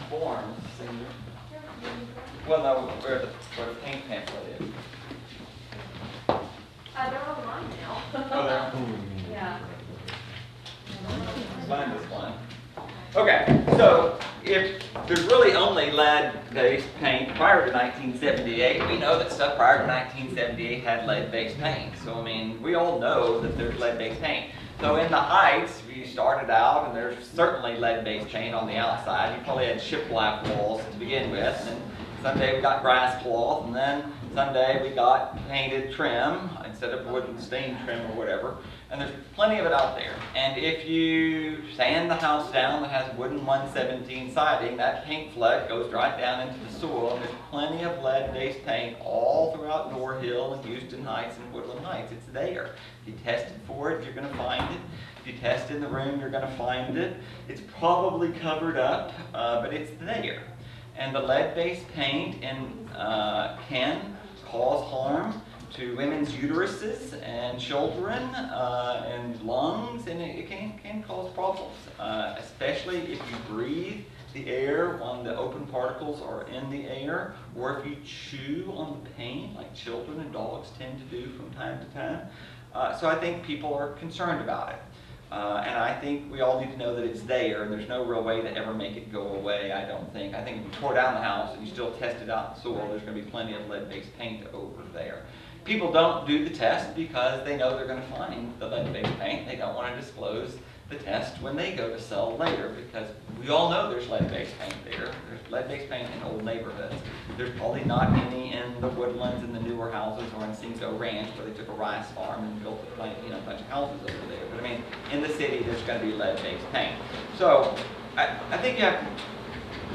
forms? Well, no, where the paint pamphlet is. They're online now. Oh, there. Yeah. Find this one. Okay, so if there's really only lead-based paint prior to 1978, we know that stuff prior to 1978 had lead-based paint. So, I mean, we all know that there's lead-based paint. So in the Heights, we started out, and there's certainly lead-based paint on the outside. You probably had shiplap walls to begin with, and someday we got grass cloth, and then someday we got painted trim instead of wooden stain trim or whatever. And there's plenty of it out there. And if you sand the house down that has wooden 117 siding, that paint fleck goes right down into the soil. And there's plenty of lead-based paint all throughout Door Hill and Houston Heights and Woodland Heights. It's there. If you tested for it, you're going to find it. If you test in the room, you're going to find it. It's probably covered up, but it's there. And the lead-based paint can cause harm to women's uteruses and children and lungs, and it can cause problems, especially if you breathe the air when the open particles are in the air, or if you chew on the paint like children and dogs tend to do from time to time. So I think people are concerned about it. And I think we all need to know that it's there, and there's no real way to ever make it go away, I don't think. I think if you tore down the house and you still test it out in the soil, there's going to be plenty of lead-based paint over there. People don't do the test because they know they're going to find the lead-based paint. They don't want to disclose the test when they go to sell later, because we all know there's lead-based paint there. There's lead-based paint in old neighborhoods. There's probably not any in the Woodlands and the newer houses, or in Cinco Ranch where they took a rice farm and built a bunch of houses over there. But I mean, in the city, there's going to be lead-based paint. So I think you have to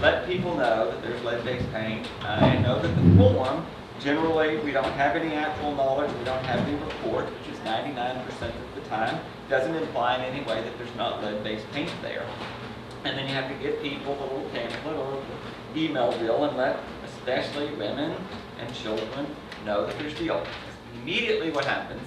let people know that there's lead-based paint, and know that the form, generally, we don't have any actual knowledge, we don't have any report, which is 99% of the time. Doesn't imply in any way that there's not lead-based paint there. And then you have to give people the little pamphlet or email bill and let especially women and children know that there's deal. immediately what happens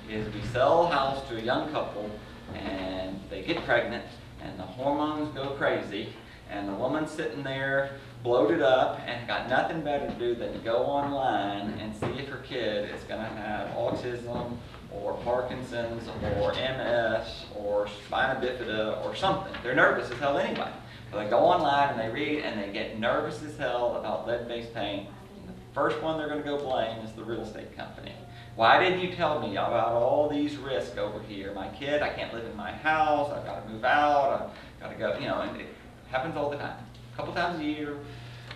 is we sell a house to a young couple, and they get pregnant, and the hormones go crazy, and the woman's sitting there bloated up and got nothing better to do than to go online and see if her kid is going to have autism or Parkinson's or MS or spina bifida or something. They're nervous as hell anyway. So they go online and they read and they get nervous as hell about lead-based paint. And the first one they're going to go blame is the real estate company. Why didn't you tell me about all these risks over here? My kid, I can't live in my house, I've got to move out, I've got to go, you know, and it happens all the time. A couple times a year,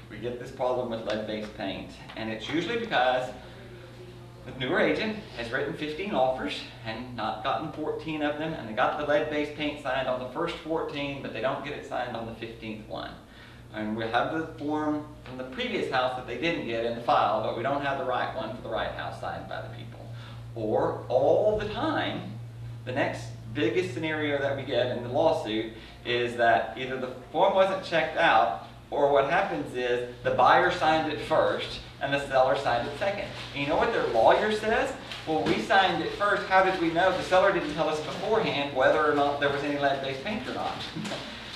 we get this problem with lead-based paint. And it's usually because the newer agent has written 15 offers and not gotten 14 of them, and they got the lead-based paint signed on the first 14, but they don't get it signed on the 15th one. And we have the form from the previous house that they didn't get in the file, but we don't have the right one for the right house signed by the people. Or all the time, the next biggest scenario that we get in the lawsuit is that either the form wasn't checked out, or what happens is the buyer signed it first and the seller signed it second. And you know what their lawyer says? Well, we signed it first. How did we know? The seller didn't tell us beforehand whether or not there was any lead-based paint or not.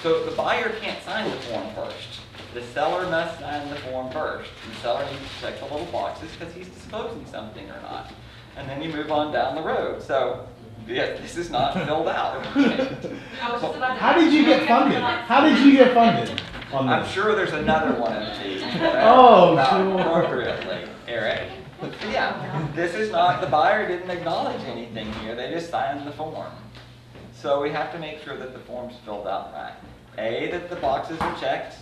So the buyer can't sign the form first. The seller must sign the form first. The seller needs to check the little boxes because he's disclosing something or not. And then you move on down the road. So yeah, this is not filled out. How did you get funded? How did you get funded on I'm this? sure there's another one of these. Oh, sure. Appropriately, Eric. But yeah, this is not, the buyer didn't acknowledge anything here. They just signed the form. So we have to make sure that the form's filled out right. A, that the boxes are checked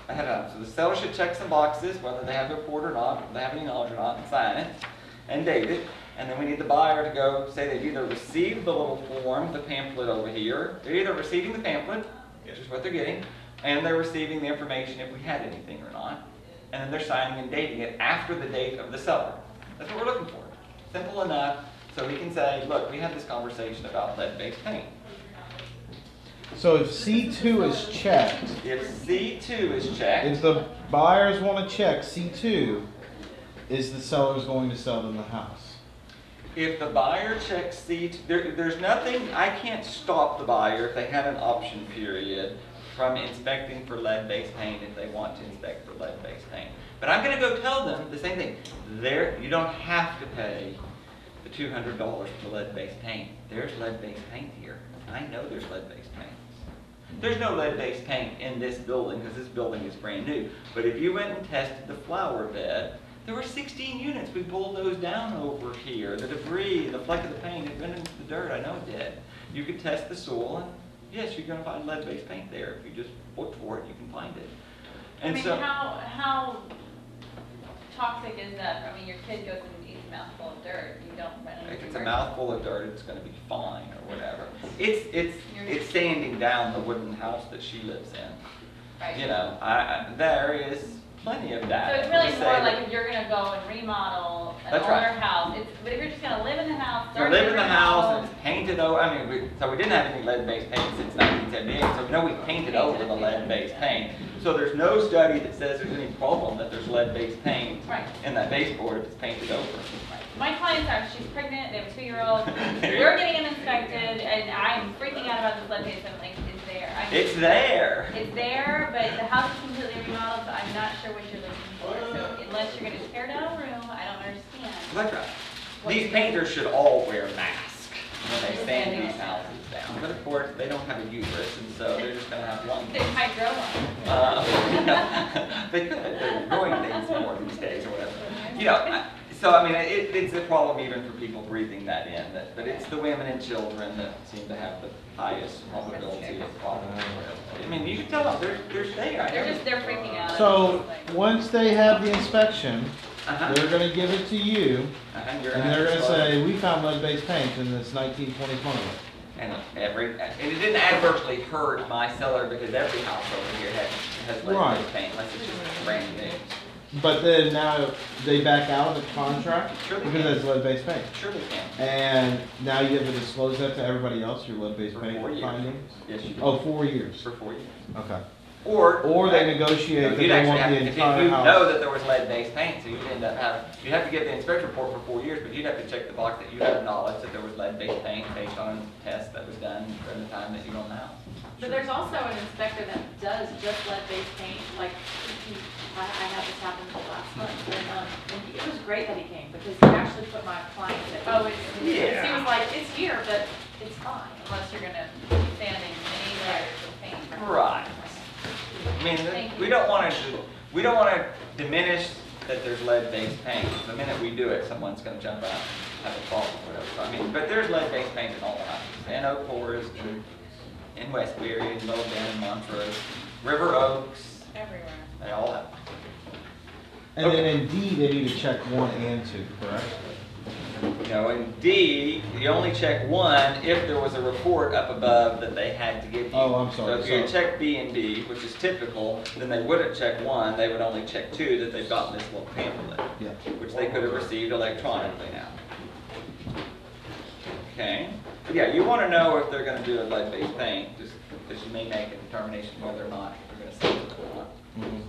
ahead of time. So the seller should check some boxes, whether they have the report or not, whether they have any knowledge or not, and sign it, and date it. And then we need the buyer to go say they've either received the little form, the pamphlet over here. They're either receiving the pamphlet, which is what they're getting, and they're receiving the information if we had anything or not. And then they're signing and dating it after the date of the seller. That's what we're looking for. Simple enough, so we can say, look, we had this conversation about lead-based paint. So if C2 is checked, If C2 is checked, if the buyers want to check C2, is the seller's going to sell them the house? if the buyer checks C2, there's nothing, I can't stop the buyer if they had an option period from inspecting for lead-based paint if they want to inspect for lead-based paint. But I'm going to go tell them the same thing. You don't have to pay the $200 for lead-based paint. There's lead-based paint here. I know there's lead-based paint. There's no lead-based paint in this building because this building is brand new. But if you went and tested the flower bed, there were 16 units. We pulled those down over here. The debris, the fleck of the paint had been into the dirt. I know it did. You could test the soil, and yes, you're going to find lead-based paint there. If you just look for it, you can find it. And I mean, so, how toxic is that? I mean, your kid goes and eats a mouthful of dirt. You don't run into if it's a mouthful of dirt, it's going to be fine or whatever. It's sanding down the wooden house that she lives in. Right. You know, there is plenty of that. So it's really to more say like that if you're gonna go and remodel an That's older right. house, but if you're just gonna live in the house, you start live in the house remodel, and it's painted over. I mean, so we didn't have any lead-based paint since 1978. So we know we painted over the lead-based paint. So there's no study that says there's any problem that there's lead-based paint Right. in that baseboard if it's painted over. My clients are, she's pregnant, they have a 2-year-old, There you we're go. getting them inspected, and I'm freaking out about this lead paint, I'm like, it's there. I mean, It's there. It's there, but the house is completely remodeled, so I'm not sure what you're looking for. So unless you're gonna tear down a room, I don't understand. Like that. These painters should all wear masks when they sand these houses down. But of course, they don't have a uterus, and so they're just going to have one. They might grow one. They could. They're growing things more these days or whatever. You know, so I mean, it's a problem even for people breathing that in. But it's the women and children that seem to have the highest probability of problems. I mean, you can tell them they're there. They're freaking out. So once they have the inspection, Uh-huh. they're going to give it to you, You're and they're going to say, we found lead-based paint in this 1920 plumbing. And it didn't adversely hurt my cellar because every house over here has lead-based Right. paint, unless it's just brand new. But then now they back out of the contract Sure they because can. it's lead-based paint. Sure they can. And now you have to disclose that to everybody else, your lead-based For paint 4 years. findings? Yes, you do. Oh, 4 years. For 4 years. Okay. Or they negotiate that You'd they actually want have, the if you entire know house. that there was lead-based paint, so you'd end up having, you'd have to get the inspection report for 4 years, but you'd have to check the box that you have knowledge that there was lead-based paint based on tests that was done during the time that you own the house. But there's also an inspector that does just lead-based paint, like, I had this happen last month, and it was great that he came, because he actually put my client at ease. Oh, it's, Yeah. He was like, it's here, but it's fine. unless you're gonna be sanding many layers of paint. Right. I mean, Thank we you. don't want to diminish that there's lead-based paint. The minute we do it, someone's going to jump out and have a problem or whatever. So, I mean, but there's lead-based paint in all the houses. In Oak Forest, in Westbury, in Little Bend, in Montrose, River Oaks, Everywhere. they all have. And then in D, they need to check 1 and 2, correct? You know, in D, you only check 1 if there was a report up above that they had to give you. Oh, I'm sorry, So if you sorry. check B and D, which is typical, then they wouldn't check 1, they would only check 2, that they've gotten this little pamphlet, Yeah. which they could have received electronically now. Okay, but yeah, you want to know if they're going to do a lead-based paint, just because you may make a determination whether or not they're going to send it or not. Mhm.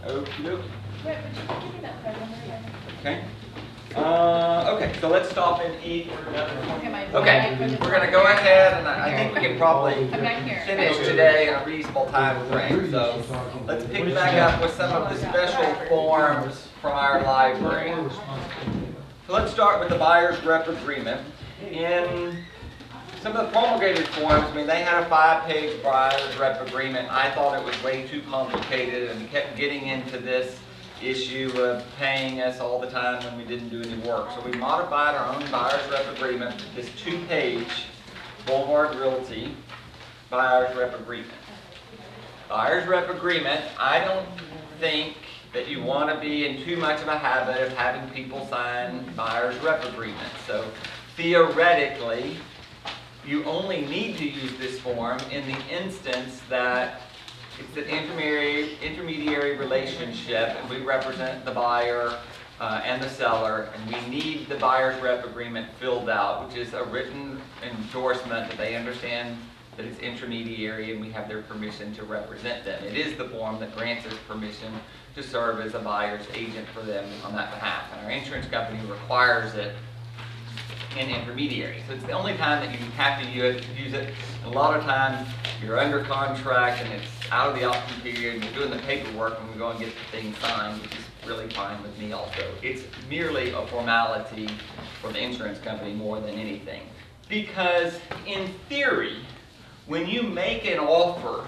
Okey-dokey. Wait, would you give me that present again? Okay. Okay, so let's stop in E for another Okay, my- Okay, my- we're gonna go ahead, and I think we can probably I'm back here. finish today in a reasonable time frame. So let's pick back up with some of the special forms from our library. So let's start with the buyer's rep agreement. In some of the promulgated forms, I mean, they had a 5-page buyer's rep agreement. I thought it was way too complicated and kept getting into this issue of paying us all the time when we didn't do any work. So we modified our own buyer's rep agreement, this 2-page Boulevard Realty buyer's rep agreement. Buyer's rep agreement, I don't think that you want to be in too much of a habit of having people sign buyer's rep agreements. So theoretically, you only need to use this form in the instance that it's an intermediary relationship, and we represent the buyer and the seller, and we need the buyer's rep agreement filled out, which is a written endorsement that they understand that it's intermediary and we have their permission to represent them. It is the form that grants us permission to serve as a buyer's agent for them on that behalf, and our insurance company requires it in intermediary. So it's the only time that you have to use it. A lot of times you're under contract and it's out of the option period and you're doing the paperwork and we go and get the thing signed, which is really fine with me also. It's merely a formality for the insurance company more than anything. Because in theory, when you make an offer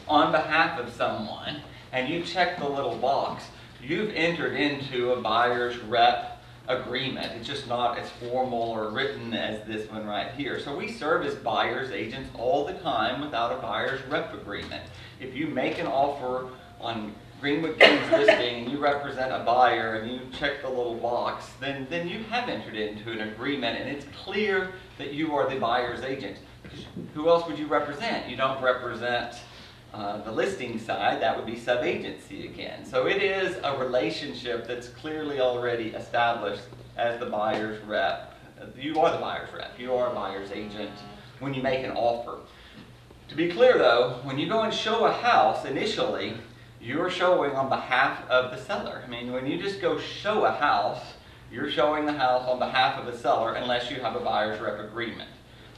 on behalf of someone and you check the little box, you've entered into a buyer's rep agreement. It's just not as formal or written as this one right here. So we serve as buyer's agents all the time without a buyer's rep agreement. If you make an offer on Greenwood Kings listing and you represent a buyer and you check the little box, then you have entered into an agreement and it's clear that you are the buyer's agent. Because who else would you represent? You don't represent the listing side, that would be sub-agency again. So it is a relationship that's clearly already established as the buyer's rep. You are the buyer's rep. You are a buyer's agent when you make an offer. To be clear though, when you go and show a house initially, you're showing on behalf of the seller. I mean, when you just go show a house, you're showing the house on behalf of the seller unless you have a buyer's rep agreement.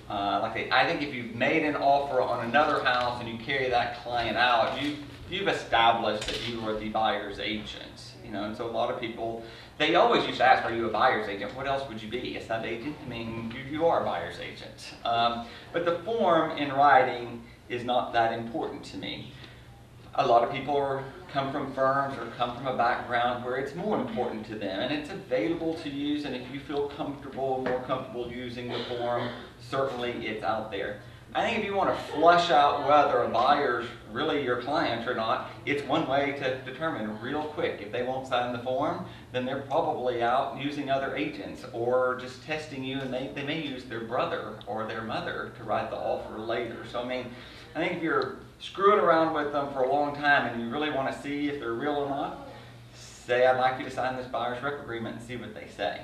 I think if you've made an offer on another house and you carry that client out, you've established that you are the buyer's agent. You know, and so a lot of people, they always used to ask, are you a buyer's agent? What else would you be? A sub-agent? I mean, you are a buyer's agent. But the form in writing is not that important to me. A lot of people come from firms or come from a background where it's more important to them and it's available to use, and if you feel more comfortable using the form, certainly it's out there. I think if you want to flush out whether a buyer's really your client or not, it's one way to determine real quick. If they won't sign the form, then they're probably out using other agents or just testing you, and they may use their brother or their mother to write the offer later. So I mean, I think if you're screwing around with them for a long time and you really want to see if they're real or not, say, I'd like you to sign this buyer's rep agreement and see what they say.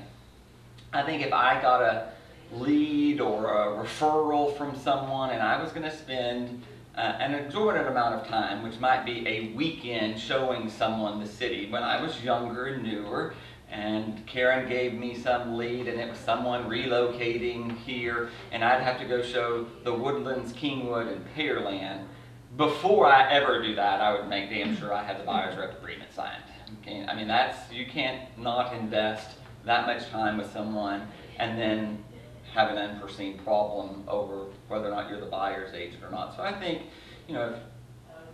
I think if I got a lead or a referral from someone and I was going to spend an exorbitant amount of time, which might be a weekend showing someone the city. When I was younger and newer, and Karen gave me some lead, and it was someone relocating here, and I'd have to go show the Woodlands, Kingwood, and Pearland. Before I ever do that, I would make damn sure I had the buyer's rep agreement signed. Okay? I mean, you can't not invest that much time with someone and then have an unforeseen problem over whether or not you're the buyer's agent or not. So I think, you know,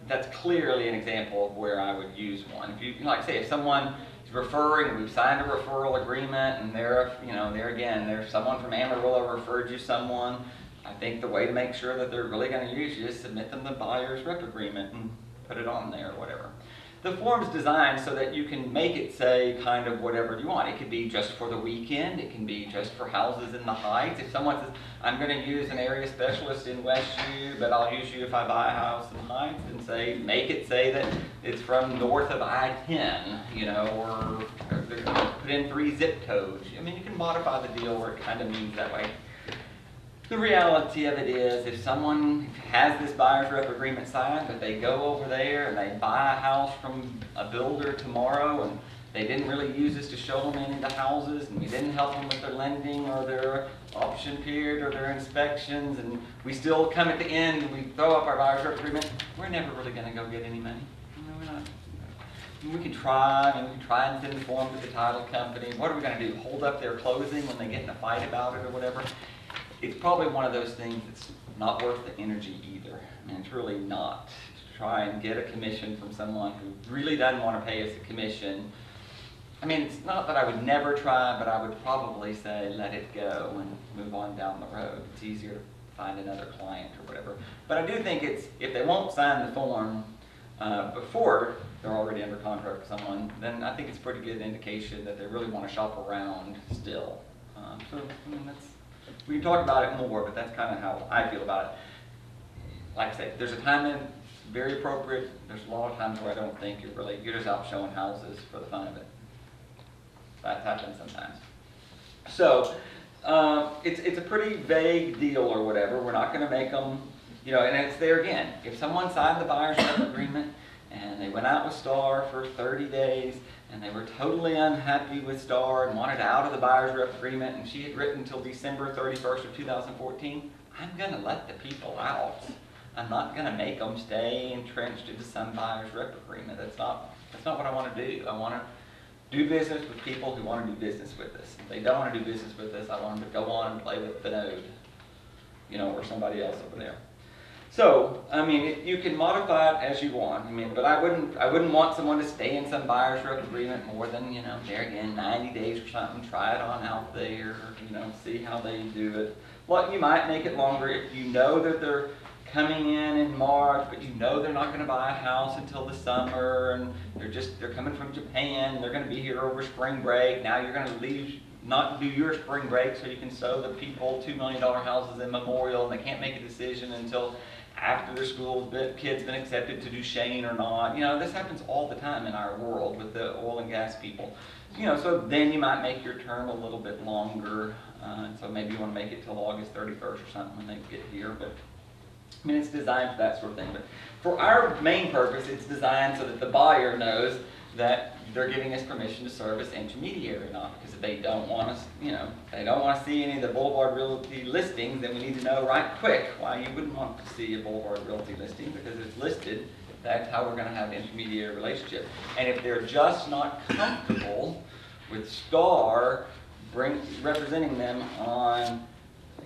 that's clearly an example of where I would use one. If you, like say, if someone is referring, we've signed a referral agreement, and there's someone from Amarillo referred you someone, I think the way to make sure that they're really going to use you is submit them the buyer's rep agreement and put it on there or whatever. The form's designed so that you can make it say kind of whatever you want. It could be just for the weekend. It can be just for houses in the Heights. If someone says, I'm going to use an area specialist in Westview, but I'll use you if I buy a house in the Heights, and make it say that it's from north of I-10, you know, or they're going to put in 3 zip codes. I mean, you can modify the deal where it kind of means that way. The reality of it is, if someone has this buyer's rep agreement signed, but they go over there and they buy a house from a builder tomorrow, and they didn't really use this to show them any of the houses, and we didn't help them with their lending or their option period or their inspections, and we still come at the end and we throw up our buyer's rep agreement, we're never really going to go get any money. No, we're not. We can try, and we can try and send the form to the title company. What are we going to do? Hold up their closing when they get in a fight about it or whatever? It's probably one of those things that's not worth the energy either. I mean, it's really not. To try and get a commission from someone who really doesn't want to pay us a commission. I mean, it's not that I would never try, but I would probably say let it go and move on down the road. It's easier to find another client or whatever. But I do think if they won't sign the form before they're already under contract with someone, then I think it's a pretty good indication that they really want to shop around still. So, I mean, we can talk about it more, but that's kind of how I feel about it. Like I say, there's a time in very appropriate. There's a lot of times where I don't think you're just out showing houses for the fun of it. That happens sometimes. So it's a pretty vague deal or whatever. We're not going to make them, you know. And it's there again. If someone signed the buyer's rep agreement and they went out with Star for 30 days. And they were totally unhappy with Star and wanted out of the buyer's rep agreement, and she had written until December 31st of 2014, I'm going to let the people out. I'm not going to make them stay entrenched into some buyer's rep agreement. That's not what I want to do. I want to do business with people who want to do business with us. If they don't want to do business with us, I want them to go on and play with Vinod, you know, or somebody else over there. So, I mean, you can modify it as you want. I mean, but I wouldn't want someone to stay in some buyer's rep agreement more than, you know, there again, 90 days or something. Try it on out there, you know, see how they do it. Well, you might make it longer if you know that they're coming in March, but you know they're not going to buy a house until the summer, and they're coming from Japan. They're going to be here over spring break. Now you're going to not do your spring break so you can show the people $2 million houses in Memorial, and they can't make a decision until after their kid's been accepted to Duchesne or not. You know, this happens all the time in our world with the oil and gas people. You know, so then you might make your term a little bit longer. And so maybe you want to make it till August 31st or something when they get here. But I mean, it's designed for that sort of thing. But for our main purpose, it's designed so that the buyer knows that they're giving us permission to serve as intermediary or not. Because if they don't want us, you know, they don't want to see any of the Boulevard Realty listings, then we need to know right quick why you wouldn't want to see a Boulevard Realty listing, because it's listed. That's how we're going to have an intermediary relationship. And if they're just not comfortable with Star representing them on,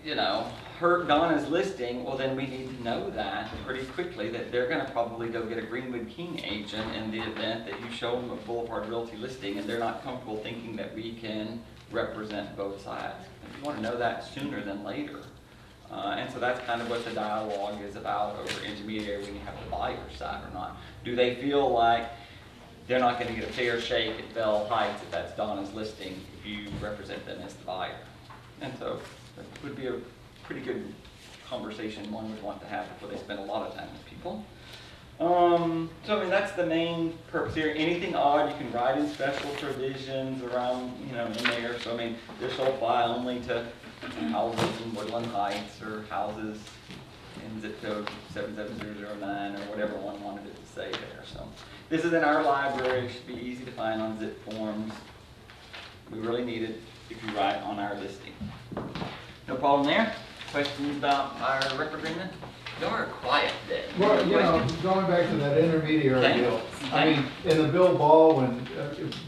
you know, Donna's listing, well, then we need to know that pretty quickly, that they're going to probably go get a Greenwood King agent in the event that you show them a Boulevard Realty listing and they're not comfortable thinking that we can represent both sides. And you want to know that sooner than later. And so that's kind of what the dialogue is about over intermediary when you have the buyer's side or not. Do they feel like they're not going to get a fair shake at Bell Heights if that's Donna's listing if you represent them as the buyer? And so that would be a pretty good conversation one would want to have before they spend a lot of time with people. So I mean, that's the main purpose here. Anything odd you can write in special provisions around, you know, in there. So I mean, this will apply only to houses in Woodland Heights or houses in and zip code 77009 or whatever one wanted it to say there. So this is in our library. It should be easy to find on zip forms. We really need it if you write on our listing. No problem there? Questions about our rep agreement? Y'all are quiet today. Well, you know, Questions? going back to that intermediary Okay. deal, I mean, in the Bill Baldwin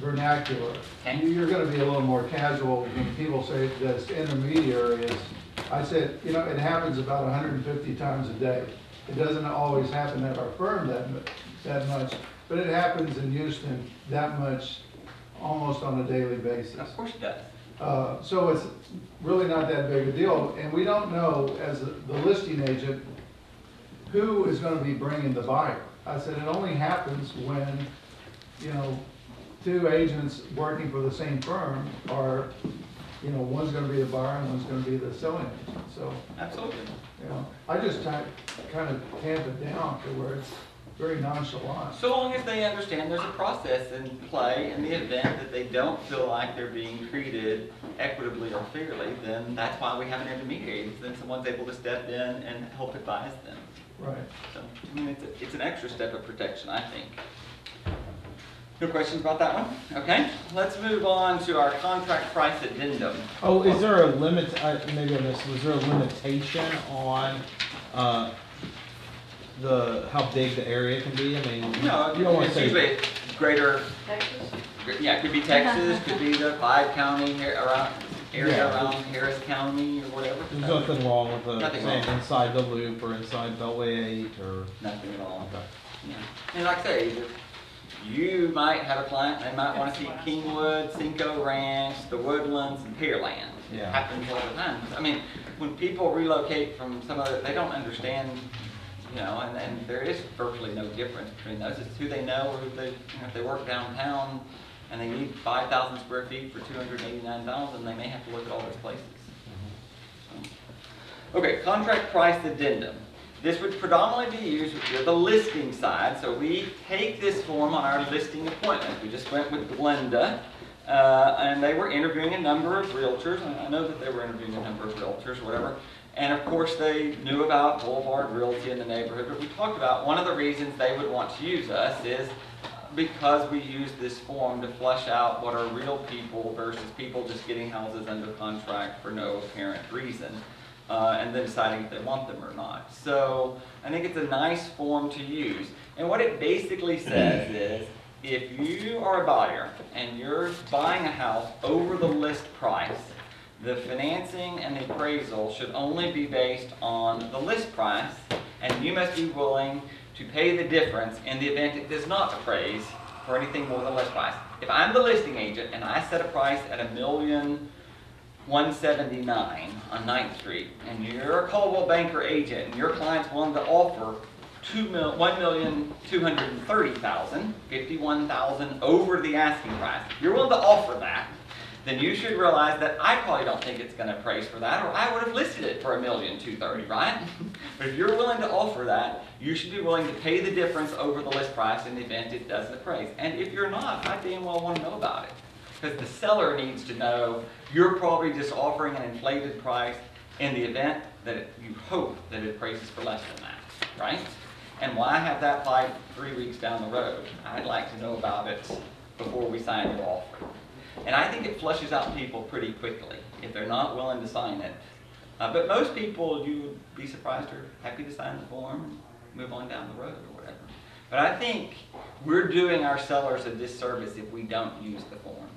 vernacular, Okay. you're gonna be a little more casual when people say this intermediary is, I said, you know, it happens about 150 times a day. It doesn't always happen at our firm that much, but it happens in Houston that much, almost on a daily basis. Of course it does. So it's really not that big a deal, and we don't know, as the listing agent, who is gonna be bringing the buyer. I said, it only happens when, you know, two agents working for the same firm are, you know, one's gonna be the buyer and one's gonna be the selling agent, so, Absolutely. you know, I just kind of tamp it down to where it's very nonchalant. So long as they understand there's a process in play in the event that they don't feel like they're being treated equitably or fairly, then that's why we have an intermediary. Then someone's able to step in and help advise them. Right. So, I mean, it's an extra step of protection, I think. No questions about that one? Okay, let's move on to our contract price addendum. Oh, is there a limit, maybe I missed, was there a limitation on, how big the area can be? I mean, No, you don't want to it's say. usually greater, Texas? yeah, it could be Texas, could be the 5-county area Yeah. around Harris County or whatever. There's nothing wrong with the, Nothing saying wrong. inside the loop or inside Beltway 8 or. Nothing at all. Okay. Yeah. And like I say, you might have a client, they might want to see Kingwood, Cinco Ranch, the Woodlands, and Pearland. It Yeah. happens all the time. I mean, when people relocate from some other, they don't understand, you know, and there is virtually no difference between those. It's who they know or who they, you know, if they work downtown and they need 5,000 square feet for 289,000, they may have to look at all those places. Okay, contract price addendum. This would predominantly be used with the listing side. So we take this form on our listing appointment. We just went with Glenda, and they were interviewing a number of realtors. I know that they were interviewing a number of realtors, whatever. And of course, they knew about Boulevard Realty in the neighborhood. But we talked about one of the reasons they would want to use us is because we use this form to flush out what are real people versus people just getting houses under contract for no apparent reason. And then deciding if they want them or not. So I think it's a nice form to use. And what it basically says is, if you are a buyer and you're buying a house over the list price, the financing and the appraisal should only be based on the list price, and you must be willing to pay the difference in the event it does not appraise for anything more than list price. If I'm the listing agent and I set a price at $1,179,000 on 9th Street, and you're a Coldwell Banker agent, and your client's willing to offer $1,230,000, $51,000 over the asking price, you're willing to offer that, then you should realize that I probably don't think it's going to appraise for that, or I would have listed it for $1,230,000, right? But if you're willing to offer that, you should be willing to pay the difference over the list price in the event it doesn't appraise. And if you're not, I damn well want to know about it. Because the seller needs to know you're probably just offering an inflated price in the event that you hope that it appraises for less than that, right? And why have that fight 3 weeks down the road? I'd like to know about it before we sign your offer. And I think it flushes out people pretty quickly if they're not willing to sign it. But most people, you would be surprised, are happy to sign the form and move on down the road or whatever. But I think we're doing our sellers a disservice if we don't use the form.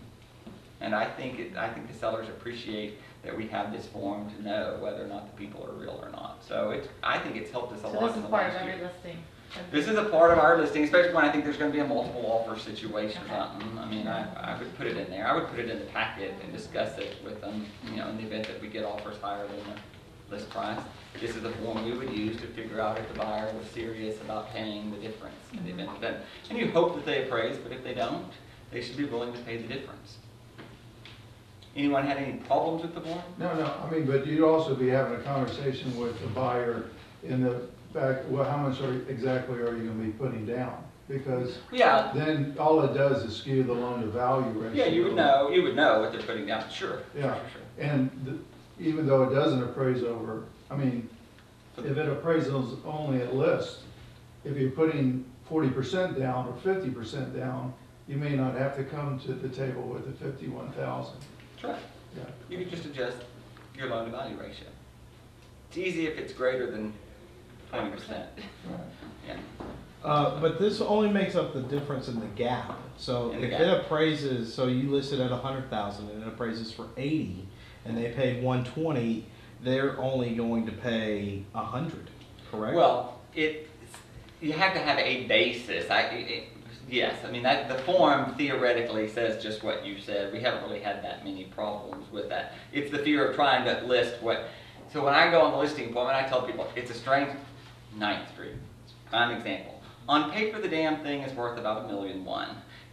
And I think the sellers appreciate that we have this form to know whether or not the people are real or not. So I think it's helped us a So lot this in is the part of last every year. listing. This is a part of our listing, especially when I think there's going to be a multiple offer situation or Okay. something. I mean, I would put it in there. I would put it in the packet and discuss it with them, you know, in the event that we get offers higher than the list price. This is the form we would use to figure out if the buyer was serious about paying the difference in the event that. And you hope that they appraise, but if they don't, they should be willing to pay the difference. Anyone had any problems with the form? No, I mean, but you'd also be having a conversation with the buyer in the fact, well, how much exactly are you gonna be putting down? Because Yeah. then all it does is skew the loan to value ratio. Yeah, you would know what they're putting down, sure. Yeah. Sure. And even though it doesn't appraise over, I mean, if it appraisals only at list, if you're putting 40% down or 50% down, you may not have to come to the table with the 51,000. That's right. Yeah. You can just adjust your loan to value ratio. It's easy if it's greater than 20%. Yeah. But this only makes up the difference in the gap. So In the if gap. it appraises, so you listed at 100,000 and it appraises for 80, and they paid 120, they're only going to pay 100, correct? Well, you have to have a basis. Yes, I mean, that the form theoretically says just what you said. We haven't really had that many problems with that. It's the fear of trying to list what. So when I go on the listing appointment, I tell people it's a strange 9th Street. Prime example. On paper, the damn thing is worth about $1.1 million.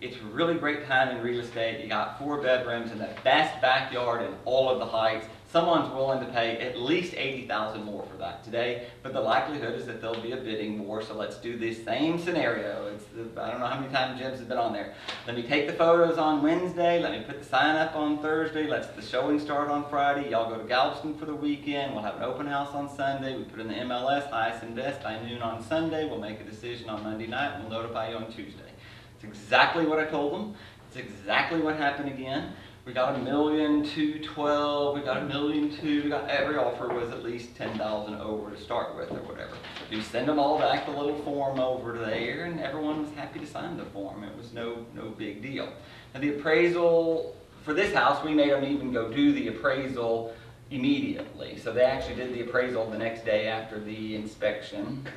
It's a really great time in real estate. You got 4 bedrooms and the best backyard in all of the heights. Someone's willing to pay at least $80,000 more for that today, but the likelihood is that there'll be a bidding war. So let's do this same scenario. I don't know how many times Jim's has been on there. Let me take the photos on Wednesday. Let me put the sign up on Thursday. Let's the showing start on Friday. Y'all go to Galveston for the weekend. We'll have an open house on Sunday. We put in the MLS, highest and best by noon on Sunday. We'll make a decision on Monday night, and we'll notify you on Tuesday. It's exactly what I told them. It's exactly what happened again. We got $1,212,000. We got $1,200,000. We got every offer was at least $10,000 over to start with, or whatever. We send them all back the little form over there, and everyone was happy to sign the form. It was no big deal. Now the appraisal for this house, we made them even go do the appraisal immediately. So they actually did the appraisal the next day after the inspection,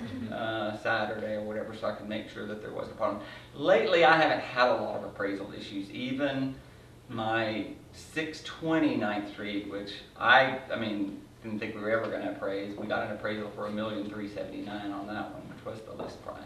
Saturday or whatever, so I could make sure that there wasn't a problem. Lately, I haven't had a lot of appraisal issues. Even my 620 9th Street, which I mean, didn't think we were ever going to appraise. We got an appraisal for $1,379,000 on that one, which was the list price.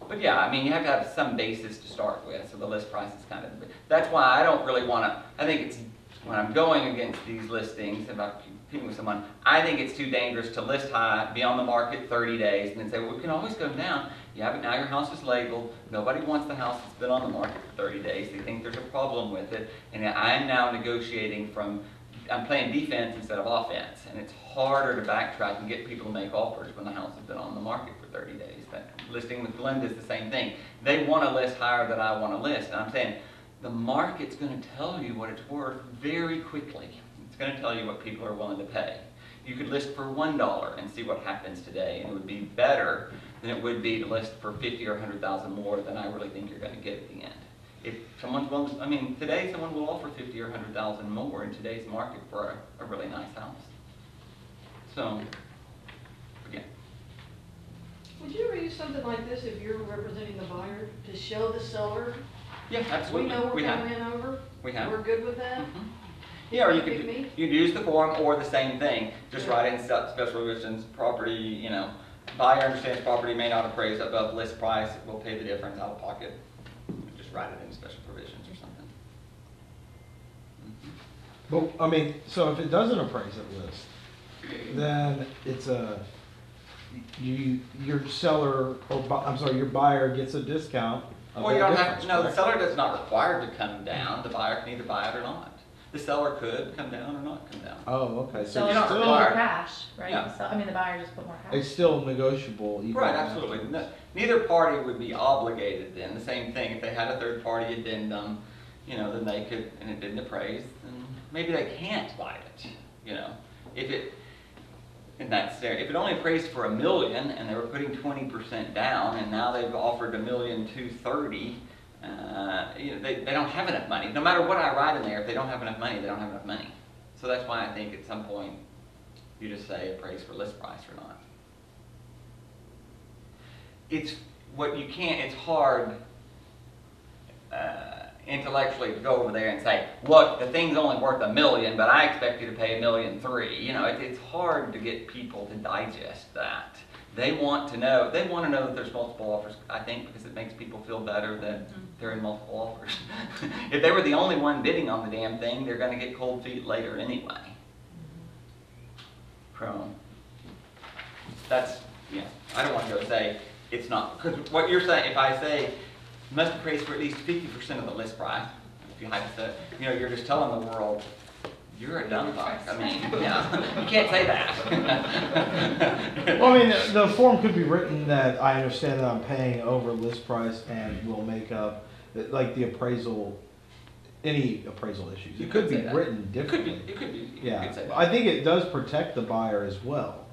But yeah, I mean, you have to have some basis to start with, so the list price is kind of, that's why I don't really want to, I think it's, when I'm going against these listings, if I'm competing with someone, I think it's too dangerous to list high, be on the market 30 days, and then say, well, we can always go down. Yeah, but now your house is labeled. Nobody wants the house that's been on the market for 30 days. They think there's a problem with it. And I'm now negotiating from, I'm playing defense instead of offense. And it's harder to backtrack and get people to make offers when the house has been on the market for 30 days. That listing with Glenda is the same thing. They want to list higher than I want to list. And I'm saying, the market's going to tell you what it's worth very quickly. It's going to tell you what people are willing to pay. You could list for $1 and see what happens today, and it would be better than it would be to list for $50,000 or $100,000 more than I really think you're going to get at the end. If someone's willing, I mean, today someone will offer $50,000 or $100,000 more in today's market for a really nice house. So, again. Would you ever use something like this if you're representing the buyer to show the seller? Yeah, absolutely. We know we're have. coming in over? We have. We're good with that? Mm-hmm. Yeah, or you Pick could me? you'd use the form or the same thing. Just write in special provisions, property, you know, buyer understands property may not appraise above list price, will pay the difference out of pocket. Just write it in special provisions or something. But, I mean, so if it doesn't appraise at list, then it's your seller, or I'm sorry, your buyer gets a discount. Well, you don't have, no, the seller is not required to come down. The buyer can either buy it or not. The seller could come down or not come down. Oh, okay, so you're it's not still, required. Cash, right? Yeah. So, I mean, the buyer just put more cash. it's still negotiable. even Right, after. absolutely. Neither party would be obligated then. The same thing, if they had a third party addendum, you know, then they could, and it didn't appraise, then maybe they can't buy it, you know. If it, in that scenario, if it only appraised for $1 million and they were putting 20% down and now they've offered $1,230,000, you know, they don't have enough money. No matter what I write in there, if they don't have enough money, they don't have enough money. So that's why I think at some point you just say appraise for list price or not. It's what you can't, it's hard intellectually to go over there and say, look, the thing's only worth $1 million, but I expect you to pay $1,300,000. You know, it's hard to get people to digest that. They want to know that there's multiple offers, I think, because it makes people feel better that they're in multiple offers. If they were the only one bidding on the damn thing, they're going to get cold feet later anyway. That's, yeah, I don't want to go say it's not, because what you're saying, if I say, must appraise for at least 50% of the list price, if you hypothesize, you know, you're just telling the world, You're a dumb fuck. I mean, yeah, you can't say that. Well, I mean, the form could be written that I understand that I'm paying over list price and will make up, like the appraisal, any appraisal issues. You It could could be say that. written It could be, differently. it could be, you Yeah, could say that. I think it does protect the buyer as well.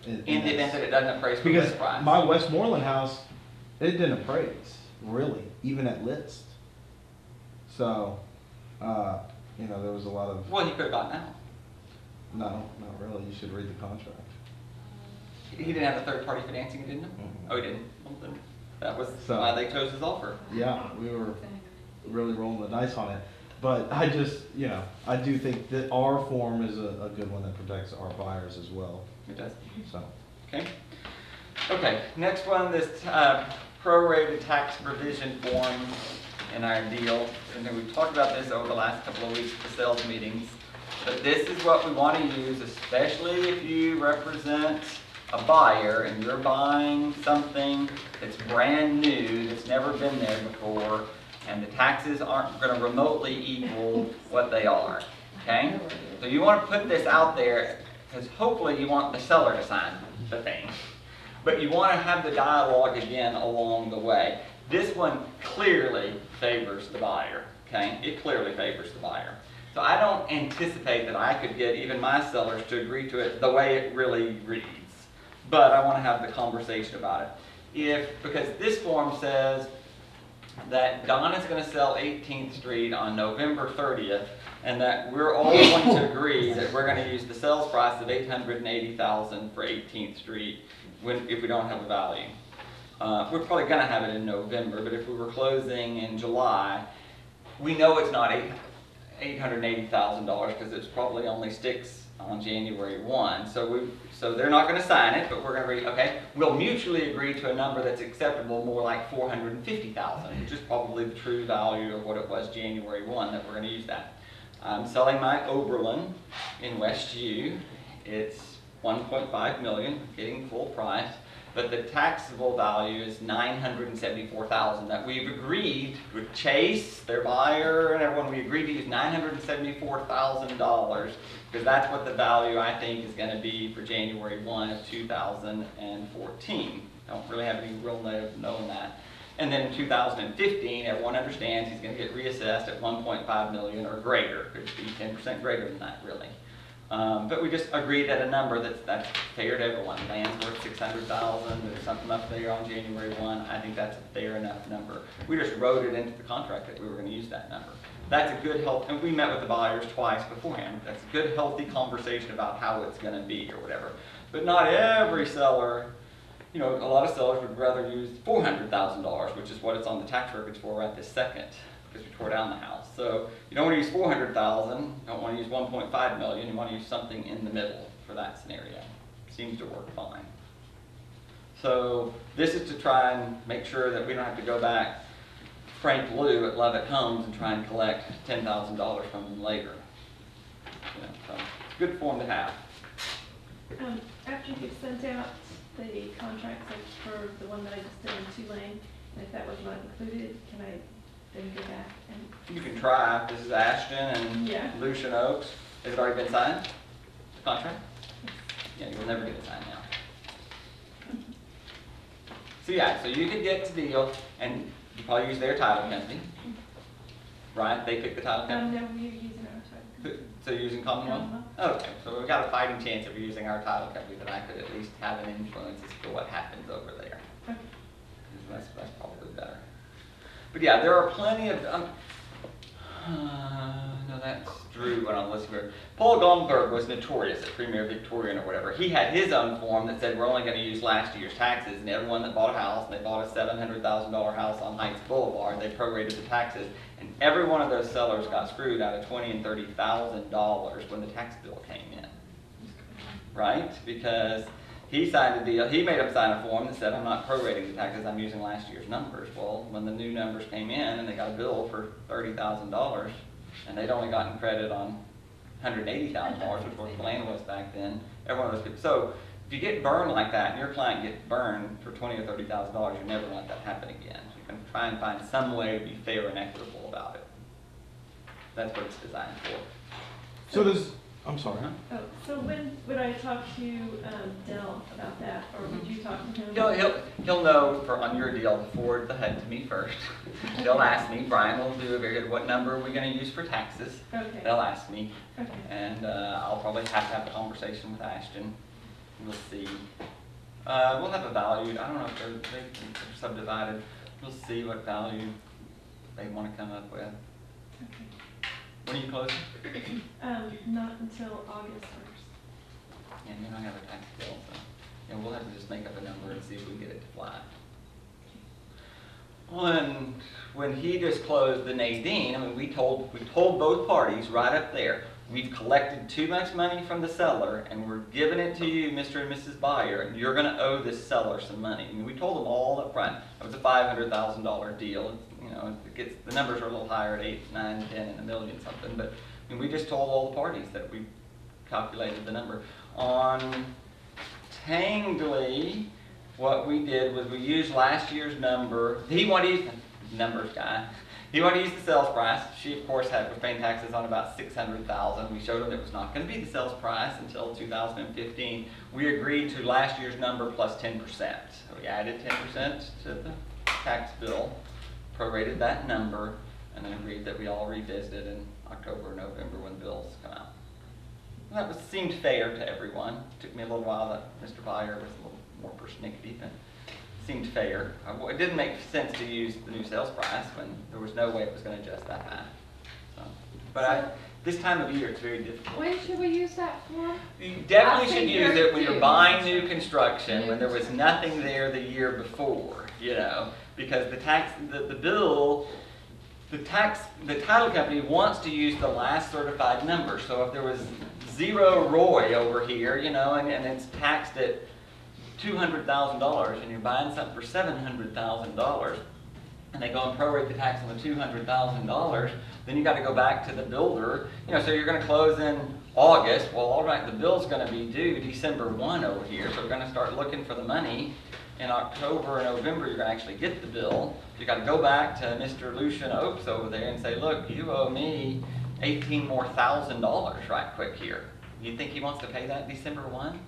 In the event that it doesn't appraise for Because list price. my Westmoreland house, it didn't appraise, really, even at list. So, you know, there was a lot of, Well, you could have gotten out. no, not really, you should read the contract. He didn't have the third-party financing, didn't he? Mhm. Oh, he didn't? Well, then, that was So- why they chose his offer. Yeah, we were really rolling the dice on it. But I just, you know, I do think that our form is a good one that protects our buyers as well, It does. so. Okay. Okay, next one, this prorated tax provision form in our deal. And then we've talked about this over the last couple of weeks at the sales meetings. But this is what we want to use, especially if you represent a buyer and you're buying something that's brand new, that's never been there before, and the taxes aren't going to remotely equal what they are. Okay? So you want to put this out there because hopefully you want the seller to sign the thing. But you want to have the dialogue again along the way. This one clearly favors the buyer. Okay? It clearly favors the buyer. So I don't anticipate that I could get even my sellers to agree to it the way it really reads. But I want to have the conversation about it. Because this form says that Donna's going to sell 18th Street on November 30th, and that we're all going to agree that we're going to use the sales price of $880,000 for 18th Street if we don't have a value. We're probably going to have it in November, but if we were closing in July, we know it's not $880,000 because it's probably only sticks on January 1. So they're not going to sign it, but we're going to agree, okay, we'll mutually agree to a number that's acceptable, more like $450,000, which is probably the true value of what it was January 1 that we're going to use that. I'm selling my Oberlin in Westview. It's $1.5 million, getting full price, but the taxable value is $974,000 that we've agreed with Chase, their buyer, and everyone. We agreed to use $974,000 because that's what the value I think is going to be for January 1 of 2014. Don't really have any real way of knowing that. And then in 2015, everyone understands he's going to get reassessed at $1.5 million or greater. Could be 10% greater than that, really. But we just agreed at a number that's fair to everyone. Land's worth $600,000. There's something up there on January 1. I think that's a fair enough number. We just wrote it into the contract that we were going to use that number. That's a good help. And we met with the buyers twice beforehand. That's a good, healthy conversation about how it's going to be or whatever. But not every seller. You know, a lot of sellers would rather use $400,000, which is what it's on the tax records for right this second, because we tore down the house. So you don't want to use $400,000, you don't want to use $1.5 million, you want to use something in the middle for that scenario. Seems to work fine. So this is to try and make sure that we don't have to go back Frank Lou at Lovett Homes and try and collect $10,000 from them later. You know, so it's a good form to have. After you've sent out the contracts for the one that I just did in Tulane, and if that was not included, can I then go back and? You can try. This is Ashton and Yeah. Lucian Oaks. Has it already been signed? The contract? Yeah, you'll never get it signed now. So yeah, so you could get to deal, and you probably use their title company, right? They pick the title company. No, we're using our title. So you're using Commonwealth? Okay, so we've got a fighting chance of using our title company that I could at least have an influence as to what happens over there. Okay. That's probably better. But yeah, there are plenty of, no, that's Drew when I'm listening here. Paul Goldberg was notorious at Premier Victorian or whatever. He had his own form that said we're only going to use last year's taxes, and everyone that bought a house, and they bought a $700,000 house on Heights Boulevard, they prorated the taxes, and every one of those sellers got screwed out of $20,000 and $30,000 when the tax bill came in, right? Because he signed a deal, he made them sign a form that said, I'm not prorating the taxes, I'm using last year's numbers. Well, when the new numbers came in and they got a bill for $30,000, and they'd only gotten credit on $180,000, which was the land was back then, every one of those people. So if you get burned like that, and your client gets burned for $20,000 or $30,000, you never let that happen again. You can try and find some way to be fair and equitable about it. That's what it's designed for. So does, I'm sorry. Oh, so when would I talk to Dell about that, or would you talk to him? He'll know on your deal to forward the HUD to me first. They'll ask me, Brian will do a very good, what number are we gonna use for taxes? Okay. They'll ask me, Okay. and I'll probably have to have a conversation with Ashton. We'll see. We'll have a value, I don't know if they're subdivided. We'll see what value they wanna come up with. Okay. When are you closing? Not until August 1st. Yeah, you don't have a tax bill, so, we'll have to just make up a number and see if we can get it to fly. When he just closed the Nadine, I mean, we told both parties right up there, we've collected too much money from the seller and we're giving it to you, Mr. and Mrs. Buyer, and you're gonna owe this seller some money. I mean, we told them all up front. It was a $500,000 deal. The numbers are a little higher at 8, 9, 10, and $1 million something, but I mean, we just told all the parties that we calculated the number. On Tangley, what we did was we used last year's number. He wanted to use the numbers guy. He wanted to use the sales price. She, of course, was paying taxes on about $600,000. We showed him it was not going to be the sales price until 2015. We agreed to last year's number plus 10%. So we added 10% to the tax bill, prorated that number, and then agreed that we all revisit it in October or November when the bills come out. And that seemed fair to everyone. It took me a little while that Mr. Buyer was a little more persnickety, but it seemed fair. It didn't make sense to use the new sales price when there was no way it was going to adjust that high. So, this time of year it's very difficult. When should we use that for? You definitely should use it when you're buying new construction, when there was nothing there the year before, because the title company wants to use the last certified number. So if there was 0 Roy over here, and it's taxed at $200,000, and you're buying something for $700,000, and they go and prorate the tax on the $200,000, then you got to go back to the builder. So you're going to close in August. Well, all right, the bill's going to be due December 1 over here, so we're going to start looking for the money. In October and November, you're going to actually get the bill. You got to go back to Mr. Lucian Oaks over there and say, look, you owe me $18,000 more right quick here. You think he wants to pay that December 1?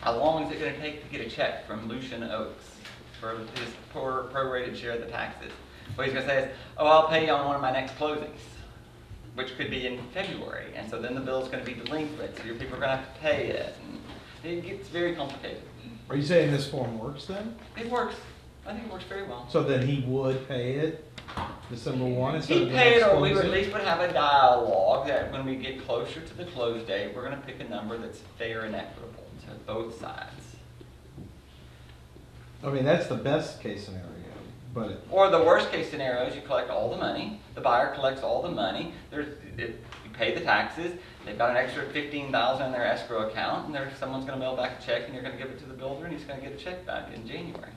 How long is it going to take to get a check from Lucian Oaks for his prorated share of the taxes? What he's going to say is, oh, I'll pay you on one of my next closings, which could be in February. And so then the bill's going to be delinquent, so your people are going to have to pay it. And it gets very complicated. Are you saying this form works then? It works. I think it works very well. So then he would pay it December 1 instead of He'd the pay it, next or we closing? at least would have a dialogue that when we get closer to the close date, we're going to pick a number that's fair and equitable to both sides. I mean, that's the best case scenario, but... Or the worst case scenario is you collect all the money, the buyer collects all the money, you pay the taxes, they've got an extra $15,000 in their escrow account, and someone's going to mail back a check, and you're going to give it to the builder, and he's going to get a check back in January.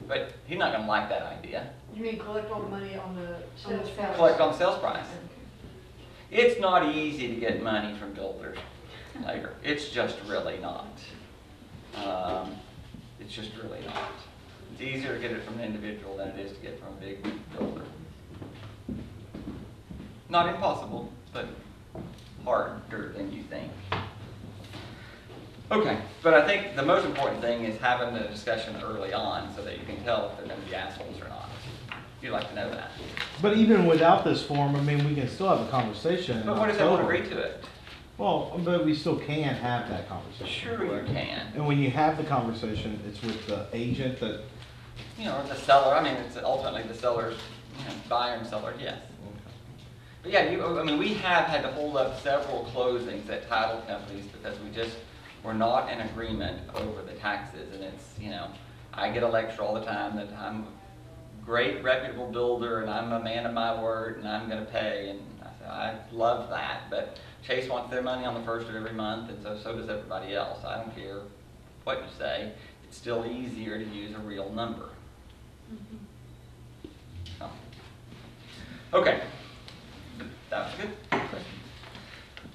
But he's not going to like that idea. You mean collect all the money on the sales price? Collect on the sales price. It's not easy to get money from builders later. It's just really not. It's just really not. It's easier to get it from an individual than it is to get from a big builder. Not impossible, but harder than you think. Okay, but I think the most important thing is having the discussion early on so that you can tell if they're going to be assholes or not. You'd like to know that. But even without this form, I mean, we can still have a conversation in But what if they won't October. agree to it? Well, but we still can have that conversation. Sure you can. And when you have the conversation, it's with the agent that... Or the seller. I mean, it's ultimately the seller's, buyer and seller, yes. But yeah, we have had to hold up several closings at title companies because we just were not in agreement over the taxes. And it's, I get a lecture all the time that I'm a great reputable builder and I'm a man of my word and I'm going to pay. And I said, I love that, but Chase wants their money on the first of every month, and so does everybody else. I don't care what you say. It's still easier to use a real number. So. Okay. That was good.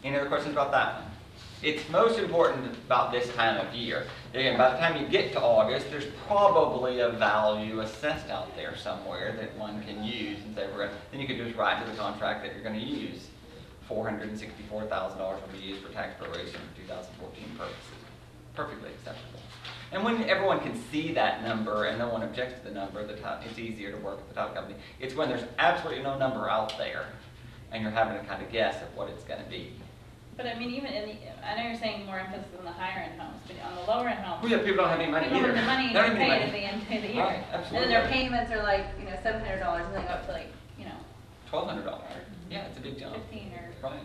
Any other questions about that one? It's most important about this time of year. Again, by the time you get to August, there's probably a value assessed out there somewhere that one can use and say, then you can just write to the contract that you're going to use $464,000 will be used for tax proration for 2014 purposes. Perfectly acceptable. And when everyone can see that number and no one objects to the number, it's easier to work with the title company. It's when there's absolutely no number out there and you're having to kind of guess at what it's going to be. But I mean, even in I know you're saying more emphasis on the higher end homes, but on the lower end homes, Well, yeah, people don't have any money people either. have the money They to don't have any pay it money. at the end of the year. Right, And absolutely. then their payments are like, $700 and they go up to like, $1,200. Yeah, it's a big jump. 15 or Right.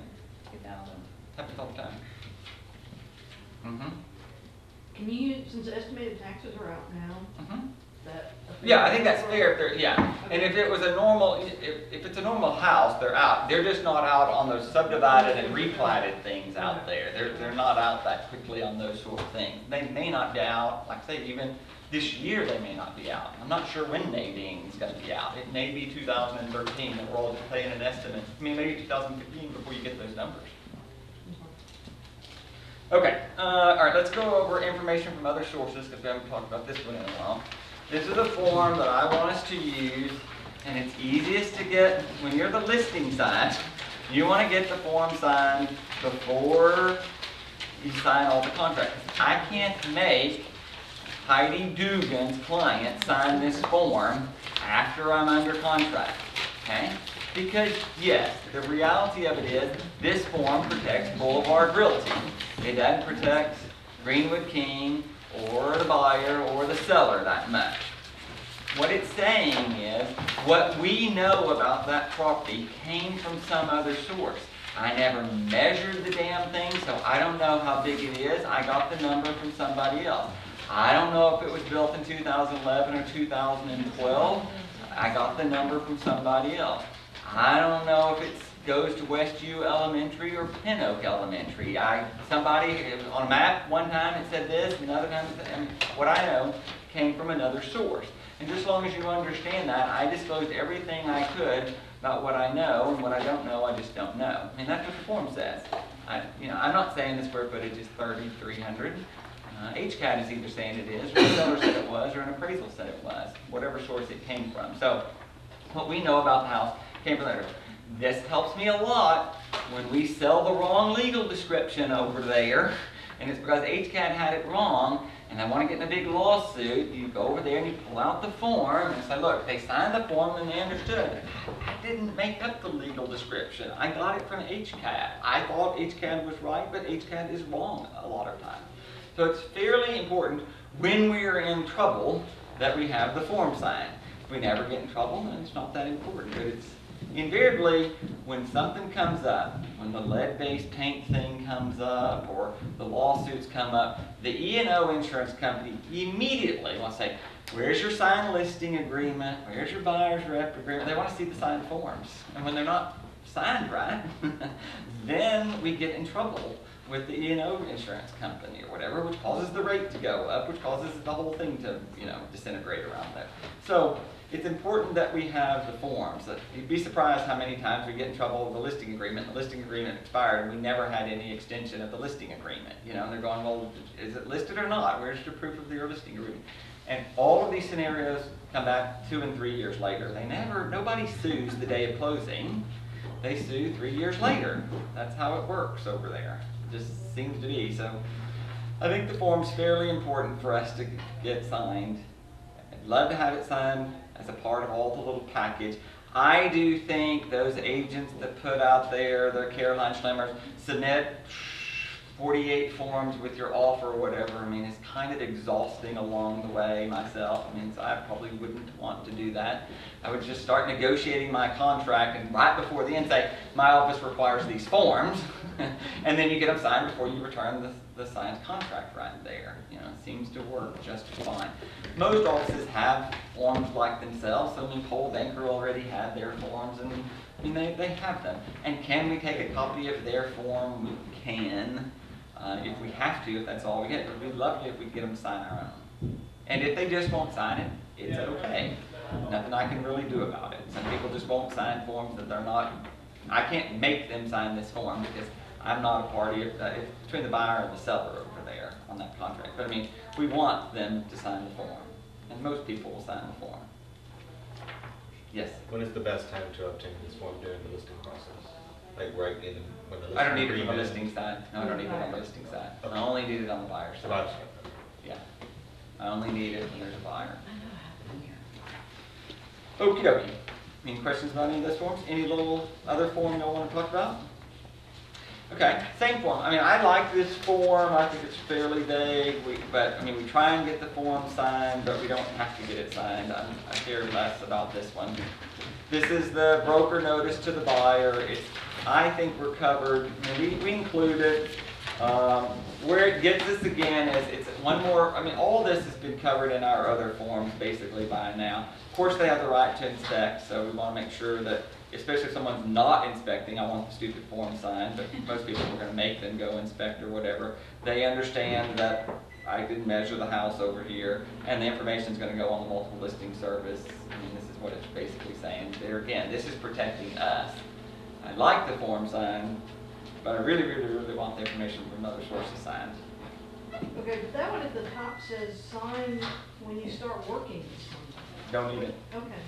2,000. Happens all the time. Mm-hmm. Can you, since estimated taxes are out now, Mm-hmm. that. Yeah, I think that's fair. If they're, yeah, and if it was a normal, if it's a normal house, they're out. They're just not out on those subdivided and replatted things out there. They're not out that quickly on those sort of things. They may not be out, like I say, even this year they may not be out. I'm not sure when Nadine's going to be out. It may be 2013 that we're all just playing an estimate. I mean, maybe 2015 before you get those numbers. Okay, all right, let's go over information from other sources because we haven't talked about this one in a while. This is a form that I want us to use, and it's easiest to get when you're the listing side. You want to get the form signed before you sign all the contracts. I can't make Heidi Dugan's client sign this form after I'm under contract, okay? Because yes, the reality of it is this form protects Boulevard Realty. It doesn't protect Greenwood King or the buyer or the seller that much. What it's saying is what we know about that property came from some other source. I never measured the damn thing, so I don't know how big it is. I got the number from somebody else. I don't know if it was built in 2011 or 2012. I got the number from somebody else. I don't know if it goes to Westview Elementary or Pin Oak Elementary. Somebody on a map one time it said this, another time it said, what I know came from another source. And just as long as you understand that, I disclosed everything I could about what I know, and what I don't know, I just don't know. I mean, that's what the form says. I'm not saying the square footage is 3,300. HCAD is either saying it is, or the seller said it was, or an appraisal said it was, whatever source it came from. So what we know about the house came from there. This helps me a lot when we sell the wrong legal description over there, and it's because HCAD had it wrong, and I want to get in a big lawsuit. You go over there and you pull out the form and say, look, they signed the form and they understood it. I didn't make up the legal description. I got it from HCAD. I thought HCAD was right, but HCAD is wrong a lot of times. So it's fairly important when we are in trouble that we have the form signed. If we never get in trouble, then it's not that important. But it's invariably when something comes up, when the lead-based paint thing comes up or the lawsuits come up, the E&O insurance company immediately will say, where's your signed listing agreement? Where's your buyer's rep agreement? They want to see the signed forms. And when they're not signed right, then we get in trouble with the E&O insurance company or whatever, which causes the rate to go up, which causes the whole thing to, disintegrate around there. So it's important that we have the forms. You'd be surprised how many times we get in trouble with the listing agreement. The listing agreement expired and we never had any extension of the listing agreement. And they're going, well, is it listed or not? Where's your proof of your listing agreement? And all of these scenarios come back 2 and 3 years later. Nobody sues the day of closing. They sue 3 years later. That's how it works over there. It just seems to be. So I think the form's fairly important for us to get signed. I'd love to have it signed as a part of all the little package. I do think those agents that put out there, the Caroline Schlimmers, submit 48 forms with your offer or whatever. I mean, it's kind of exhausting along the way myself. I mean, so I probably wouldn't want to do that. I would just start negotiating my contract and right before the end say, my office requires these forms. And then you get them signed before you return the signed contract right there. It seems to work just fine. Most offices have forms like themselves. So Cole Banker already had their forms, and they have them. And can we take a copy of their form? We can. If we have to, if that's all we get. But we'd love it if we get them to sign our own. And if they just won't sign it, it's okay. Nothing I can really do about it. Some people just won't sign forms that they're not. I can't make them sign this form because I'm not a party. It's between the buyer and the seller over there on that contract. But I mean, we want them to sign the form. And most people will sign the form. Yes? When is the best time to obtain this form during the listing process? Like right in, when the listing. I don't need it on the agreement- listing side. No, I don't need it on the listing side. I only need it on the buyer So that's- side. Yeah. I only need it when there's a buyer. Okie dokie. Any questions about any of those forms? Any little other form y'all want to talk about? Okay, same form. I mean, I like this form. I think it's fairly vague. But I mean, we try and get the form signed, but we don't have to get it signed. I care less about this one. This is the broker notice to the buyer. I think we're covered. I mean, we include it. Where it gets us again is it's one more. I mean, all this has been covered in our other forms basically by now. Of course, they have the right to inspect, so we want to make sure that, especially if someone's not inspecting, I want the stupid form signed, but most people are going to make them go inspect or whatever. They understand that I did measure the house over here, and the information is going to go on the multiple listing service. I mean, this is what it's basically saying. There again, this is protecting us. I like the form signed, but I really, really, really want the information from other sources signed. Okay, but that one at the top says sign when you start working with somebody. Don't need it. Okay,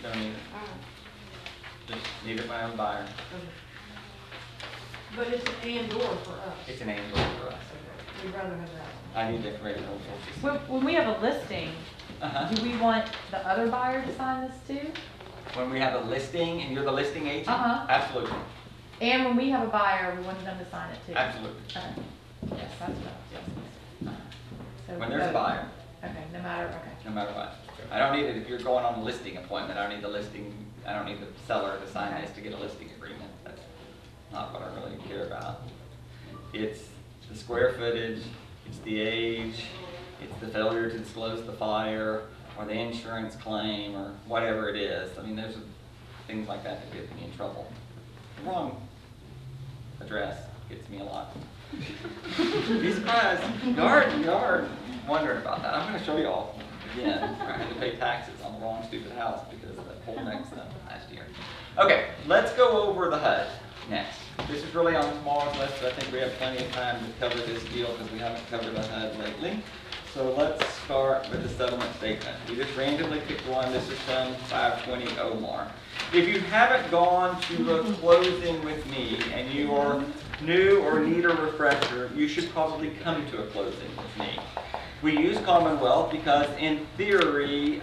Don't need it. all right. Just need it my own buyer. Okay. But it's an and/or for us. It's an angle for us. Okay, we'd rather have that one. I need the information from sources. When we have a listing, Uh-huh. do we want the other buyer to sign this too? When we have a listing and you're the listing agent? Uh-huh. Absolutely. And when we have a buyer, we want them to sign it too? Absolutely. Okay. Yes, that's what Yes. So When there's a buyer, Okay, no matter, okay. no matter what. I don't need it if you're going on a listing appointment. I don't need the listing, I don't need the seller to sign this to get a listing agreement. That's not what I really care about. It's the square footage, it's the age, it's the failure to disclose the fire, or the insurance claim, or whatever it is. I mean, there's things like that that get me in trouble. The wrong address gets me a lot. Be surprised. You are wondering about that. I'm going to show you all again. I had to pay taxes on the wrong stupid house because of that whole next stuff last year. Okay, let's go over the HUD next. This is really on tomorrow's list, but I think we have plenty of time to cover this deal because we haven't covered the HUD lately. So let's start with the settlement statement. We just randomly picked one. This is from 520 Omar. If you haven't gone to a closing with me and you are new or need a refresher, you should probably come to a closing with me. We use Commonwealth because in theory,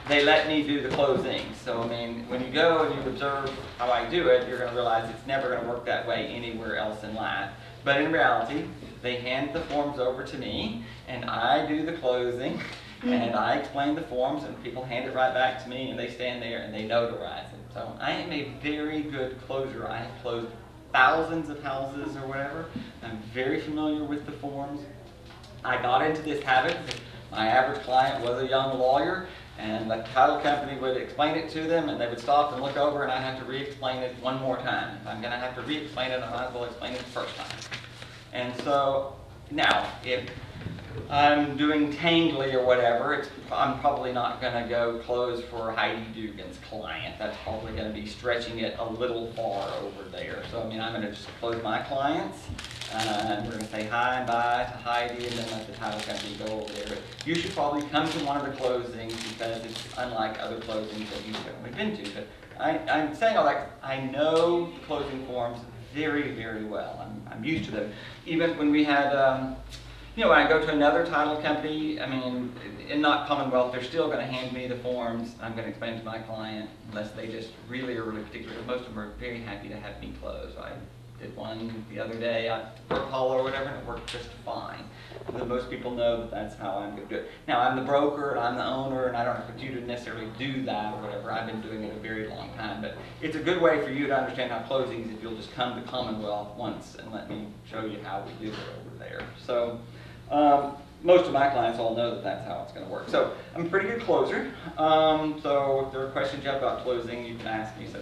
they let me do the closing. So I mean, when you go and you observe how I do it, you're going to realize it's never going to work that way anywhere else in life. But in reality, they hand the forms over to me, and I do the closing, and I explain the forms, and people hand it right back to me, and they stand there and they notarize it. So I am a very good closer. I have closed thousands of houses or whatever. I'm very familiar with the forms. I got into this habit. My average client was a young lawyer, and the title company would explain it to them, and they would stop and look over, and I'd have to re-explain it one more time. If I'm going to have to re-explain it, I might as well explain it the first time. And so, now, if I'm doing Tangley or whatever, I'm probably not going to go close for Heidi Dugan's client. That's probably going to be stretching it a little far over there. So, I mean, I'm going to just close my clients, and we're going to say hi and bye to Heidi, and then let the title company go over there. But you should probably come to one of the closings because it's unlike other closings that you've certainly been to. But I'm saying all that, I know the closing forms very, very well. I'm used to them. Even when we had, you know, when I go to another title company, I mean, in not Commonwealth, they're still going to hand me the forms. I'm going to explain to my client, unless they just really are really particular. Most of them are very happy to have me close. I did one the other day for Apollo or whatever, and it worked just fine. But most people know that that's how I'm going to do it. Now, I'm the broker, and I'm the owner, and I don't expect you to necessarily do that or whatever. I've been doing it a very long time. But it's a good way for you to understand how closings if you'll just come to Commonwealth once and let me show you how we do it over there. So most of my clients all know that that's how it's going to work. So I'm a pretty good closer. So if there are questions you have about closing, you can ask me. So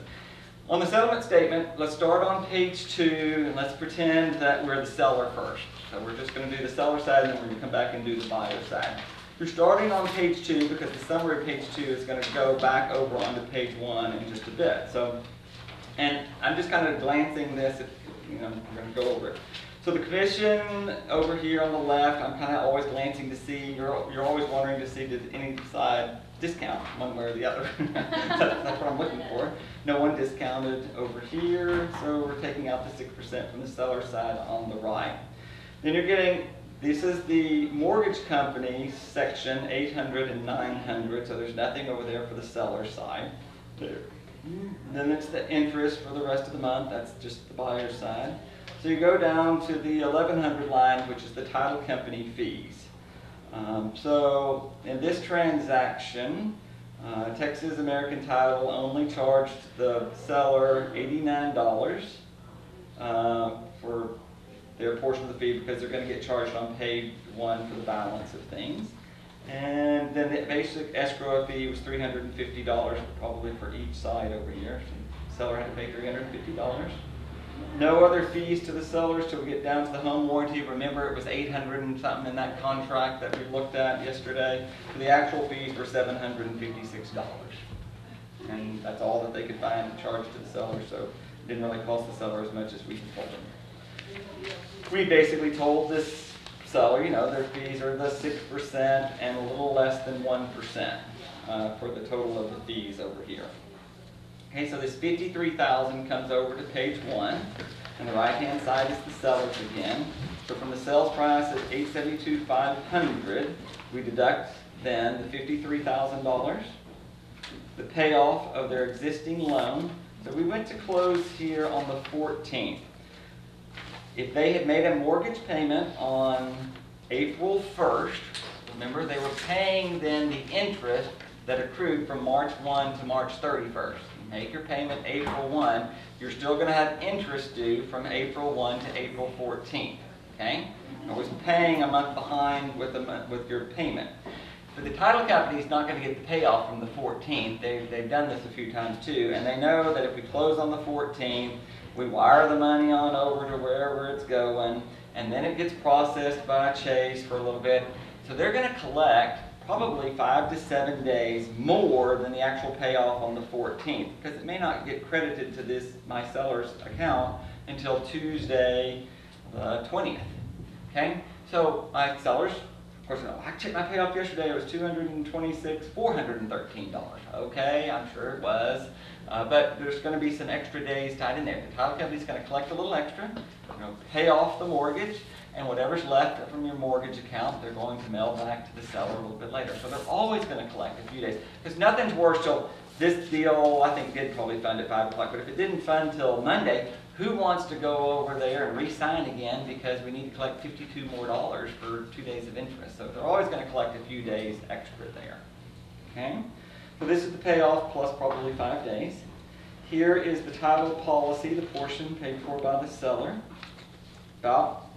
on the settlement statement, let's start on page 2, and let's pretend that we're the seller first. So we're just going to do the seller side, and then we're going to come back and do the buyer side. You're starting on page 2 because the summary of page 2 is going to go back over onto page 1 in just a bit. So, and I'm just kind of glancing this, you know, we're going to go over it. So the commission over here on the left, I'm kind of always glancing to see, you're always wondering to see did any side discount one way or the other. That's what I'm looking for. No one discounted over here, so we're taking out the 6% from the seller side on the right. Then you're getting, this is the mortgage company section, 800 and 900, so there's nothing over there for the seller side. There. Then it's the interest for the rest of the month, that's just the buyer's side. So you go down to the 1100 line, which is the title company fees. So in this transaction, Texas American Title only charged the seller $89 for their portion of the fee because they're going to get charged on page 1 for the balance of things. And then the basic escrow fee was $350 probably for each side over here. So the seller had to pay $350. No other fees to the sellers till we get down to the home warranty. Remember, it was 800 and something in that contract that we looked at yesterday. So the actual fees were $756. And that's all that they could find to charge to the seller, so it didn't really cost the seller as much as we told them. We basically told this seller, you know, their fees are the 6% and a little less than 1% for the total of the fees over here. Okay, so this $53,000 comes over to page 1, and the right-hand side is the seller's again. So from the sales price at $872,500, we deduct then the $53,000, the payoff of their existing loan. So we went to close here on the 14th. If they had made a mortgage payment on April 1st, remember they were paying then the interest that accrued from March 1 to March 31st. Make your payment April 1, you're still going to have interest due from April 1 to April 14th, okay? I was paying a month behind with your payment. But the title company is not going to get the payoff from the 14th. They've done this a few times too, and they know that if we close on the 14th, we wire the money on over to wherever it's going, and then it gets processed by Chase for a little bit. So they're going to collect probably 5 to 7 days more than the actual payoff on the 14th, because it may not get credited to this my seller's account until Tuesday the 20th. Okay, so my sellers, of course, I checked my payoff yesterday. It was $413. Okay, I'm sure it was, but there's going to be some extra days tied in there. The title company's going to collect a little extra, pay off the mortgage. And whatever's left from your mortgage account, they're going to mail back to the seller a little bit later. So they're always going to collect a few days. Because nothing's worse till this deal, I think, did probably fund at 5 o'clock. But if it didn't fund till Monday, who wants to go over there and re-sign again because we need to collect $52 more for 2 days of interest. So they're always going to collect a few days extra there. Okay? So this is the payoff plus probably 5 days. Here is the title policy, the portion paid for by the seller. About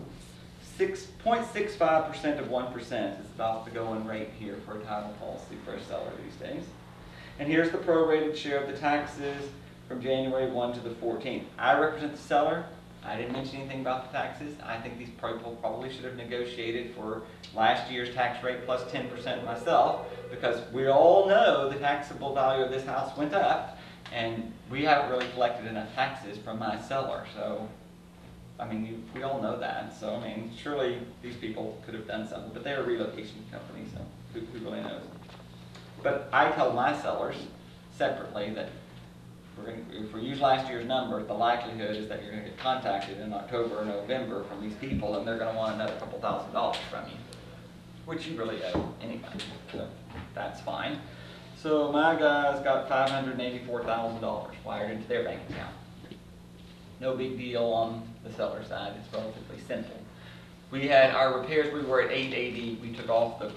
6.65% of 1% is about the going rate here for a title policy for a seller these days. And here's the prorated share of the taxes from January 1 to the 14th. I represent the seller. I didn't mention anything about the taxes. I think these people probably should have negotiated for last year's tax rate plus 10% myself, because we all know the taxable value of this house went up, and we haven't really collected enough taxes from my seller. So I mean, we all know that, so I mean, surely these people could have done something, but they're a relocation company, so who really knows? But I tell my sellers separately that if we use last year's number, the likelihood is that you're going to get contacted in October or November from these people, and they're going to want another couple $1,000s from you, which you really owe anyway, so that's fine. So my guys got $584,000 wired into their bank account. No big deal on the seller side, it's relatively simple. We had our repairs, we were at $880, we took off the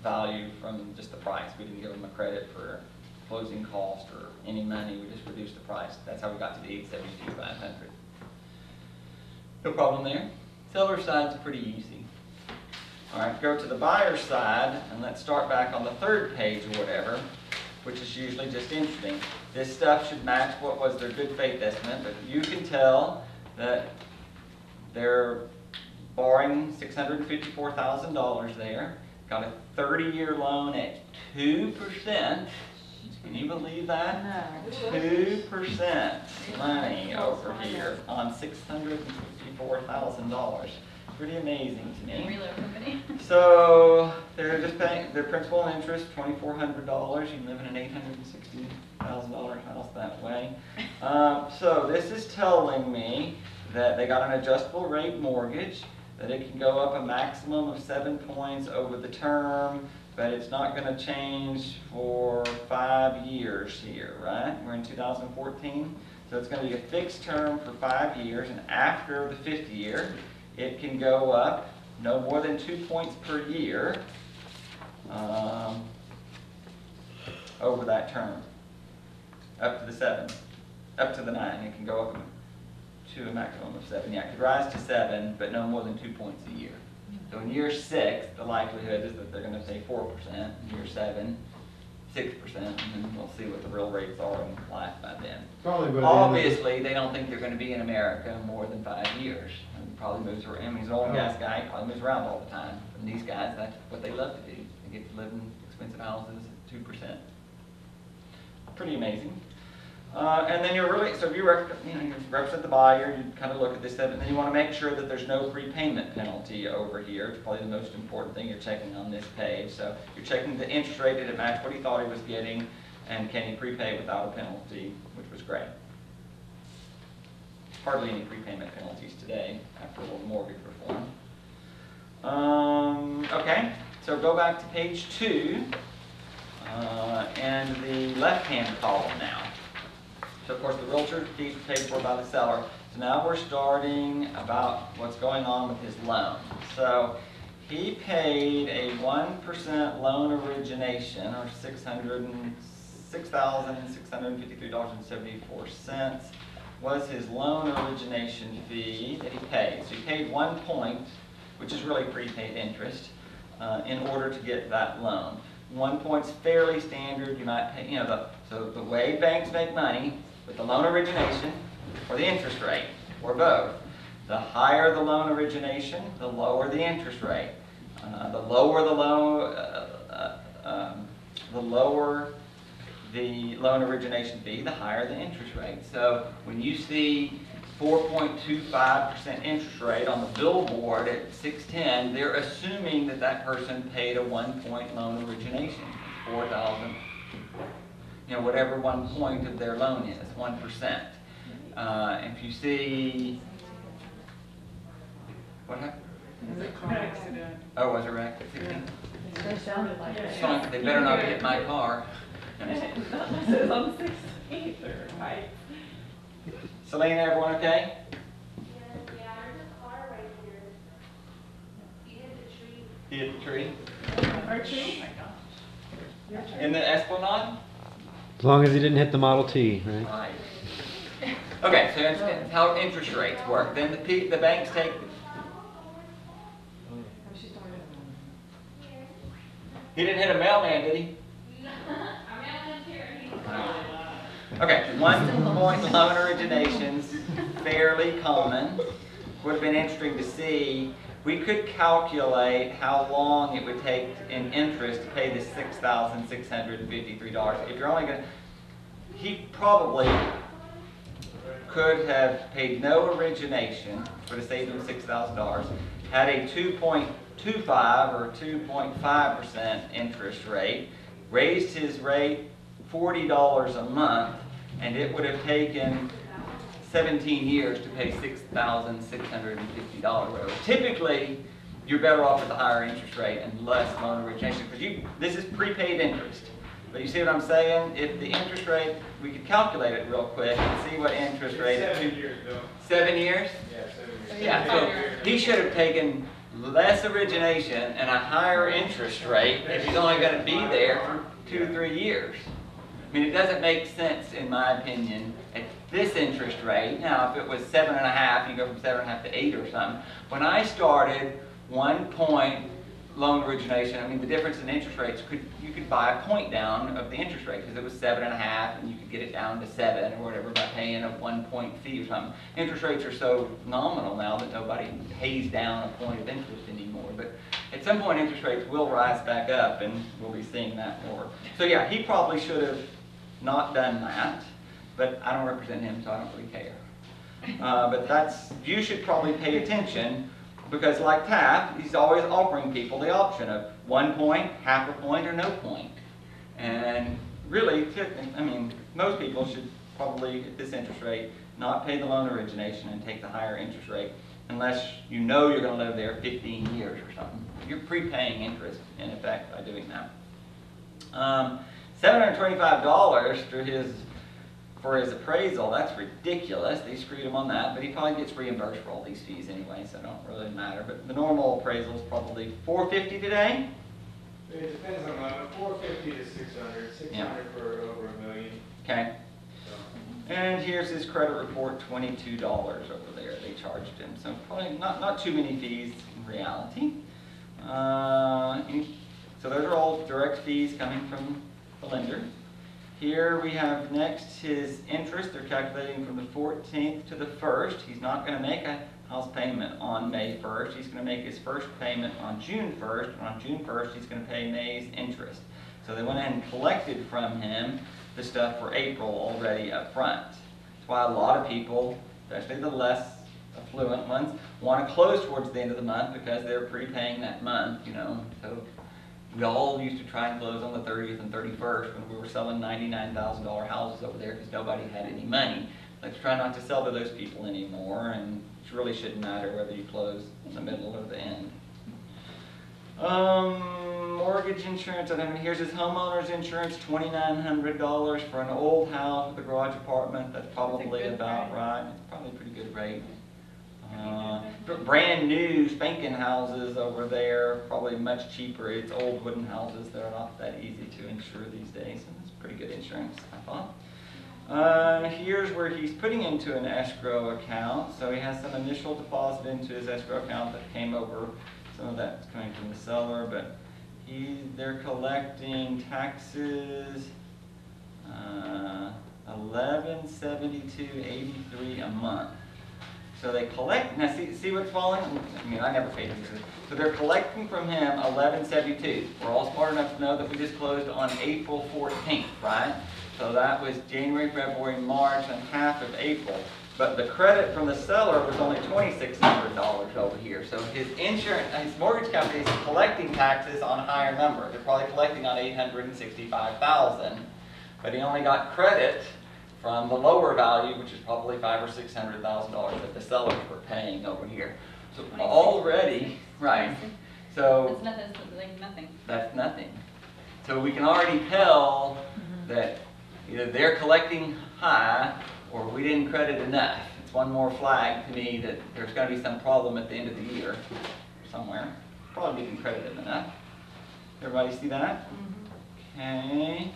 value from just the price. We didn't give them a credit for closing cost or any money, we just reduced the price. That's how we got to the $872,500. No problem there. Seller side's pretty easy. All right, go to the buyer side, and let's start back on the 3rd page or whatever, which is usually just interesting. This stuff should match what was their good faith estimate, but you can tell that they're borrowing $654,000 there, got a 30-year loan at 2%, Can you believe that? No. 2% money over here on $654,000. Pretty amazing to me. Reload company. So they're just paying their principal and interest, $2,400. You live in an $860,000 house that way. So this is telling me that they got an adjustable rate mortgage, that it can go up a maximum of 7 points over the term, but it's not going to change for 5 years here, right? We're in 2014, so it's going to be a fixed term for 5 years, and after the 5th year, it can go up no more than 2 points per year over that term, up to the 7, up to the 9. It can go up to a maximum of 7. Yeah, it could rise to 7, but no more than 2 points a year. So in year 6, the likelihood is that they're going to pay 4%. In year 7, 6%, and then we'll see what the real rates are in life by then. Probably by the end of Obviously, they don't think they're going to be in America more than 5 years. And probably moves around. I mean, he's an oil and gas guy. He probably moves around all the time. And these guys, that's what they love to do. They get to live in expensive houses at 2%. Pretty amazing. And then you're really, so if you represent the buyer, you kind of look at this, and then you want to make sure that there's no prepayment penalty over here. It's probably the most important thing you're checking on this page. So you're checking the interest rate, did it match what he thought he was getting, and can he prepay without a penalty, which was great. Hardly any prepayment penalties today after a little mortgage reform. Okay, so go back to page 2 and the left-hand column now. So of course the realtor fees were paid for by the seller. So now we're starting about what's going on with his loan. So he paid a 1% loan origination, or $6,653.74 was his loan origination fee that he paid. So he paid 1 point, which is really prepaid interest, in order to get that loan. 1 point's fairly standard. You might pay, so the way banks make money with the loan origination or the interest rate, or both. The higher the loan origination, the lower the interest rate. The lower the loan origination fee, the higher the interest rate. So when you see 4.25% interest rate on the billboard at 610, they're assuming that that person paid a 1 point loan origination, $4,000. Whatever 1 point of their loan is, 1%. If you see, what happened? Oh, was it wrecked? They sounded like that. Fine, they better not hit my car. Unless it was on the 16th or right. Selena, everyone okay? Yeah, there's a car right here. He hit the tree. He hit the tree? Our tree? In the Esplanade? As long as he didn't hit the Model T, right? Right. Okay, so that's how interest rates work. Then the banks take. He didn't hit a mailman, did he? Okay, 1 point loan originations, fairly common. Would have been interesting to see. We could calculate how long it would take in interest to pay this $6,653. If you're only going to, he probably could have paid no origination, would have saved him $6,000, had a 2.25 or 2.5% interest rate, raised his rate $40 a month, and it would have taken 17 years to pay $6,650. Typically, you're better off with a higher interest rate and less loan origination, because this is prepaid interest. But you see what I'm saying? If the interest rate, we could calculate it real quick and see what interest rate. 7 years, though. 7 years? Yeah, 7 years. Yeah, so he should have taken less origination and a higher interest rate if he's only going to be there for 2 or 3 years. I mean, it doesn't make sense, in my opinion, at this interest rate. Now, if it was 7.5, you go from 7.5 to 8 or something. When I started, 1 point loan origination, I mean, the difference in interest rates, you could buy a point down of the interest rate, because it was 7.5, and you could get it down to 7 or whatever by paying a 1 point fee or something. Interest rates are so nominal now that nobody pays down a point of interest anymore, but at some point interest rates will rise back up, and we'll be seeing that more. So yeah, he probably should have not done that, but I don't represent him, so I don't really care. But you should probably pay attention, because like Taft, he's always offering people the option of 1 point, half a point, or no point. And really, I mean, most people should probably, at this interest rate, not pay the loan origination and take the higher interest rate, unless you know you're going to live there 15 years or something. You're prepaying interest, in effect, by doing that. $725 for his appraisal, that's ridiculous. They screwed him on that, but he probably gets reimbursed for all these fees anyway, so it don't really matter. But the normal appraisal is probably $450 today. It depends on the 450 to 600, 600 for over $1 million. Okay. And here's his credit report, $22 over there. They charged him, so probably not too many fees in reality. So those are all direct fees coming from the lender. Here we have next his interest. They're calculating from the 14th to the 1st. He's not going to make a house payment on May 1st. He's going to make his first payment on June 1st. And on June 1st, he's going to pay May's interest. So they went ahead and collected from him the stuff for April already up front. That's why a lot of people, especially the less affluent ones, want to close towards the end of the month, because they're prepaying that month, you know. So we all used to try and close on the 30th and 31st when we were selling $99,000 houses over there, because nobody had any money. Let's try not to sell to those people anymore, and it really shouldn't matter whether you close in the middle or the end. Mortgage insurance, and then here's his homeowner's insurance, $2,900 for an old house with a garage apartment. That's probably about right. It's probably a pretty good rate. Brand new spanking houses over there, probably much cheaper. It's old wooden houses that are not that easy to insure these days, and it's pretty good insurance, I thought. Here's where he's putting into an escrow account. So he has some initial deposit into his escrow account that came over. Some of that's coming from the seller, but they're collecting taxes, $1172.83 a month. So they collect, now see what's falling? I mean, I never paid this. So they're collecting from him $1172. We're all smart enough to know that we just closed on April 14th, right? So that was January, February, March, and half of April. But the credit from the seller was only $2,600 over here. So his mortgage company is collecting taxes on a higher number. They're probably collecting on $865,000. But he only got credit from the lower value, which is probably $500,000 or $600,000 that the sellers were paying over here. So already, right? So that's nothing. That's like nothing. That's nothing. So we can already tell that either they're collecting high or we didn't credit enough. It's one more flag to me that there's going to be some problem at the end of the year somewhere. Probably didn't credit them enough. Everybody see that? Okay.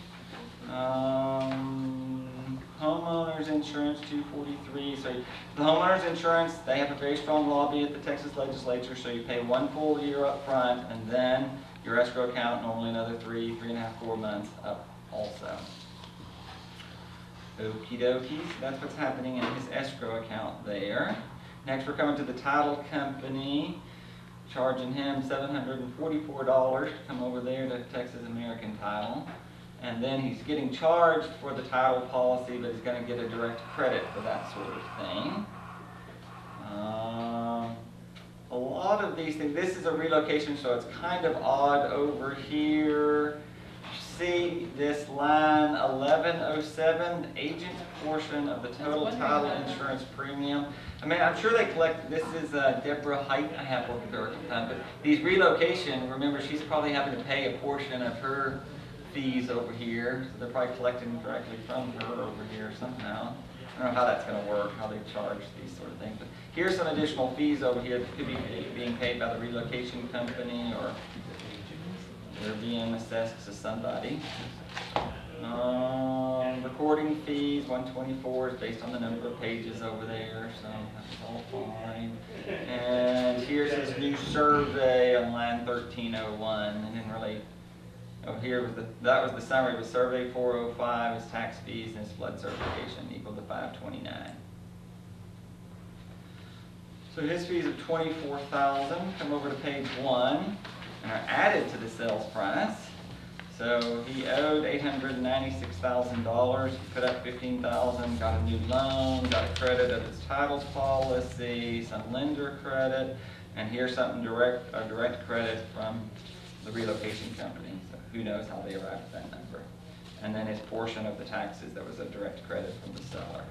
Homeowners insurance, $243. So the homeowners insurance, they have a very strong lobby at the Texas legislature, so you pay 1 full year up front, and then your escrow account normally another 3.5, 4 months up also. Okie dokie, so that's what's happening in his escrow account there. Next we're coming to the title company, charging him $744 to come over there to Texas American Title. And then he's getting charged for the title policy, but he's going to get a direct credit for that sort of thing. A lot of these things, this is a relocation, so it's kind of odd over here. See this line 1107, the agent's portion of the total title insurance premium. I mean, I'm sure they collect, this is Deborah Height, I have worked with her a time, but these relocation, remember she's probably having to pay a portion of her fees over here, so they're probably collecting directly from her over here somehow. I don't know how that's going to work, how they charge these sort of things. But here's some additional fees over here that could be being paid by the relocation company, or they're being assessed to somebody. Recording fees, 124 is based on the number of pages over there, so that's all fine. And here's his new survey on line 1301, and then really, here was that was the summary of his survey. 405 is tax fees and his flood certification equal to 529. So his fees of $24,000 come over to page 1 and are added to the sales price. So he owed $896,000, he put up $15,000, got a new loan, got a credit of his titles policy, some lender credit, and here's something direct credit from the relocation company. So who knows how they arrived at that number. And then his portion of the taxes, that was a direct credit from the seller.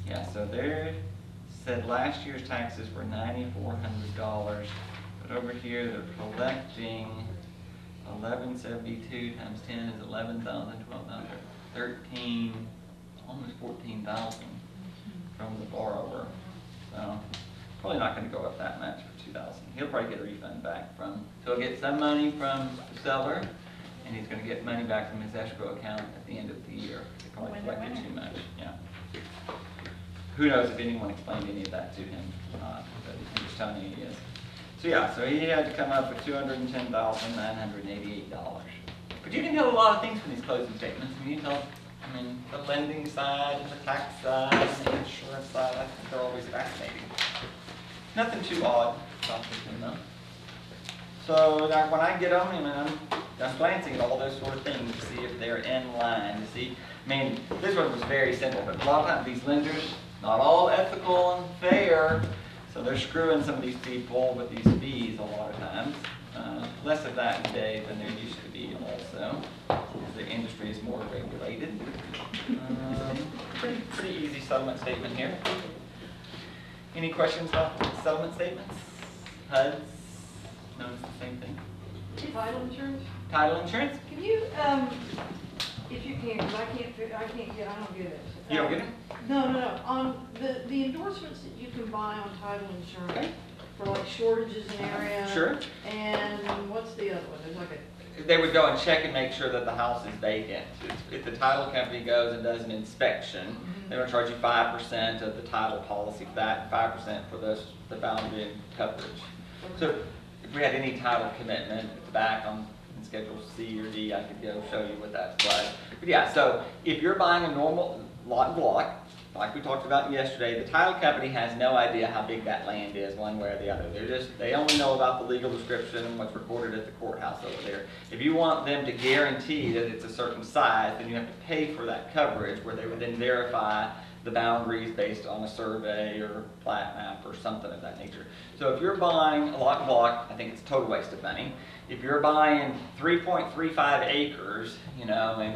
Yeah, so there said last year's taxes were $9,400, but over here they're collecting 1172 times 10 is 11,000, 12,000, 13, almost 14,000 from the borrower. So probably not going to go up that much for 2,000. He'll probably get a refund back from. So he'll get some money from the seller, and he's going to get money back from his escrow account at the end of the year. They probably collected too much. Yeah. Who knows if anyone explained any of that to him or not? But I'm just telling you he is. So yeah, so he had to come up with $210,988. But you can tell a lot of things from these closing statements. I mean, you tell, the lending side, the tax side, the insurance side. I think they're always fascinating. Nothing too odd about this one though. So now when I get them, I'm glancing at all those sort of things to see if they're in line. To see, this one was very simple, but a lot of times these lenders, not all ethical and fair. So they're screwing some of these people with these fees a lot of times. Less of that today than there used to be also, as the industry is more regulated. Pretty easy settlement statement here. Any questions about settlement statements? HUDs? Notice the same thing. Title insurance? Title insurance? Can you, if you can, because I don't get it. You don't get it? No. On the endorsements that you can buy on title insurance, Okay. for like shortages in area. Sure. And what's the other one? There's like They would go and check and make sure that the house is vacant. If the title company goes and does an inspection, they're going to charge you 5% of the title policy for that, and 5% for the boundary and coverage. So if we had any title commitment at the back on Schedule C or D, I could go show you what that's like. But yeah, so if you're buying a normal lot and block, like we talked about yesterday, the title company has no idea how big that land is one way or the other. They only know about the legal description and what's recorded at the courthouse over there. If you want them to guarantee that it's a certain size, then you have to pay for that coverage where they would then verify the boundaries based on a survey or plat map or something of that nature. So if you're buying a lot and block, I think it's a total waste of money. If you're buying 3.35 acres, in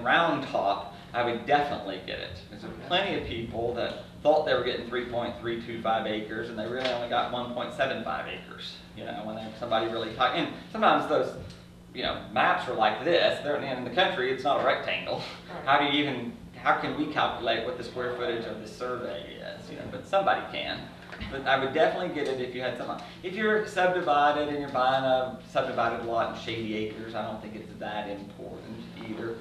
Round Top, I would definitely get it. There's plenty of people that thought they were getting 3.325 acres and they really only got 1.75 acres, when somebody really tight. And sometimes those, maps are like this. They're in the country, it's not a rectangle. How can we calculate what the square footage of the survey is, but somebody can. But I would definitely get it if you had something. If you're subdivided and you're buying a subdivided lot in Shady Acres, I don't think it's that important either.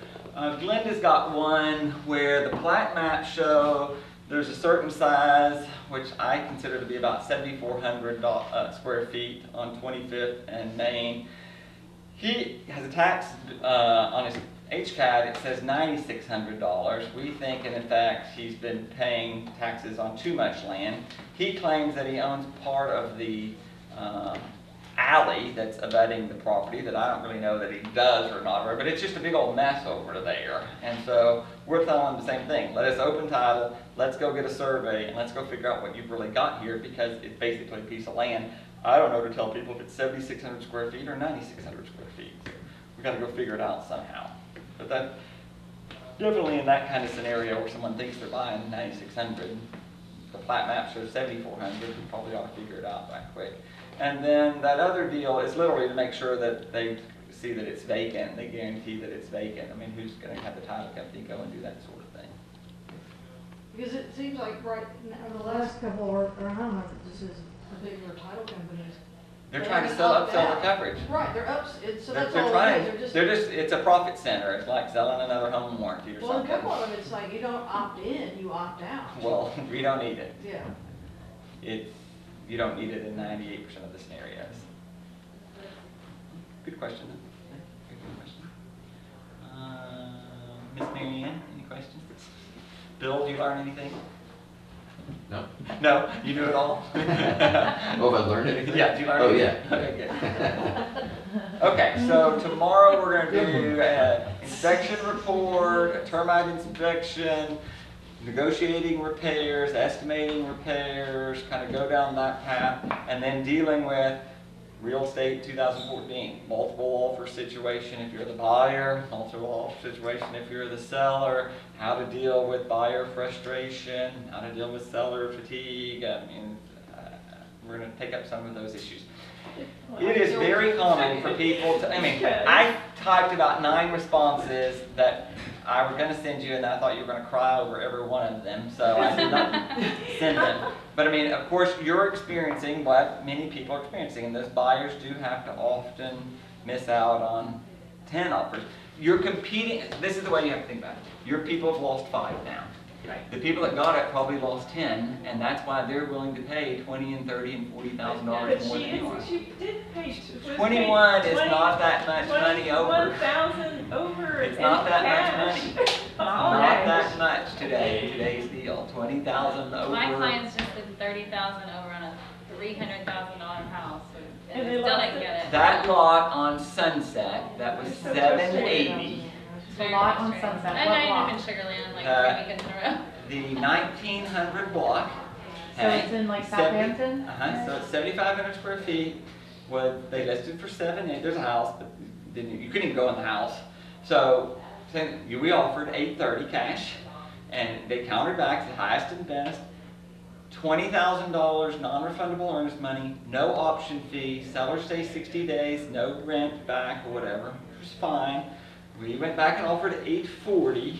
Glenda's got one where the plat maps show there's a certain size, which I consider to be about 7,400 square feet on 25th and Main. He has a tax on his HCAD, it says $9,600. We think, in fact, he's been paying taxes on too much land. He claims that he owns part of the alley that's abutting the property that I don't really know that he does or not, but it's just a big old mess over there. And so we're telling him the same thing. Let us open title, let's go get a survey, and let's go figure out what you've really got here, because it's basically a piece of land. I don't know to tell people if it's 7,600 square feet or 9,600 square feet. So we've got to go figure it out somehow. But that, definitely in that kind of scenario where someone thinks they're buying 9,600, the plat map shows 7,400, we probably ought to figure it out that quick. And then that other deal is literally to make sure that they see that it's vacant, they guarantee that it's vacant. Who's going to have the title company go and do that sort of thing? Because it seems like in the last couple, or I don't know if this is particular title companies, They're trying to upsell their coverage. Right, so that's They're all trying, it is, they're just. it's a profit center. It's like selling another home warranty or Well, a something. couple of them, it's like, you don't opt in, you opt out. Well, we don't need it. Yeah. You don't need it in 98% of the scenarios. Good question. Good question. Miss Mary Ann, any questions? Bill, do you learn anything? No. No? You knew it all? Oh, have I learned anything? Yeah, do you learn Oh, anything? yeah. Okay, good. Okay, so tomorrow we're going to do an inspection report, a termite inspection, negotiating repairs, estimating repairs, kind of go down that path, and then dealing with real estate 2014, multiple offer situation if you're the buyer, multiple offer situation if you're the seller, how to deal with buyer frustration, how to deal with seller fatigue. I mean, we're going to take up some of those issues. It is very common for people to, I typed about 9 responses that I was going to send you, and I thought you were going to cry over every one of them, so I did not send them. But I mean, of course, you're experiencing what many people are experiencing, and those buyers do have to often miss out on 10 offers. You're competing, this is the way you have to think about it. Your people have lost 5 now. Right. The people that got it probably lost 10, and that's why they're willing to pay $20,000 and $30,000 and $40,000 more than you are. She did pay. 21 is not that much money over. 21,000 over. It's not that much money. All Not right. that much today, in today's deal. 20,000 over. My clients just did 30,000 over on a $300,000 house, and And they they still lost didn't it? get it. That lot on Sunset, that was It's so 780. Very The lot on frustrating. Sunset, And what I block? ended up in Sugarland like Uh, 3 weekends in a row. The 1900 block. So it's in like Southampton? So it's 7,500 square feet. They listed for 780. There's a house, but you couldn't even go in the house. So we offered $830 cash, and they countered back the highest and best. $20,000 non-refundable earnest money, no option fee, seller stays 60 days, no rent back or whatever, which was fine. We went back and offered $840.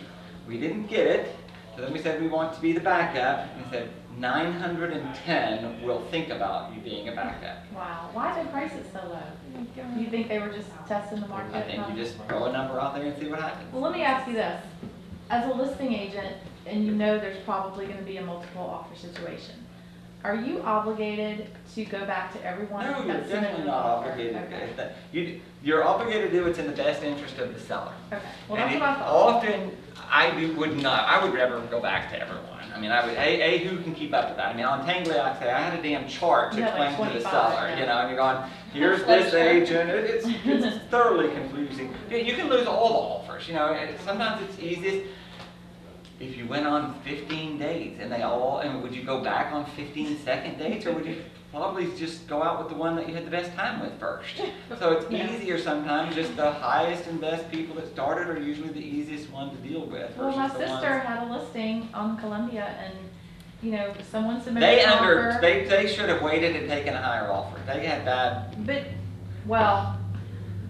We didn't get it. So then we said we want to be the backup. And they said 910 will think about you being a backup. Wow, why are the prices so low? You think they were just testing the market? I think you just throw a number out there and see what happens. Well, let me ask you this. As a listing agent, and you know there's probably gonna be a multiple offer situation, are you obligated to go back to everyone? No, you're that's submitted definitely an not offer? obligated. Okay. You're obligated to do what's in the best interest of the seller. Okay, well, And that's what I thought. often, I would never go back to everyone. I mean, who can keep up with that? I mean, on Tangly, I say, I had a damn chart to You had like explain to the 25, seller, yeah. you know, and you're going, here's this agent, it's thoroughly confusing. You can lose all the offers, you know, and sometimes it's easiest if you went on 15 dates and would you go back on 15 second dates, or would you probably just go out with the one that you had the best time with first? So it's Yeah. easier sometimes, just the highest and best people that started are usually the easiest one to deal with Well, my versus the sister ones. had a listing on Columbia, and, you know, someone submitted an offer. They should have waited and taken a higher offer. They had bad,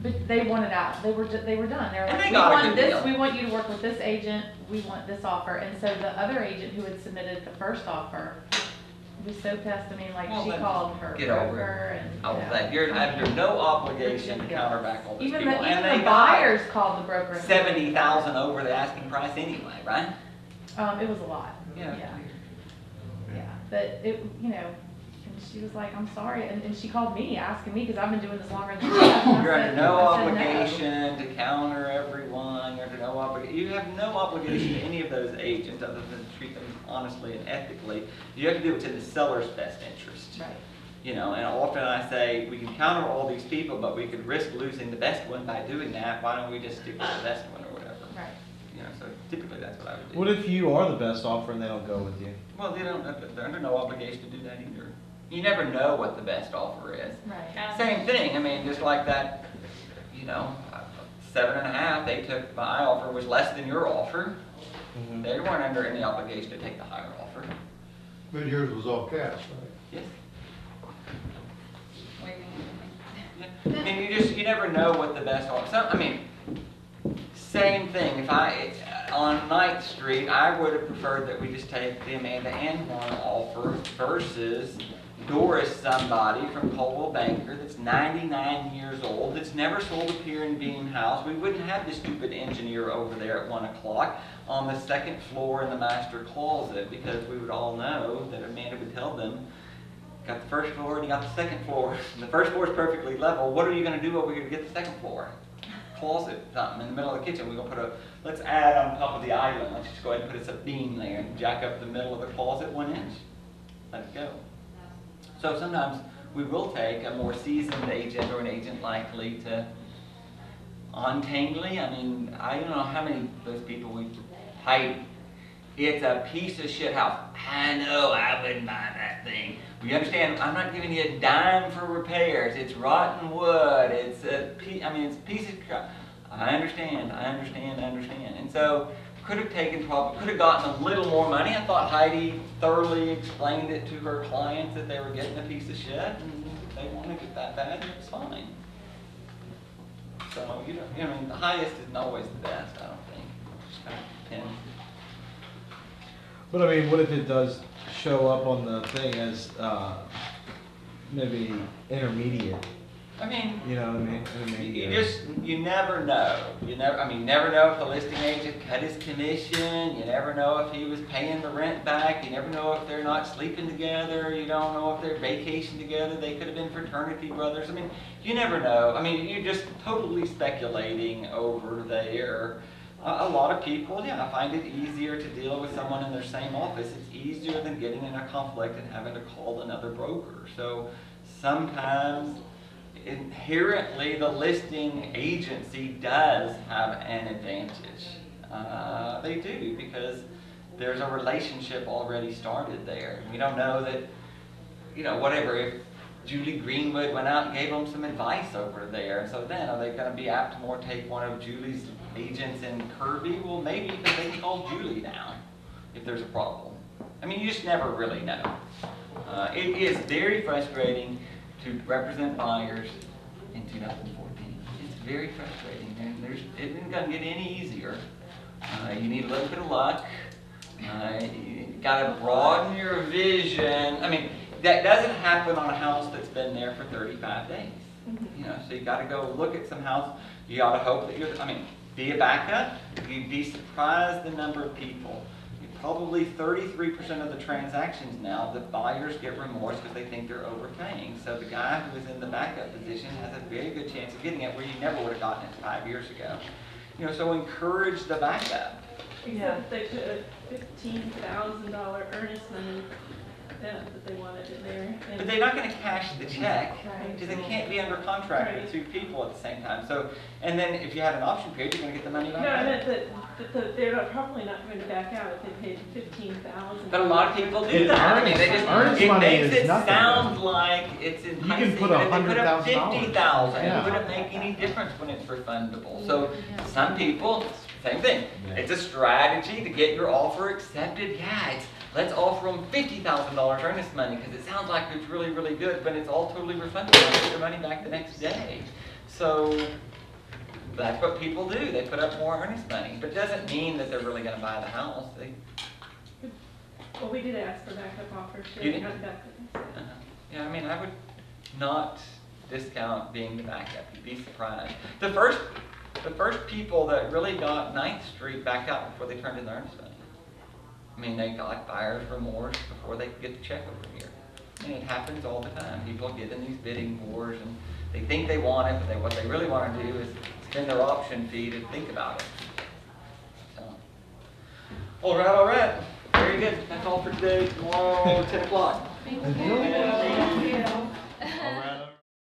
But they wanted out. They were done. They were And like, they we got a want good this. deal. We want you to work with this agent. We want this offer. And so the other agent who had submitted the first offer was so pissed. I mean, like Well, she then called her get over it. broker and. all of that. You're under no obligation to counter back all those Even people. the And they the got buyers called the broker. and- 70,000 over the asking price anyway, right? It was a lot. Yeah. Yeah. But it, you know, and she was like, I'm sorry. And she called me asking me, because I've been doing this longer than she has. and I You're under said- no I said no. obligation to counter everyone. You're under no obligation. You have no obligation to any of those agents other than to treat them honestly and ethically. You have to do what's in the seller's best interest. Right. You know, and often I say we can counter all these people, but we could risk losing the best one by doing that. Why don't we just stick with the best one or whatever? Right. You know, so typically that's what I would do. What if you are the best offer and they don't go with you? Well, they're under no obligation to do that either. You never know what the best offer is. Right. Same thing, I mean, just like that, you know, 7.5, they took, my offer was less than your offer. Mhm. They weren't under any obligation to take the higher offer. But yours was all cash, right? Yes. Wait, Yeah. I mean, you never know what the best offer, I mean, same thing, if on 9th Street, I would have preferred that we just take the Amanda Anhorn offer versus Doris somebody from Coldwell Banker that's 99 years old, that's never sold a pier and beam house. We wouldn't have this stupid engineer over there at 1 o'clock on the 2nd floor in the master closet, because we would all know that Amanda would tell them, got the 1st floor and you got the 2nd floor. And the 1st floor is perfectly level. What are you going to do over here to get the 2nd floor? Closet, something in the middle of the kitchen. We're going to put let's add on top of the island. Let's just go ahead and put us a beam there and jack up the middle of the closet 1 inch. Let it go. So sometimes we will take a more seasoned agent or an agent likely to untangly. I mean, I don't know how many of those people we hype. It's a piece of shit house. I know, I wouldn't buy that thing. We understand, I'm not giving you a dime for repairs. It's rotten wood. It's a piece, it's a piece of crap. I understand. And so could have gotten a little more money. I thought Heidi thoroughly explained it to her clients that they were getting a piece of shit and they wanted it that bad, and it's fine. So, the highest isn't always the best, I don't think. Just kind of depends. But I mean, what if it does show up on the thing as maybe intermediate? I mean, you know what I mean? You never know. You never know if the listing agent cut his commission. You never know if he was paying the rent back. You never know if they're not sleeping together. You don't know if they're vacation together. They could have been fraternity brothers. I mean, you never know. I mean, you're just totally speculating over there. A lot of people, find it easier to deal with someone in their same office. It's easier than getting in a conflict and having to call another broker. So sometimes inherently the listing agency does have an advantage. They do, because there's a relationship already started there. We don't know that, whatever, if Julie Greenwood went out and gave them some advice over there, so then are they going to be apt to more take one of Julie's agents in Kirby? Well, maybe, because they can call Julie now if there's a problem. I mean, you just never really know. It is very frustrating to represent buyers in 2014. It's very frustrating, and it isn't going to get any easier. You need a little bit of luck. You got to broaden your vision. I mean, that doesn't happen on a house that's been there for 35 days. So you got to go look at some house. You ought to hope that be a backup. You'd be surprised the number of people. Probably 33% of the transactions now, the buyers get remorse because they think they're overpaying. So the guy who is in the backup position has a very good chance of getting it where you never would have gotten it 5 years ago. So encourage the backup. Except they put a $15,000 earnest money that they wanted in there. But they're not going to cash the check because they can't be under contract with 2 people at the same time. So, and then if you had an option period, you're going to get the money back. No, I meant that they're probably not going to back out if they paid $15,000. But a lot of people do that. I mean, they just it makes it sound like it's enticing. You can put $100,000. $50,000. It wouldn't make any difference when it's refundable. So some people, same thing. It's a strategy to get your offer accepted. Let's offer them $50,000 earnest money because it sounds like it's really, really good, but it's all totally refundable. They get their money back the next day. So that's what people do. They put up more earnest money, but it doesn't mean that they're really going to buy the house. Well, we did ask for backup offers. You did? Yeah, I mean, I would not discount being the backup. You'd be surprised. The first people that really got 9th Street back out before they turned in the earnest money. I mean, they got buyer's remorse before they could get the check over here. And it happens all the time. People get in these bidding wars and they think they want it, but what they really want to do is spend their option fee to think about it. So, all right. Very good. That's all for today. Tomorrow, 10 o'clock. Thank you.